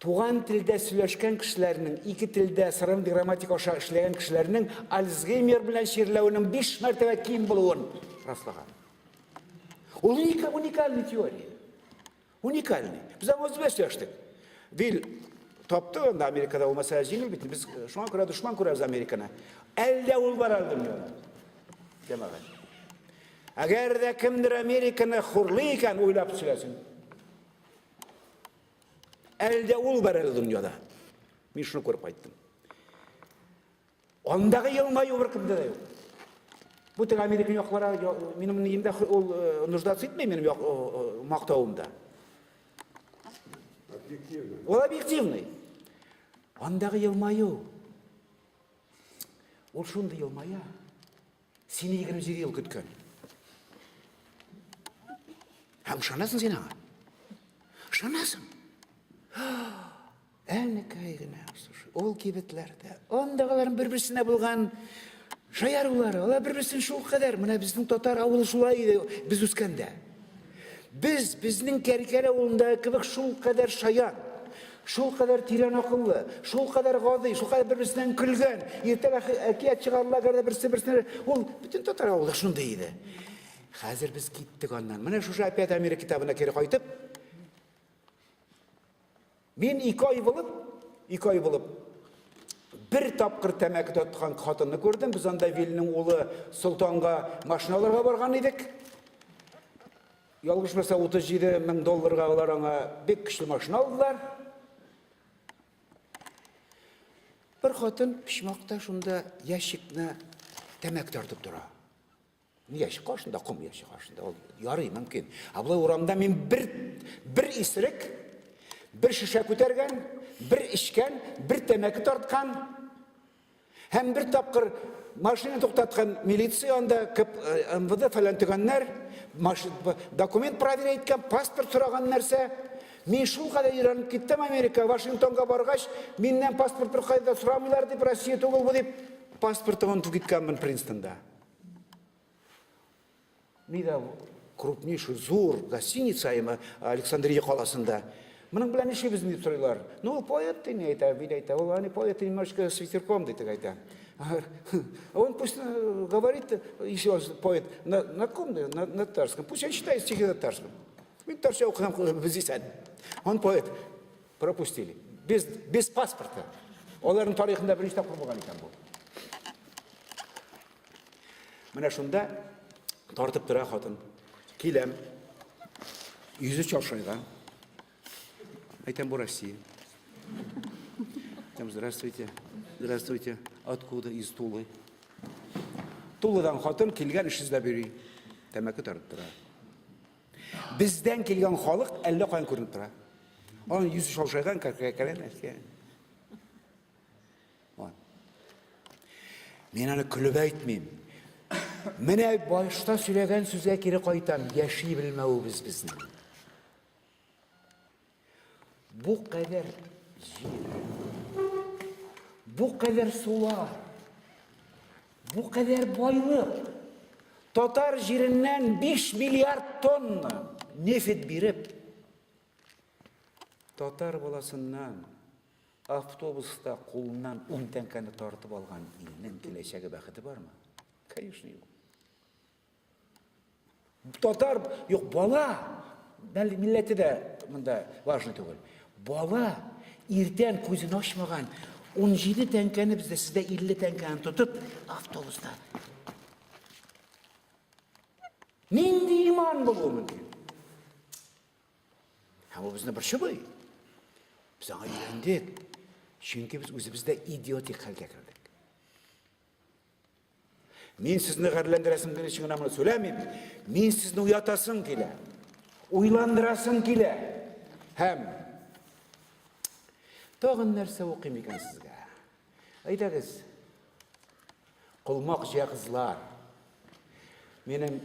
туган телдә сөйләшкән кешеләрнең, ике телдә сырым грамматика аша эшләгән кешеләрнең Альцгеймер белән ширләүнең 5 мәртәбә ким булуын раслаган. Ул уникальный теория. Уникальный. Без аны сөйләштек. Бил тапты, Америкада ул мәсьәлә җиңел бит. Без шуңа күрә дошман күрәбез Американы. Әлдә ул бар дөньяда. Демәгән. Әгәр дә кемдер Американы хурлый икән, уйлап сөйләсен. Әлдә ул бар дөньяда. Мин шуны күреп кайттым. Андагы елмаю бер кемдә дә юк. Бу тик Америка яклары минем ниемдә ул нуждасы итмәй минем мактавымда. Ул объективный. Андагы елмаю. Ул шундый елмая. Сине 27 ел көткән. Һәм шанасың син аңа? Шанасың? Әлнекәй генә, ул кибетләрдә. Андагыларның бер-берсенә булган шаярулары, алар бер-берсен шул кадәр, менә безнең татар авылы шулай иде, без үскәндә. Безнең Кәркәле авылында кебек шул кадәр шаян, шул кадәр тирән акыллы, шул кадәр гади, шул кадәр бер-берсеннән көлгән, иртәгә әкият чыгарлар, берсе-берсенә, ул бөтен татар авылы шундай иде. Хәзер без киттек аннан. Менә шушы опять Америка китабына кире кайтып, мин 2 ай булып, bir тапкыр тәмәке тоткан хатынны күрдем. Без анда Вилнең улы Солтанга машиналарга барган идек. Ялгышмаса $37,000 алар аңа бик көчле машина алдылар. Бер хатын пишмакта шунда ящикны тәмәке тартып тора. Ни ящик кашында, ком ящик кашында. Ул ярый мөмкин. Абла урамда мин бер исерек, bir шише күтәргән, bir ишкән, bir тәмәке тарткан, һәм bir тапкыр машина туктаткан милиция анда МВД фәлән төгәннәр, документ проверять иткән, паспорт сораган нәрсә. Мин шул кадәр өйрәнеп киттем Америка, Вашингтонга баргач, миннән паспорт бер кайда сорамыйлар дип, Россия түгел бу дип, паспортын унытып киткәнмен Принстонда. Нидә бу? крупнейший зор гостиница Александрия қаласында. Мұның білән іші біздің деп сұрайлар. Ну, поэт ты не это, видите, они поэт немножко с ветерком, дейді қайта. Он пусть говорит, если он поэт, на ком? На татарском. Пусть он читает стихи на татарском. Ведь татарша оқыдам здесь. Он поэт. Пропустили. Без паспорта. Олардың тарихында бірінші тапқыр болған екен бұл. Мына шында тартып тұра қатын. Келем. Yüzü чалшайған. Айтам, бұл Россия. Айтам, здравствуйте. Здравствуйте. Откуда? Из Тулы. Тулыдан қатын келген ішізді бері. Тәмәкі тарып тұра. Бізден келген халық әлі қойын көрініп тұра. Onun yüzü çalışırken kərkəkələn əski. Мен аны күліп әйтмейм. Менә башта сөйләгән сүзгә кире кайтам. Яши белмәүбез безнең. Бу кадәр җир, бу кадәр сулар, бу кадәр байлык. Татар җиреннән 5 миллиард тонна нефт биреп, татар баласыннан автобуста қолынан 10 тәңкәне тартып алған илнең киләчәге бәхете бармы? Конечно, юк. Татар, юк, бала, бәлки милләте дә монда важный түгел. Бала иртән күзен ачмаган 17 тәңкәне бездә сездә 50 тәңкәне тотып автобуста. Нинди иман булуы мөмкин? Һәм бу безне бер шыбый. Biz аңа өйрәндек. Чөнки без үзебездә идиотик хәлгә кердек. Мин сезне гәрләндерәсем дигән өчен генә моны сөйләмим. Мин сезне уятасым килә. Уйландырасым килә. Һәм тагын нәрсә укыйм икән сезгә. Әйдәгез. Кулмак җыя кызлар. Минем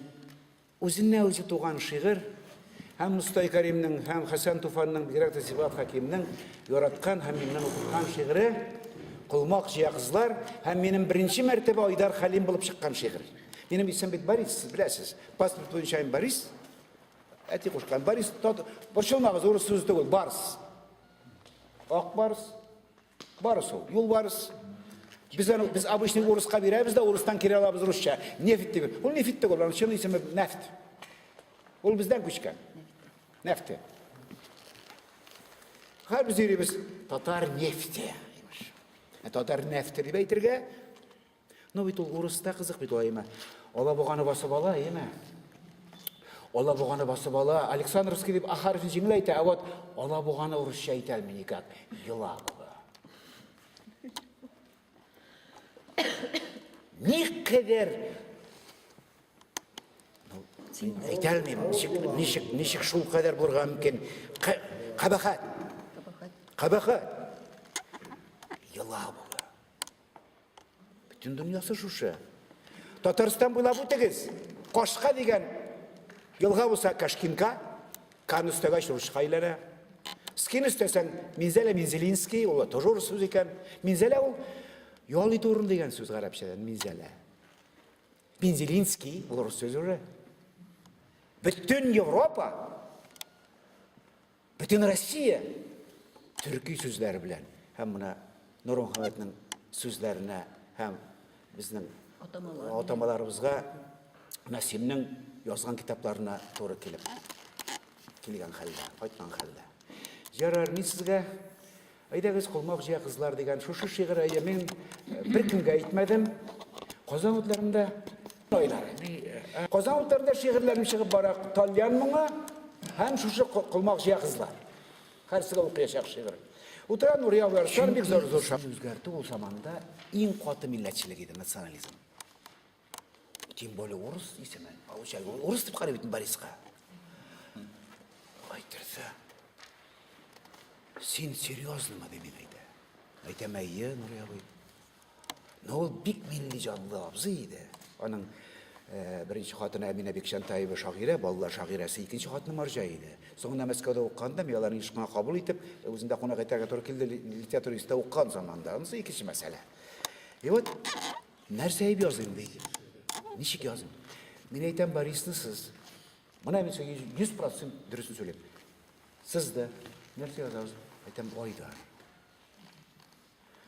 үзеннән үзе туган шигырь һәм Мустай Кәримнең, һәм Хәсән Туфанның, бигрәк тә Зибат Хәкимнең яраткан һәм миннән укыган шигыре Кулмак җыя кызлар һәм минем беренче мәртәбә Айдар Хәлим булып чыккан шигырь. Минем исем бит Борис, сез беләсез. Паспорт буенча Борис. Әти кушкан Борис, борчылмагыз, урыс сүз түгел, Барс. Ак Барс. Барс ул, юл Барс. Biz обычный урыска бирәбез дә урыстан кире алабыз русча. Нефт дип. Ул нефт түгел, аның чын исеме нефт. Ул бездән күчкән. Нефте. Һәр без йөрибез татар нефте. Татар нефте дип әйтергә. Ну бит ул урыста кызык бит уйма. Ала буганы басып ала, яме. Ала буганы басып ала. Александровский дип ахарфын җиңел әйтә, ә вот ала буганы урысча әйтә алмый как. Йола. Никадәр әйтәлмим, ничек шул кадәр булырга мөмкин? Кабахат. Йола була. Бүтән дөньясы шушы. Татарстан буйлап үтегез. Кашка дигән елга булса Кашкинка, Кан өстәгә шурышка әйләнә. Скин өстәсәң Минзәлә Минзелинский, ул тоже урыс сүз икән. Минзәлә ул Ялый турын дигән сүз гарәпчәдән Минзәлә. Минзелинский, ул урыс сүз уже. Бүтән Европа, бүтән Россия төрки сүзләре белән һәм менә Нурон Хәмәтнең сүзләренә һәм безнең атамаларыбызга Насимнең язган китапларына туры килгән хәлдә, кайткан хәлдә. Ярар, мин сезгә әйдәгез Кулмак җыя кызлар дигән шушы шигырь мен бер кемгә әйтмәдем. Казан утларында ойлар. Казан утларында шигырьләрем чыгып бара, Тальян моңа һәм шушы Кулмак җыя кызлар. Һәрсегә укыячак шигырь. Утра Нурия Варшар бик зур үзгәртү ул заманда иң каты милләтчелек иде, национализм. Тем более урыс исеме, получай урыс дип карый бит Бориска. Айтырса. Син серьезныймы дип әйтә. Әйтәм, әйе, Нурия абый. Но ул бик милли җанлы абзый иде. Аның беренче хатыны Әминә Бекшантаева шагыйрә, балалар шагыйрәсе, икенче хатыны Марҗа иде. Соңында Мәскәүдә укканда, аларны ишкына кабул итеп, үзендә кунак итәргә туры килде, литература институтында уккан заманда. Анысы икенче мәсьәлә. И вот нәрсә әйб языйм ди. Ничек языйм? Мин әйтәм, Борисны сез Мына мен сізге 100% дұрысын сөйлеймін. Сізді нәрсе жазамыз? Айтамын, Айдар.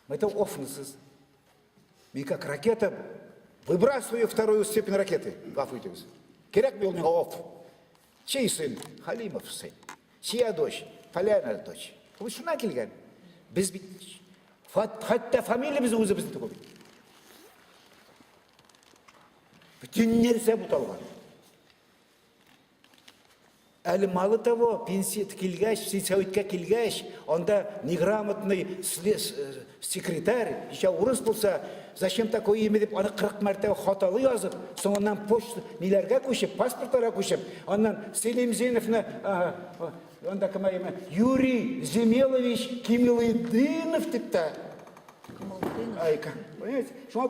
Айтамын, офнысыз. Мен как ракета выбрасываю вторую степень ракеты. Ғафу етіңіз. Керек бе ол менға оф? Чей сын? Халимов сын. Чья дочь? Поляна дочь. Вы шuna келген? Біз бит хатта фамилиямыз өзі біздің көп. Bütün нәрсе бұталған. Әлі мало того, пенсия келгеш, сельсоветке келгеш, онда неграмотный секретарь, еще орыс болса, зачем такое имя деп, аны 40 мәртебе хаталы жазып, соңынан почта нелерге көшіп, паспорттарға көшіп, ондан Селим Зейновны, онда кім айымы, Юрий Земелович Кемелиддинов депті. Айка, понимаете? Шуңа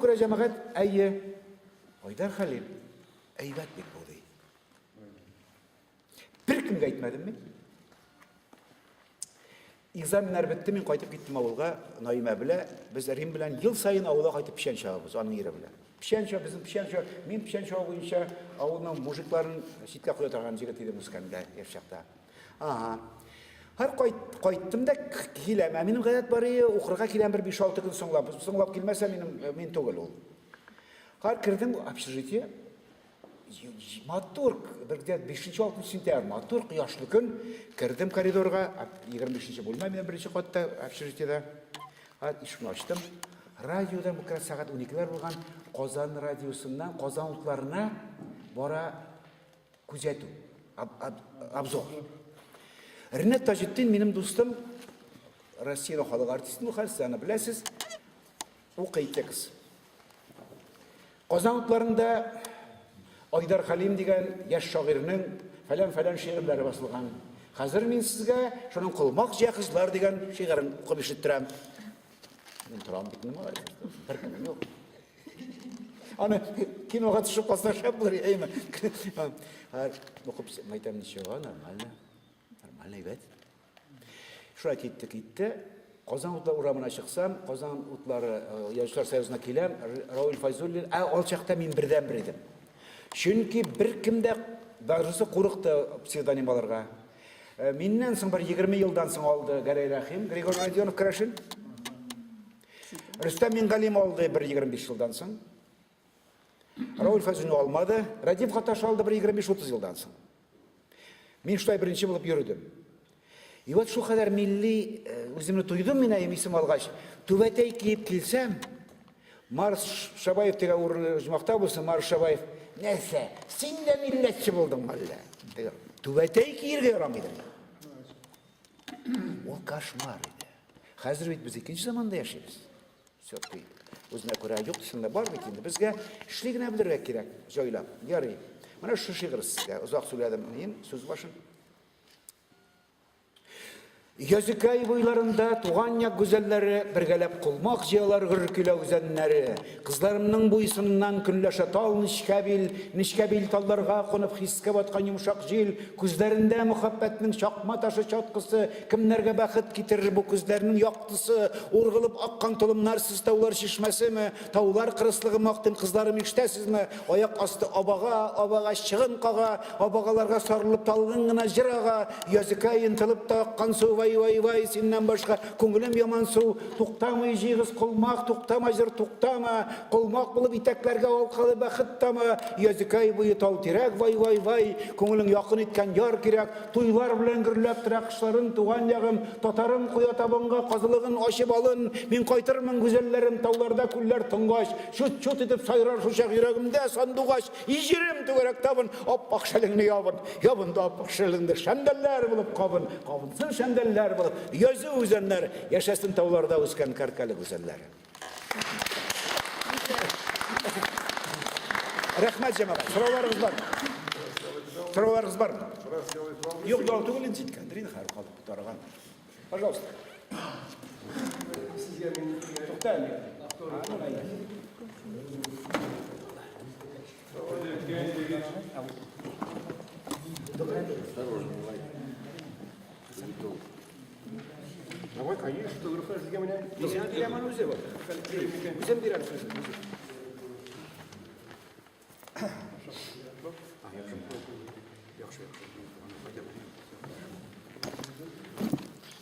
көре жамағат, әйе, Айдар Халим, әйбәт бек болды. Bir kimге айтмадым мен. Экзаменлар бітті, мен қайтып кеттім ауылға, Наима біле, біз Рим білен ел сайын ауылға қайтып пішен шағымыз, аның ері біле. Пішен шағы, біздің пішен шағы, мен пішен шағы бойынша ауылның мұжикларын шетке қоя тұрған жігіт еді мұсканға, ершақта. Har қайттым да келем, менің ғадат бары оқырға келем бір 5-6 күн соңлап келмесе мен төгіл ол. Har кірдім общежитие, Матур, бірде 5-6 сентябрь, матур қияшлы күн, кірдім коридорға, 25-ші бөлме, мен бірінші қатта общежитиеда, ішін аштым. Радиодан бұқыра сағат 12-лер болған Қозан радиосынан, Қозан ұлтларына бара күзету, обзор. Ринат Тажиддин, менің достым, Россияның халық артистінің ұқарсызаны білесіз, оқайтекіз. Қозан ұлтларында Айдар Халим деген яш шағирінің фәлән шиғырлары басылған. Қазір мен сізге шының қылмақ жақызлар деген шиғырын оқып ешіттірем. Мен тұрам бітінім ағай. Бір кімім жоқ. Аны киноға түшіп қасына шапылыр, еймі. Оқып айтам нешеға, нормально. Нормально, бәт. Шуа кетті. Қозан ұтлар ұрамына шықсам, Қозан ұтлары Yazıcılar Союзына келем, Рауль Файзуллин, ол шақта мен бірден бір едім. Çünkü bir kimde darısı қорықты псевдонималарға. Меннен соң бір 20 жылдан соң алды Гарай Рахим, Григорий Родионов Крашин. Рүстем Мингалим алды бір 25 жылдан соң. Рауль Файзуллин алмады. Радив Хаташ алды бір 25-30 жылдан соң. Мен шулай бірінші болып жүрдім. И вот шу қадар милли өзімні тойдым мен есім алғаш. Төбәтей киіп келсем, Марс Шабаев деген жұмақта болсын, Марс Шабаев, нәсе, сен де милләтші болдың әлі. Төбәтей киерге ярамайды. Ол кошмар еді. Қазір бет біз екінші заманда яшаймыз. Все-таки өзіне көре жоқ, сында бар бет енді. Бізге ішлігіне білдірге керек, жойлап. Ярый. Мына шу шиғыр сізге. Ұзақ сөйледім. Сөз башын. Языкай бойларында туған яқ güzelleri біргелеп құлмақ жиялар ғыркілі өзеннері. Қызларымның бойсынынан күнләші тал нишкәбил талларға қонып хиске батқан жұмшақ жел, күздерінде мұхаббәтінің шақма ташы чатқысы, кімлерге бәхіт кетірір бұл күздерінің яқтысы, орғылып аққан тұлымнарсыз таулар шешмәсі ме, таулар қырыслығы мақтың қызларым іштәсіз ме, аяқ асты абаға шығын қаға, абағаларға сарылып талғын ғына жыраға, языкай ынтылып таққан су вай, сеннен башқа көңілім яман су, тоқтамай жиғыз құлмақ, тоқтама жыр тоқтама, құлмақ болып итәклерге алқалы бәхіттама, языкай бұйы тал терек, вай, көңілің яқын еткен яр керек, туйлар білен гүрләп тірақшыларын туған яғым, татарым қоя табынға қазылығын ашып алын, мен қайтырмын güzellerim тауларда күллер тұңғаш, шүт етіп сайрар шушақ жүрегімде сандуғаш, ежерім түгерек табын, аппақ шәліңні ябында аппақ шәліңді шәндәлләр болып қабынсын шәндәлләр болып, язы өзенлер, яшасын тауларда өскен кәркәлі өзенлер. Рахмет жамағат, сұрауларыңыз бар ма? Жоқ, түгілін жеткен, дұрын қайыр қалып бұтарған. Пожалуйста. Тоқтайын. Давай, конечно, фотография с геменем. Bizden bir hemen öze var. Bizden bir sözü.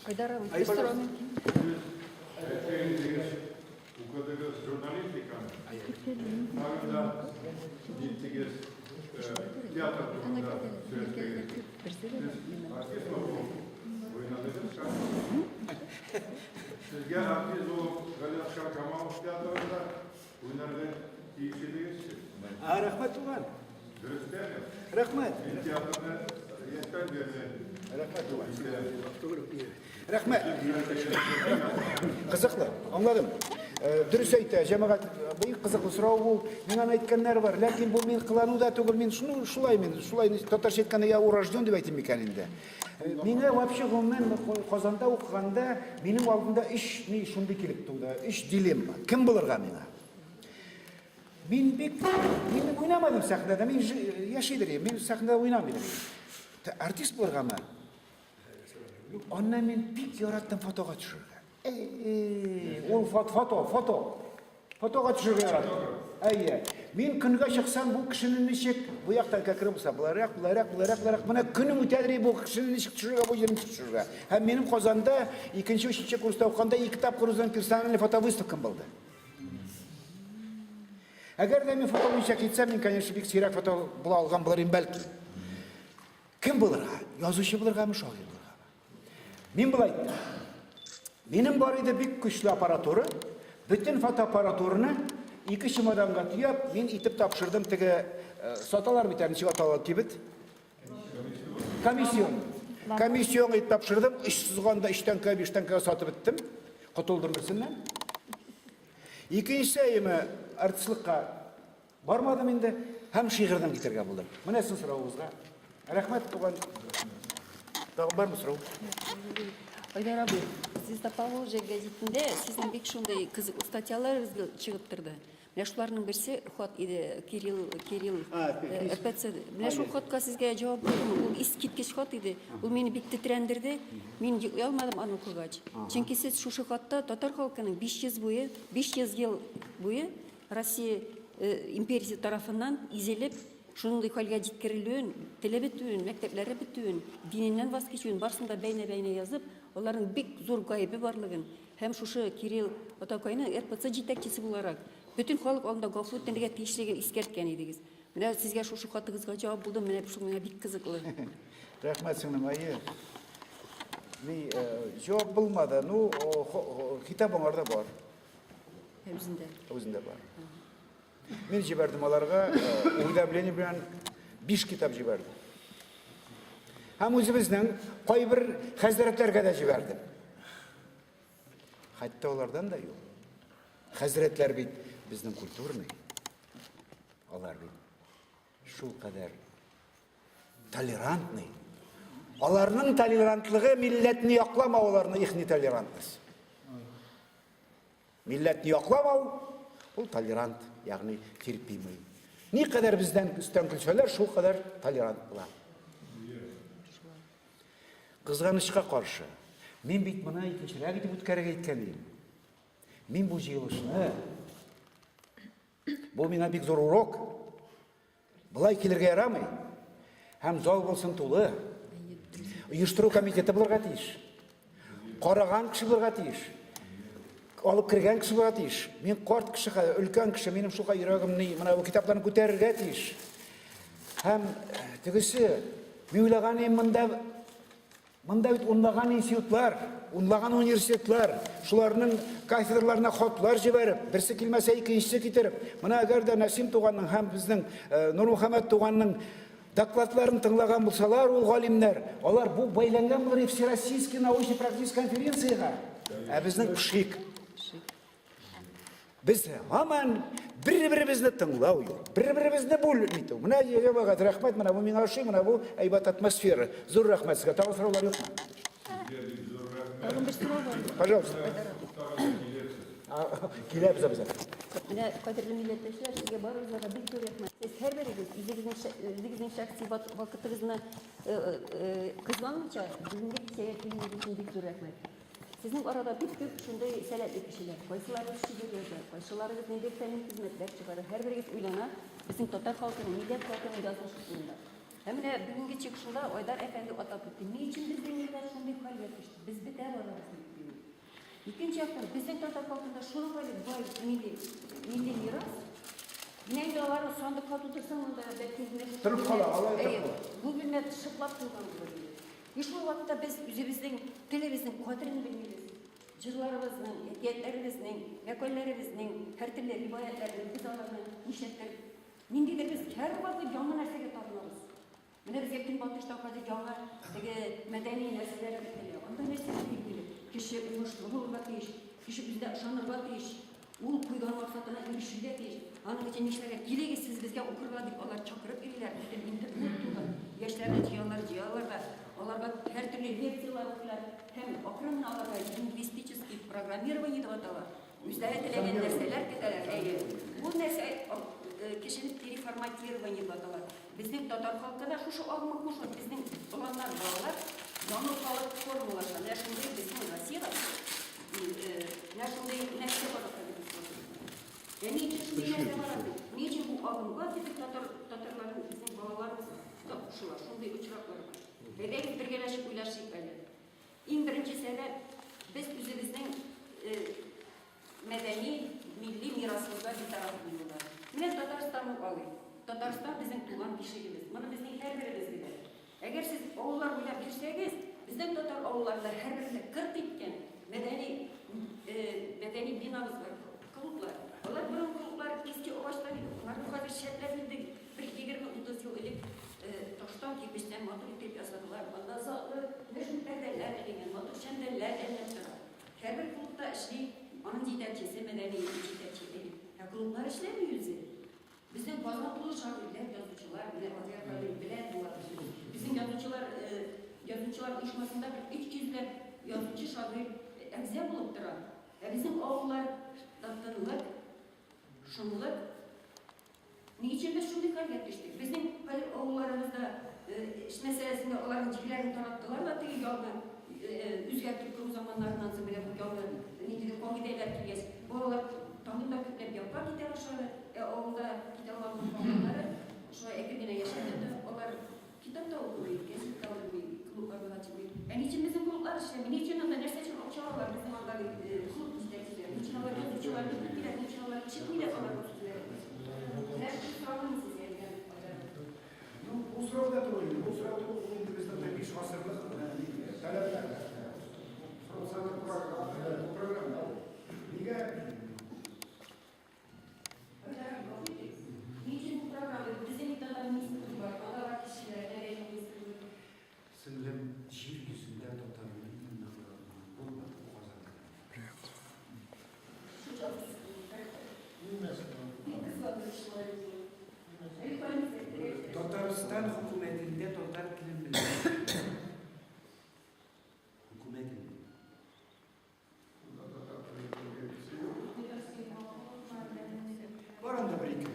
Айдар абый, Айдар. суроо мүмкүн. Укдгс журналистиканы, тагында биттигиз театр турында сүрөттөгүз. Артист болуп ойнадыңыз ка? Сизге артист болуп Галиаскар Камалов театрында ойнарга тийишелигизчи? Рахмат туган. Дұрыс дәме? Рахмат. Мен театрны еттен бердім. Рахмат туган. Рахмат. Қызықлы, аңладым. Дұрыс айтты, жамағат, бұл қызықлы сұрау бұл, мен айткандар бар, ләкин бұл мен қылану да түгіл, мен шулай татарша еткені, я урожден деп айтым екен енді. Мене вообще ғылымнан Қазанда оқығанда, менің алдында үш шунды келіп туды, үш дилемма. Кім бұлырға мені? Мен ойнамадым сахнада, мен яшайдыр, мен сахнада ойнамадым. Артист бұлырға ма? Онна мен бик яраттым фотоға түшірге. Ол фотоға түшірге яраттым. Мен күнге шықсам, бұл кішінің нешек, бұл яқтан кәкірі болса, бұларақ, мұна күнің өтәдірей бұл кішінің нешек түшірге, бұл жерін түшірге. Менің Қазанда, 2-3 курста оқығанда 2 тапқыр персональный фотовыставкам болды. Әгер де мен фото бойынша кетсем, мен, конечно, бик сирек фото бұла алған бұларым бәлкі. Кім бұларға? Язушы бұларға ма, шағир бұларға ма? Мен бұл айттым. Менің бар еді бик күшлі аппаратуры, бүтін фотоаппаратурыны 2 шымаданға түйіп, мен итіп тапшырдым тігі саталар бітәрін шығаталар кебіт. Комиссион итіп тапшырдым, 3 ғанда 3 тәнкі, 5 тәнкі сатып біттім. Құтылдым бірсінен. Екінші әйімі артислыққа бармадым енді, һәм шиғырдан кетерге болдым. Мінесін сұрауыңызға. Рахмат туған. Тағы бар ма сұрау? Айдар абый, сиз да Поволжье газетінде сиздин бик ушундай кызык статьяларыңыз чыгып турду. Мына шулардын бирси ход иде Кирилл РПЦ. Мына шул ходко сизге жооп бердим. Бул эс кеткеч ход иде. Бул мени бик титирендирди. Мен уялмадым аны окугач. Чөнки сиз шушы ходто татар халкынын 500 yıl буе Россия империясы тарафынан изелеп шундай халга жеткирилүүн, телебетүүн, мектеплери бүтүүн, дининен ваз кечүүн барсында бейне жазып, олардың бик зор гайыбы барлыгын, һәм шушы Кирилл Отакайны РПЦ жетекчиси буларак бүтүн халык алдында гафу өтүнүгө тийишлигин искерткен идиңиз. Менә сизге шушы хатыгызга жооп булдым, менә ушул меңа бик кызыклы. Рахмат сиңдим, айы. Мен жооп булмады. Ну, китабыңарда бар. Өзүндө бар. Мен жибердим аларга уведомление белән 5 китап жибердим. Һәм үзебезнең кайбер хәзрәтләргә дә жибердим. Хәтта алардан да юк. Хәзрәтләр бит безнең культурный. Алар бит шул кадәр толерантный. Аларның толерантлыгы милләтне якламау, аларның ихни толерантность. Милләтне якламау ул толерант. Ягъни терпимый. Ни кадәр бездән үстән көлсәләр, шул кадәр толерант була. Кызганычка каршы, мен бит моны икенчерәк итеп үткәрергә әйткән идем. Мин бу җыелышны, бу миңа бик зур урок. Булай килергә ярамый. Һәм зал булсын тулы. Оештыру комитеты булырга тиеш. Караган кеше булырга тиеш. Алып кергән кеше булырга тиеш. Мин карт кеше, өлкән кеше, минем шуга йөрәгемне, менә бу китапларны күтәрергә тиеш. Һәм тегесе, мин уйлаган монда бит унлаган институтлар, унлаган университетлар, шуларның кафедраларына хатлар җибәреп, берсе килмәсә икенчесе китереп, менә әгәр дә Насим туганның һәм безнең Нурмөхәммәд туганның докладларын тыңлаган булсалар, ул галимнәр, алар бу бәйләнгән булыр Всероссийский научно-практический конференцияга. Ә безнең шик. Biz hemen bir-birimizni tınglау yok. Bir-birimizni bölmeydi. Buna yiyeceğe rahmet, buna bu mine şey, buna bu aybat atmosfera. Zor rahmet size. Tavır sorular yok mu? Пожалуйста. Келе bize. Менә кадерле милләттәшләр, сезгә барыгызга бик зур рәхмәт. Сез һәрберегез үзегезнең шәхси вакытыгызны кызганмыйча бүгенге сәяхәтегез өчен бик зур рәхмәт. Сезнең арада бик күп шундай сәләтле кешеләр, кайсыларыбыз шигырь яза, кайсыларыбыз нинди фәнни хезмәтләр чыгара, һәрберегез уйлана, Біздің татар халқының милләт халқының жазушысында. Әміне бүгінгі чекшында Айдар әпенді атап өтті. Не үшін біздің елдер шындай хал етішті? Біз бітер аламыз. Екінші жақтан біздің татар халқында шындай бай милли мирас. Нәңгелары сандық қатудырсаң, онда бәткендіне Тұрып қала, алай тұрып қала. Бұл білмет шықлап тұрған көрді. Ешбір уақытта біз өзіміздің тіліміздің қадірін білмейміз. Жырларымыздың, әкиеттеріміздің, мәкәлләріміздің, әртүрлі риваятларының, біз аларның нишеттер. Нендейді біз әр уақытта жаңа нәрсеге табынамыз. Міне бізге күн батышта қазір жаңа мәдени нәрселер бітілі. Онда нәрсе білмейді. Кіші ұмышылыға тиіш, кіші бізде ұшанырға тиіш, ол қойған мақсатына ерішуге тиіш. Аның için işlere gelegi siz bizge okurga deyip onlar çakırıp verirler. Bütün internet tuğlar. Yaşlarına ciyalar da. Onlarga her türlü лекциялар okular. Hem okırımın onlarga lingvistiçeski programирование de atalar. Müstahetilen derseler keteler. Bu nerse kişinin переформатирование de atalar. Bizning tatar halkına şu ağımı kuşu. Bizning olanlar bağlar. Yanı kalıp formulaşan. Ne şunday bizning Rossiyada. Ne şunday nefse olarak niçin şu dünyada var? Niçin bu ağımga bizim tatarların, bizim bağlarımız tapışılar, şunday uçurakları var. Ve belki birgeleşip uylaşıp geldi. En birinci sebep, biz üzümüzün medeni, milli mirasımızda bir taraf buluyorlar. Ben Tatarstan'ı alayım. Tatarstan bizim tuğan kişiliğimiz. Bunu bizim her birimiz bilir. Eğer siz oğullar bile bilseniz, bizim Tatar oğullarla her birinde 40 itken medeni binamız var, kılıklar. Onlar bunun kılıklar eski oğaçlarıydı. Onların kadar şertlerinde bir 20-30 yıl ilip taştan kipişten motor itip yasadılar. Ondan sonra meşhurlerdeler dediğin motor şendeller denetler. Her bir kılıkta işleyip onun ciderçesi medeni ciderçesi değil. Ya kılıklar işlemiyor yüzü. Bizim Kazanlılı şairler, yazıcılar, bilen duvar. Bizim yazıcılar uçmasında 300'ler yazıcı şair egzem olup duran. Bizim oğullar tatlılık, şunluk. Niçin biz şunu hal etmiştik? Bizim oğullarımızda iş meselesinde onların cillerini tanıttılar da teki yolda üzgertip kuru zamanlarından sonra bile bu yolda neydi kongideyler ki bu oğullar tahminle kütlep yapar gider aşağıda. Oğulda kitap almanın oğulları şu ekibine yaşadı. Onlar kitap da okuyor, gezip kalıyor, kulüplarını açmıyor. Niçin bizim kulüplar işlemi? Niçin onda neresi için okşarlar bizim onları kulüp izleyiciler? Niçin onlar yazıcılar bilgiler? Niçin onlar çıkmıyor onlar okuyorlar? Her şey sorumlu size yani. Bu sırada duruyum. Bu sırada bizde de bir hasırlık talepler. Sana program. Niye? Niçin bu programda bizim iddialarımız var? Onlar kişiler, nereyimiz? Sınırım şiir yüzünden tutarım. Bulmadım o kazandı. Şu çalışsın. Tataristan hükümetinde Tatar kilimleri. Hükümetinde. Var onda bir iki.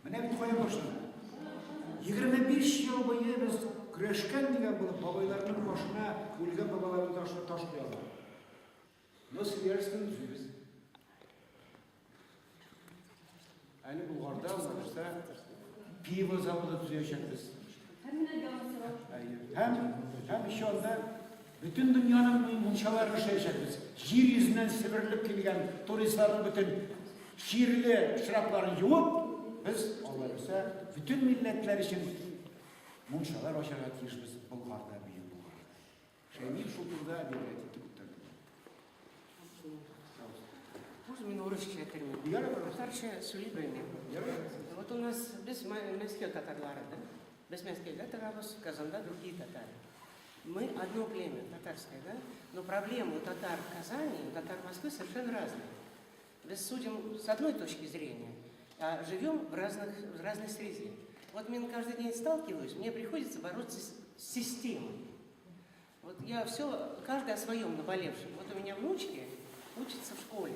Mene bir koya başına. 25 yıl boyu biz güreşken diye bu babalarının başına, ölgen babalarının başına taş koyalım. Nasıl yersiniz biz? Aynı Bulgar'da olursa pivo zavodu düzeyecektir. Hem şu anda bütün dünyanın munşalarını yaşayacakız. Yeryüzünden sivirilip gelgen turistlerin bütün şiirli şıraplarını yuvup biz olursa bütün milletler için munşalar aşağı atıyoruz Bulgar'da, büyük Bulgar'da. Şeyini şu turda devleti tutturdu. Можно мне урысча термин? Татарча сөйлейбеймін. Вот у нас біз мәскеу татарлары, да? Біз мәскеуде тұрамыз, Казанда другие татары. Мы одно племя татарское, да? Но проблемы у татар Казани, у татар Москвы совершенно разные. Мы судим с одной точки зрения, а живем в разной среде. Вот я каждый день сталкиваюсь, мне приходится бороться с системой. Вот я все, каждый о своем наболевшем. Вот у меня внучки учатся в школе.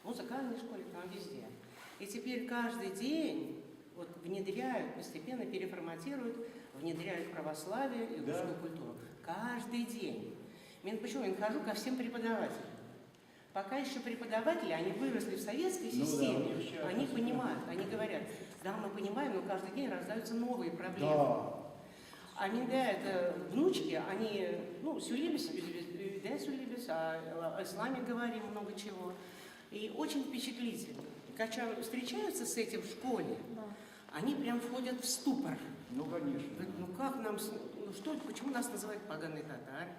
В музыкальной школе, там везде. И теперь каждый день вот, внедряют, постепенно переформатируют, внедряют православие и русскую культуру. Каждый день. Почему я хожу ко всем преподавателям? Пока еще преподаватели, они выросли в советской системе, они понимают, они говорят, да, мы понимаем, но каждый день рождаются новые проблемы. Да. А меня это внучки, они, ну, сюлибис, о исламе говорим много чего. И очень впечатлительно. Когда встречаются с этим в школе, они прям входят в ступор. Ну, конечно. Говорят, ну как нам, ну что, почему нас называют поганые татары?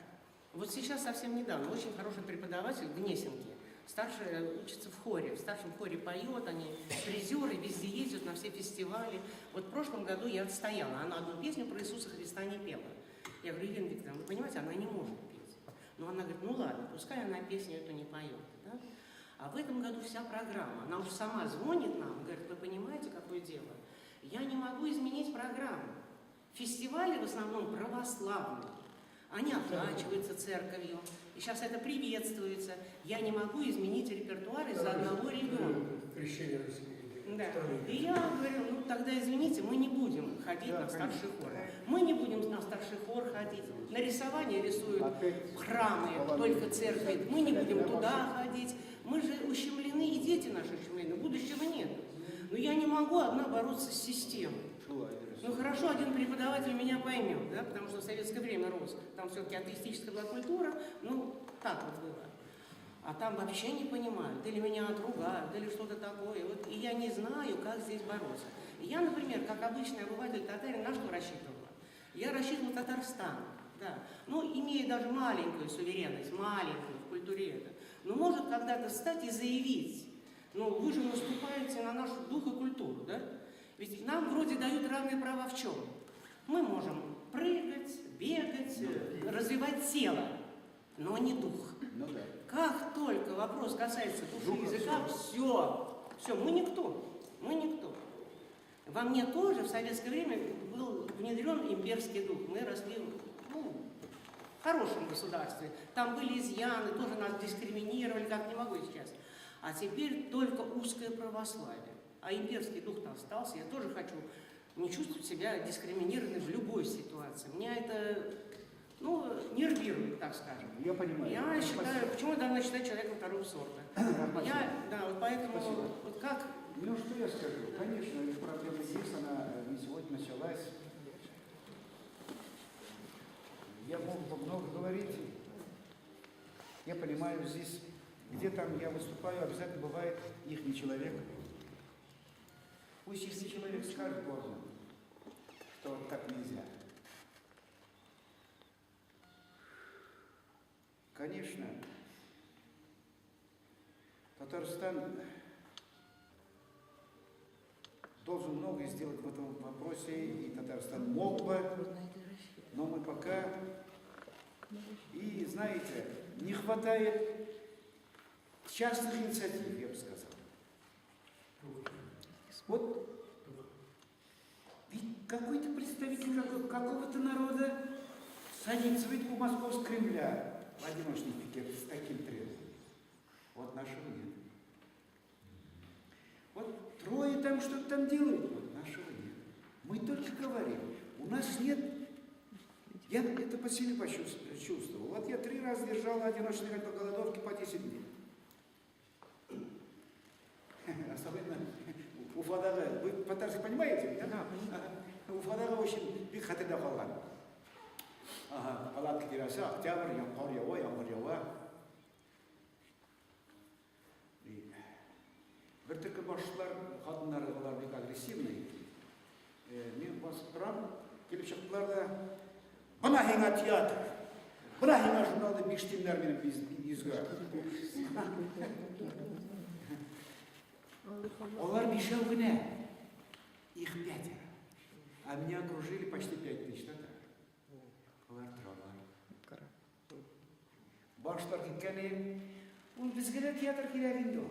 Вот сейчас совсем недавно очень хороший преподаватель в Гнесинке, старший учится в хоре, в старшем хоре поет, они призеры, везде ездят на все фестивали. Вот в прошлом году я отстояла, она одну песню про Иисуса Христа не пела. Я говорю, Елена Викторовна, вы понимаете, она не может петь. Но она говорит, ну ладно, пускай она песню эту не поет. Да? А в этом году вся программа, она уже сама звонит нам, говорит, вы понимаете, какое дело? Я не могу изменить программу. Фестивали в основном православные. Они оплачиваются церковью, и сейчас это приветствуется. Я не могу изменить репертуар из-за одного ребенка. Да. И я говорю, ну тогда извините, мы не будем ходить на старший хор. Мы не будем на старший хор ходить. На рисование рисуют храмы, только церкви. Мы не будем туда ходить. Мы же ущемлены, и дети наши ущемлены, будущего нет. Но я не могу одна бороться с системой. Ну хорошо, один преподаватель меня поймет, да, потому что в советское время рос. Там все-таки атеистическая была культура, ну так вот было. А там вообще не понимают, или меня отругают, или что-то такое. Вот, и я не знаю, как здесь бороться. Я, например, как обычный обыватель татарин, на что рассчитывала? Я рассчитывала Татарстан, да. Ну, имея даже маленькую суверенность, маленькую в культуре это. Но может когда-то встать и заявить, ну, вы же наступаете на наш дух и культуру, да? Ведь нам вроде дают равные права в чем? Мы можем прыгать, бегать, развивать тело, но не дух. Ну да. Как только вопрос касается души и языка, все, мы никто, мы никто. Во мне тоже в советское время был внедрен имперский дух. Мы росли в хорошем государстве. Там были изъяны, тоже нас дискриминировали, как не могу сейчас. А теперь только узкое православие. А имперский дух-то остался. Я тоже хочу не чувствовать себя дискриминированной в любой ситуации. Меня это, ну, нервирует, так скажем. Я понимаю. Я считаю, почему я должна считать человеком второго сорта? Да, вот поэтому, вот как... Ну, что я скажу? Конечно, эта проблема есть, она не сегодня началась. Я мог бы много говорить. Я понимаю, здесь, где там я выступаю, обязательно бывает ихний человек. Пусть если человек скажет Богу, что вот так нельзя. Конечно, Татарстан должен многое сделать в этом вопросе, и Татарстан мог бы, но мы пока, и знаете, не хватает частных инициатив, я бы сказал. Вот ведь какой-то представитель какого-то народа садится в Москву с Кремля в одиночный пикет с таким требованием. Вот нашего нет. Вот трое там что-то там делают, вот нашего нет. Мы только говорим, у нас нет. Я это по себе почувствовал. Вот я 3 раза держал одиночный по голодовке по 10 дней. Особенно Уфадағы, вы по-татарски понимаете? Да, понимаю. Уфадағы очень бик хатырда қалған. Палатка террасы, октябрь, ямғыр жауа. Бір түркі басшылар, қатындар, олар бек агрессивный. Мен басып тұрам, келіп шықтылар да, бұна хеңа театр, бұна хеңа журналды бекштемдер менен бізгі. Олар бешеу гіне, их 5. А меня окружили почти 5000 татар. Олар тұралар. Баштар кеткені, ол бізге де театр керегінде ол.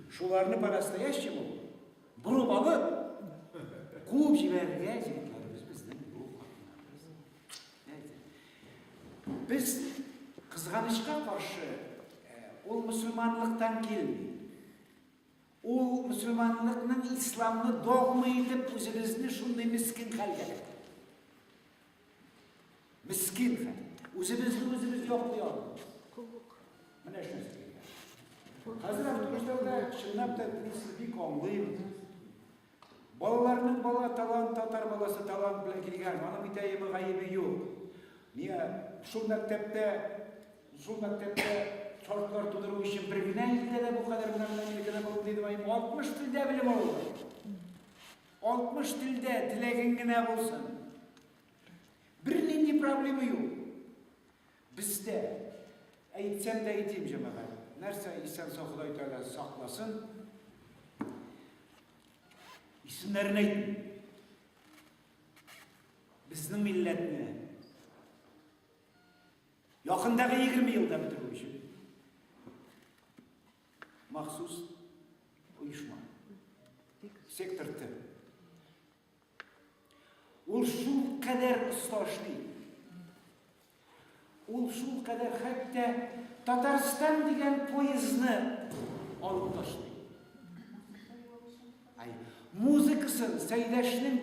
Шуларны по-настоящему бұрып алып, қуып жіберген жігітлеріміз біздің бұл қатындарымыз. Біз қызғанышқа қаршы ол мұсылманлықтан келмейді. Ол мұсылманлықтың исламны догма етіп, өзімізді шундай міскін халге кетті. Міскін хал. Өзімізді жоқлай алмаймыз. Міне шын сөйлеген. Қазір автобустарда шынап та принципі қоңлайым. Балаларының бала талант, татар баласы талант біле келген. Аны бітайымы ғайыбы yok. Мия шул мәктәптә шартлар тудыру үшін бір генә илдә дә бу кадәр менә илдә булып дидем, 60 телдә белем алалар. 60 телдә теләгең генә булсын. Bir nindi problemi yok. Bizde әйтсәм дә әйтим җәмәгать. Нәрсә исән Ходай Тәгалә сакласын. Исемнәрен әйтим. Безнең милләтне якындагы 20 елда бетерү өчен махсус оешма. Сектор Т. Ул шул кадәр осташлый. Ул шул кадәр хәтта Татарстан дигән поездны алып ташлый. Музыкасын Сәйдәшнең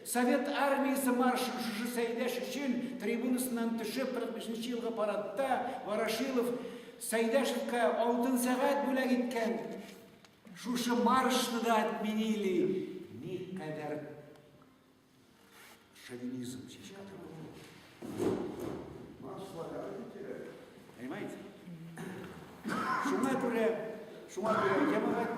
Совет армиясы маршы шушы Сәйдәш өчен трибунасыннан төшеп 45 елга парадта Ворошилов Сәйдәшевкә алтын сәгать бүләк иткән. Шушы маршны да отменили. Никадәр шовинизм чечкә. Понимаете? Шуңа күрә җәмәгать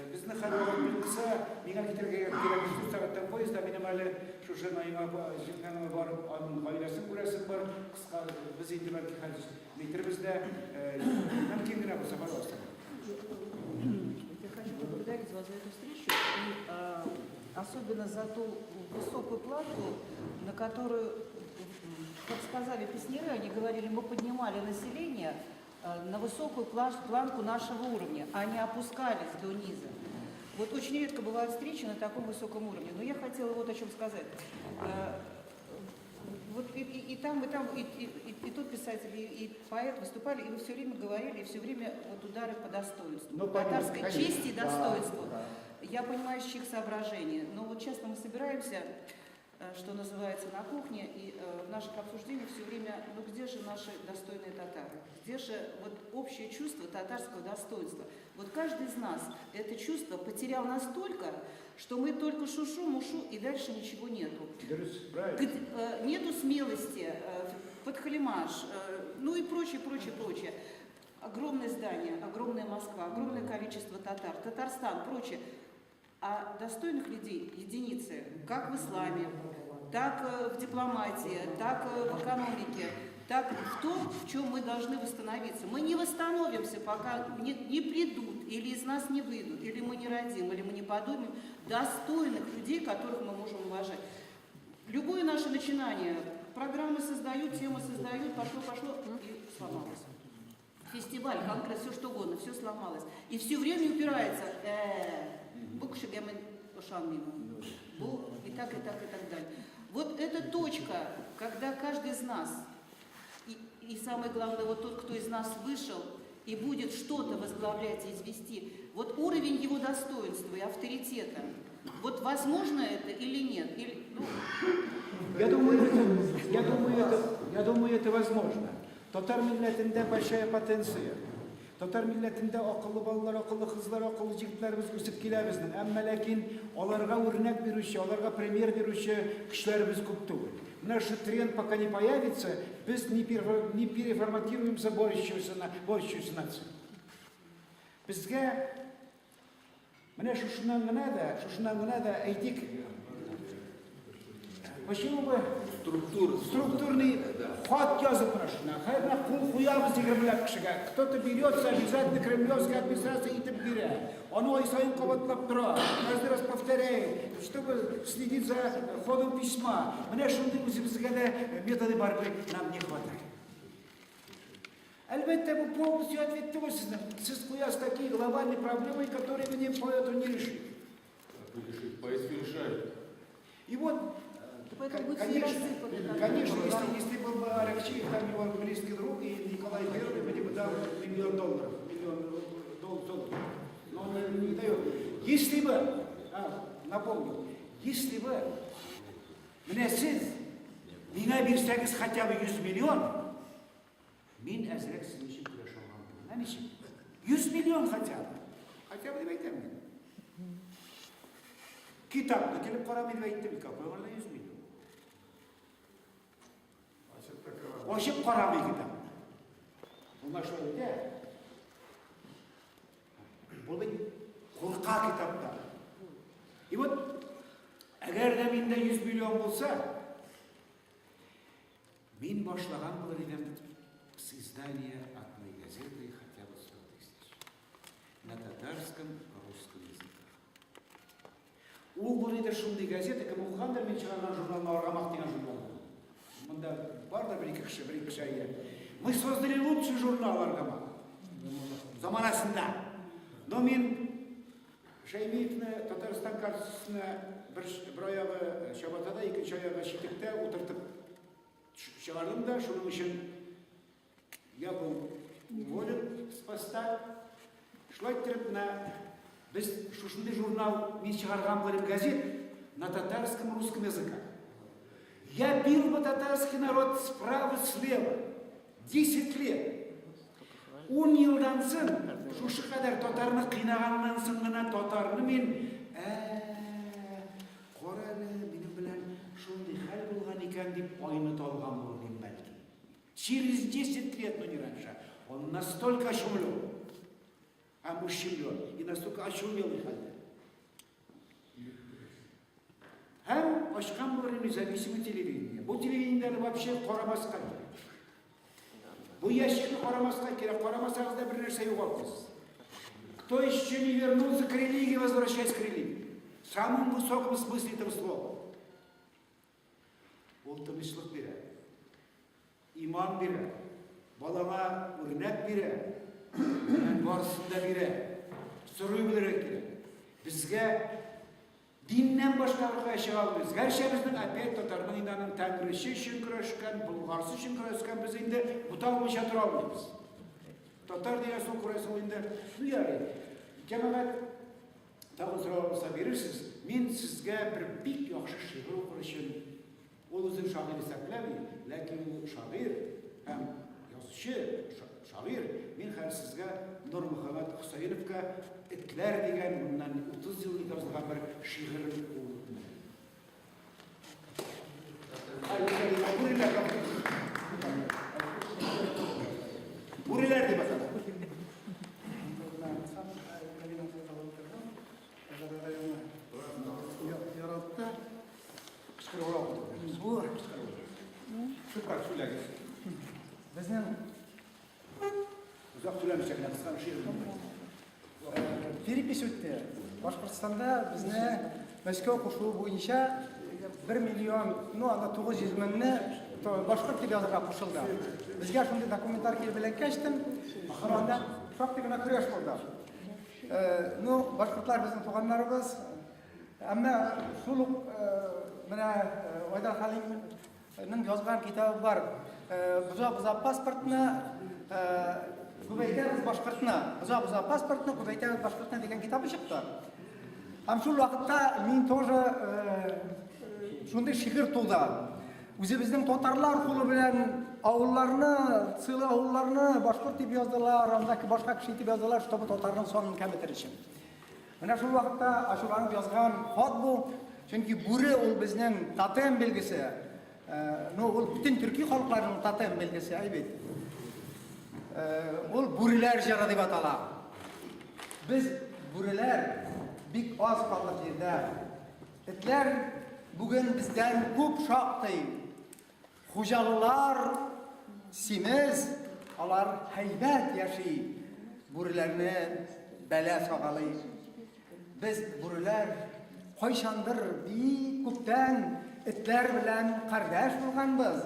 безне хәлвә кылса, миңа китәргә кирәк 3 сәгатьтән поездда минем әле шушы найма җиңгәнемә барып, аның гаиләсен күрәсем бар. Кыска без инде бәлки хәзер әйтербез дә, мөмкин генә булса пожалуйста. Я хочу поблагодарить вас за эту встречу и особенно за ту высокую планку, на которую, как сказали песняры, они говорили, мы поднимали население на высокую планку нашего уровня, а не опускались до низа. Вот очень редко бывают встречи на таком высоком уровне. Но я хотела вот о чем сказать. Вот и там, и тут писатели, и поэт выступали, и вы все время говорили, и все время вот удары по достоинству, татарской чести и достоинству. Я понимаю, с чьих соображений, но вот часто мы собираемся, что называется, на кухне, и в наших обсуждениях все время, ну где же наши достойные татары? Где же вот общее чувство татарского достоинства? Вот каждый из нас это чувство потерял настолько, что мы только шушу, мушу, и дальше ничего нету. Нету смелости, подхалимаш, ну и прочее. Огромное здание, огромная Москва, огромное количество татар, Татарстан, прочее. А достойных людей единицы, как в исламе, так в дипломатии, так в экономике, так в том, в чем мы должны восстановиться. Мы не восстановимся, пока не придут, или из нас не выйдут, или мы не родим, или мы не подумаем достойных людей, которых мы можем уважать. Любое наше начинание, программы создают, темы создают, пошло, и сломалось. Фестиваль, конгресс, все что угодно, все сломалось. И все время упирается, и так далее. Вот эта точка, когда каждый из нас, и самое главное, вот тот, кто из нас вышел и будет что-то возглавлять и извести, вот уровень его достоинства и авторитета, вот возможно это или нет? Или, ну... Я думаю, это возможно. Татар милләтендә большая потенция. Татар милләтендә акыллы балалар, акыллы кызлар, акыллы җегетләрбез үсеп килә безнең. Әмма ләкин аларга үрнәк бирүче, аларга пример бирүче кешеләрбез күп түгел. Наш тренд пока не появится, без не переформатируемся борющуюся нацию. Безгә менә шушыннан гына да әйтик. Почему бы структурный ход язык прошли? Хәзер кул куябыз дигәнләр кешегә. Кто-то берется, обязательно кремлевская администрация итеп бирә. Аны ай сайын кабатлап тора. Каждый раз повторяю, чтобы следить за ходом письма. Менә шундый үзебезгә дә методы борьбы нам не хватает. Әлбәттә, бу полностью ответственны сез куяс такие глобальные проблемы, которые вы не поэту не решите. Поезд решает. И вот конечно, если был бы Аракчиев, там его близкий друг, и Николай Первый, мне бы дал $1 миллион. Но он не дает. Если бы, напомню, если бы мне сіз миңа берсәгез хотя бы 100 миллион, мен әзірәк сіз үшін күрәш алған. Ничего. 100 миллион хотя бы. Хотя бы деп айтамын. Kitapны келіп қарамын деп айттым, какой ғана 100 миллион. Ашып қарамын kitapны. Бұлар шөлі де. Бұл қорқа kitapта. И вот, әгер де менде 100 миллион болса, мен башлаған бұл редем с издания одной газеты хотя бы 100 тысяч. На татарском, русском языке. Ол бұл редер шундай газета, кім оқығандар мен шығарған журналына Арғамақ деген журнал. Мұнда бар да бір-екі кіші әйе. Мы создали лучший журнал Арғамақ. Заманасында. Но мен Шаймиевны Татарстан картасына бір аяғы Шабатада, екінші аяғы Шетекте отыртып шығардым да, шының үшін я был уволен с поста. Шулай тұрып, біз шушындай журнал мен шығарған болем газет на татарском и русском языках. Я бил бы татарский народ справа и слева 10 лет. 10 yıldan soң, шушы қадар татарны қинағаннан соң ғана татарны мен қоралы менің білән шундай хәл болған екен деп ойны толған болдым бәлки. Через 10 лет, но не раньше, он настолько ошеломлен, и настолько ошеломленный халде. Һәм ашқан болған независимое телевидение. Бұл телевидениелер вообще қарамасқа керек. Бұл ящикті қарамасқа керек, қарамасаңызда бір нәрсе жоғалтасыз. Кто еще не вернулся к религии, возвращайся к религии. В самом высоком смысле этого слова. Ол тынышлық береді, иман береді, балаңа өрнек береді, барысында береді, сұры білірек керек. Бізге dinнен башқалыққа шыға алмайыз. Гәрше біздің опять татарның инаның тәңіріші үшін күрескен, бұлғарсы үшін күрескен біз енді бұта алмайша тұра алмаймыз. Татар деген сол күресі ойында. Жамағат тағын сұрауымызға берірсіз, мен сізге бір бик яқшы шиғыр оқыр үшін, ол өзін шағир есепләмей, ләкин ол шағир, һәм yazışı, şair, мен хәл сізге Нұр Мұхаммед Хұсайыновқа «Этләр» деген bundan 30 yıl yazылған бір шиғыр Бурилер деп атады. Яратты. Бұл Шықпар сөйләгіз. Біздің Ұзақ сөйләмесек, қысқан шиғыр. перепись өтті. Башқұртстанда бізді Мәскеу қосылуы бойынша 1 миллион, ана 900 мыңны башқұрт деп жазуға қосылды. Бізге шындай документтар келбелек кештім, анда шоқты ғана күреш болды. Башқұртлар біздің туғандарымыз, әмі шулық Айдар Халимнің жазған китабы бар. Бұза паспортына, көбейтеміз башқұртына. Бұза паспортына, көбейтеміз башқұртына деген китабы шықты. Ам шул уақытта мен тоже шундай шиғыр туды. Өзі біздің татарлар қолы білән ауылларны, сылы ауылларны башқұрт деп яздылар, ондаки башқа кіші деп яздылар, чтобы татарның сонын кәметер үшін. Мына шул уақытта ашуланып жазған хат бұл, чөнки бүре ол біздің тотем белгісі. Ол бүтін түркі халықларының тотем белгісі, айбет. Ол бүрелер жары деп атала. Біз бүрелер бик аз қалдық жерде. Этлер бүгін бізден көп шақтай. Хужалылар симез, алар хайбәт яши. Бүрелеріне бәлә сағалай. Біз бүрелер қойшандыр бик көптен этлер білән қардаш болғанбыз.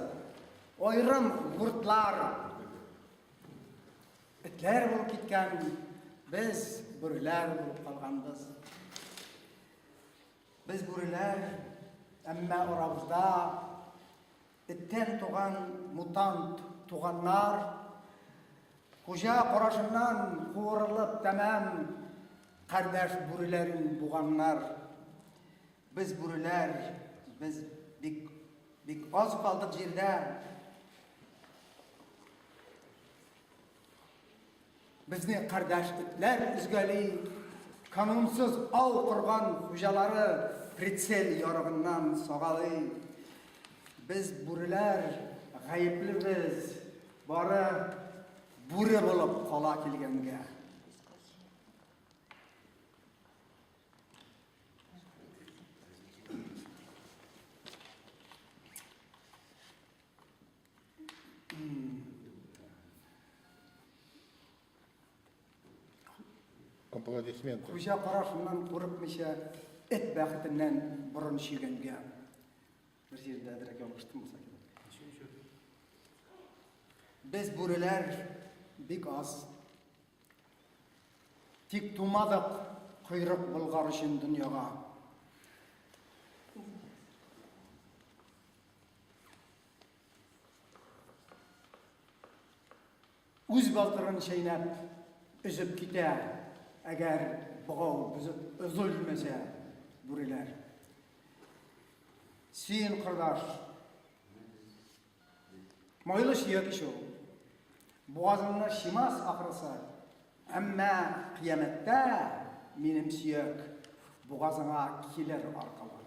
Ойрым ғұртлар. Этлер болып кеткен, біз бүрелер болып қалғанбыз. Біз бүрелер, әммә орамызда эттен туған мутант туғаннар, құжа қорашынан қуырылып тәмәм қардаш бүрелерін буғаннар. Біз бүрелер, біз бик аз қалдық жерде. bizni kardeşlikler üzgeli, kanunsuz av kurgan hujaları pritsel yorğundan soğalı. Biz buriler gayıplibiz, bari buri bulup kola kelgenge. Aplodismenты. Huja qarashından qo'rqmisha it baxtindən burun şigenge. Bir yerdə direkt olmuştum bu sakin. Biz buriler bik az. Tik tumadık kuyruk bulgar için dünyaya. Üz baldırın şeyinep üzüp gider. Eğer bağ üzülmese buriler. Sin kardeş. Maylı şiyak işo. Boğazına şimas akırsa. Ama kıyamette benim siyak boğazına kiler arkalar.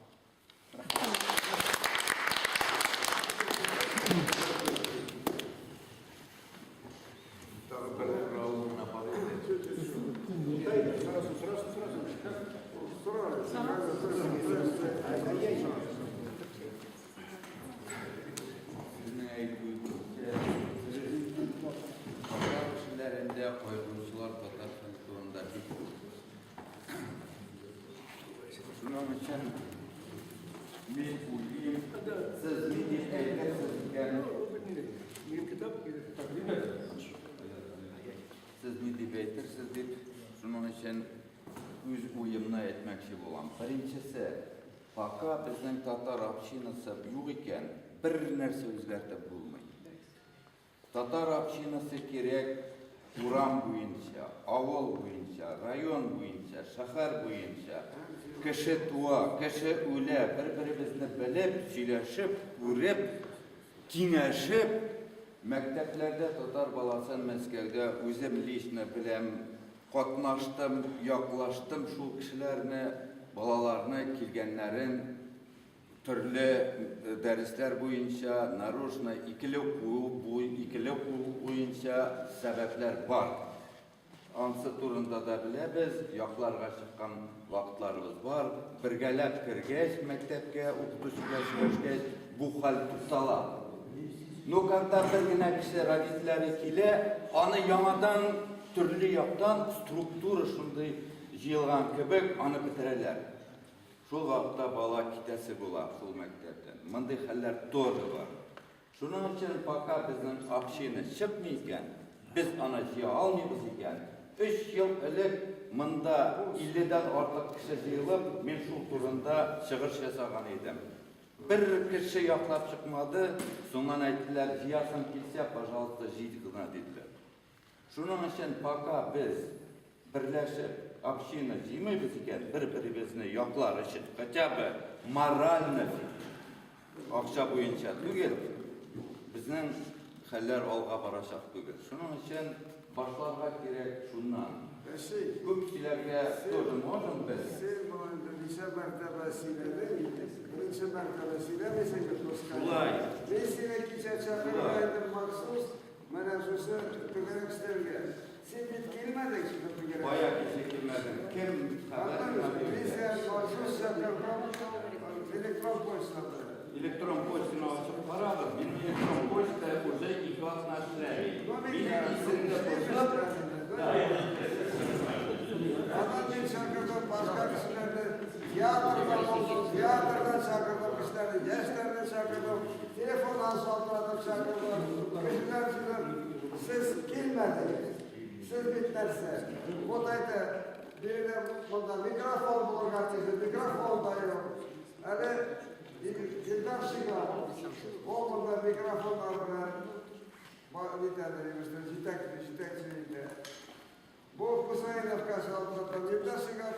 Koyguncular Tatar Halkı'nda şunun için bir uyuyum, siz bir eylersizken siz bir dibeytirsiz deyip şunun için üz uyumuna etmekçi bulam. Birincisi, fakat bizden Tatar общинасы yok iken bir nerse özgertip bulmayın. Tatar общинасы gerek Uram boyunca, avol boyunca, rayon boyunca, şehir boyunca kişi tuğa, kişi öyle birbirimizni bilip, söyleşip, görüp, kengashib, maktablarda Tatar balasan Мәскәүдә özüm lishni bilem, qatnaştım, yaklaştım şu kişilerini, balalarını, kilgenlerin türlü dersler boyunca, narojna ikili boyunca sebepler var. Ansı turunda da bilemiz, yaklarga çıkan vaktlarımız var. Birgelep kirgeç, mektepke, okutuşga çıkışgeç, bu hal tutsala. Nokanda bir gine kişi raditleri kile, anı yamadan, türlü yaptan struktur şunday jıyılgan kebek, anı bitirirler. Şol vaqtda bala kitesi bular, şol mektepten. Mınday haller doğru var. Şunun için fakat bizden община çıkmayken, biz ana jıya almayız iken, 3 yıl elek mında 50'den artık kişi jıyılıp, men şu turunda çıkış yasagan edim. Bir kişi yaklap çıkmadı, sondan ayttılar, jıyasın kilse, пожалуйста, jiydi gına dediler. Şunun için fakat biz birleşip, община жыймайбыз eкен, bir-birimizni yaklar için, хотя бы морально, акча boyunca түгел, bizning haller alga baracak түгел. Şunun için başlarga gerek şundan. Köp kişilerge sordum, hocam biz. Sen bunu birinci mertebesiyle değil, birinci mertebesiyle mesela Toskan. Ulay. Ben seni kiçe çakırmaydım maksus, bana şusu tügerek isterge. Sen bit gelmedin şimdi tügerek. Bayağı kişi girmedin. Kim haber Anladın biz yani maksus çakırmam, elektron poçtada. Elektron poçtunu açıp paradır. Benim elektron poçta уже ikaz naşreri. Benim isimde poçta. Adam bir çakırdım, başka kişilerde tiyatrodan oldum, tiyatrodan çakırdım kişilerde, gençlerden çakırdım, telefondan saltıradım çakırdım, kişiler siz gelmediniz, siz bitlerse, o daydı, birine bunda mikrofon bulur kaçırdı, mikrofon da yok, hani yıldan şıkla, o bunda mikrofonlarına, bir tane demişler, jitekçilikle, bu sayede kaçalımda yıldan şıkla,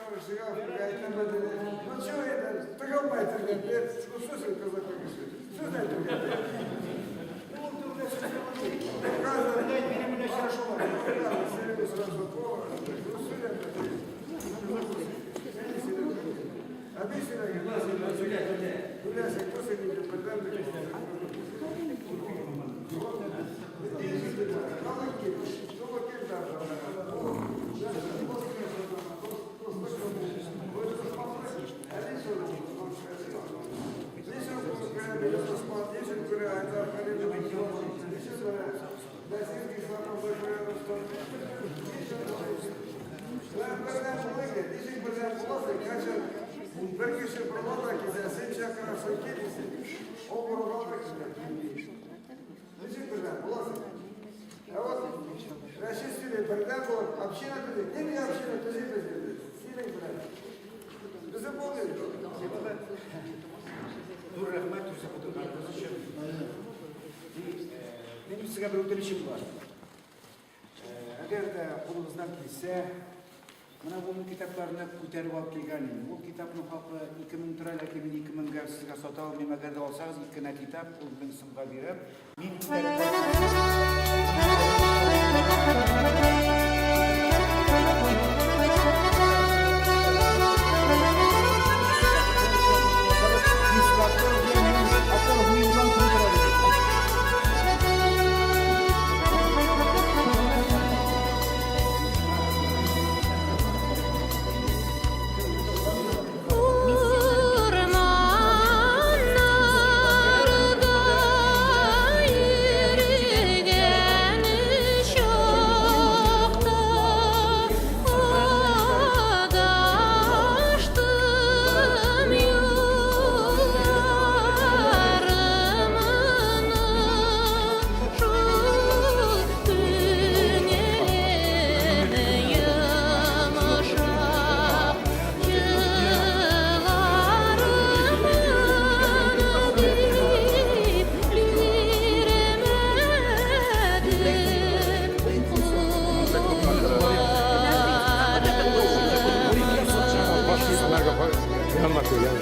gaytemedini, bu çöğüyle, tıkılmaydı dedi, hususun kızı kızı, siz ne tıkıldı? Benim ne şaşı var? Bir kişi buralarda gidersin, çakarsın, gelirsin. O buralarda gider. Niçin birden bulasın? Evet, Reşit Süley birden bul, hapşine dedi. Yeni hapşine tezi bezirdi. Silin birden. Bizim oluyor. Dur rahmet olsun bu da arkadaşım. Benim size bir ödülüşüm var. Eğer de kulunuzdan kilise, bana bu kitaplarını kutarıp alıp gelganim. Bu kitabın hakkı 2000 lirayla 2000 sizga sota almayma kadar olsanız ikine kitap, ben sımga verip, min Anlatıyor yani.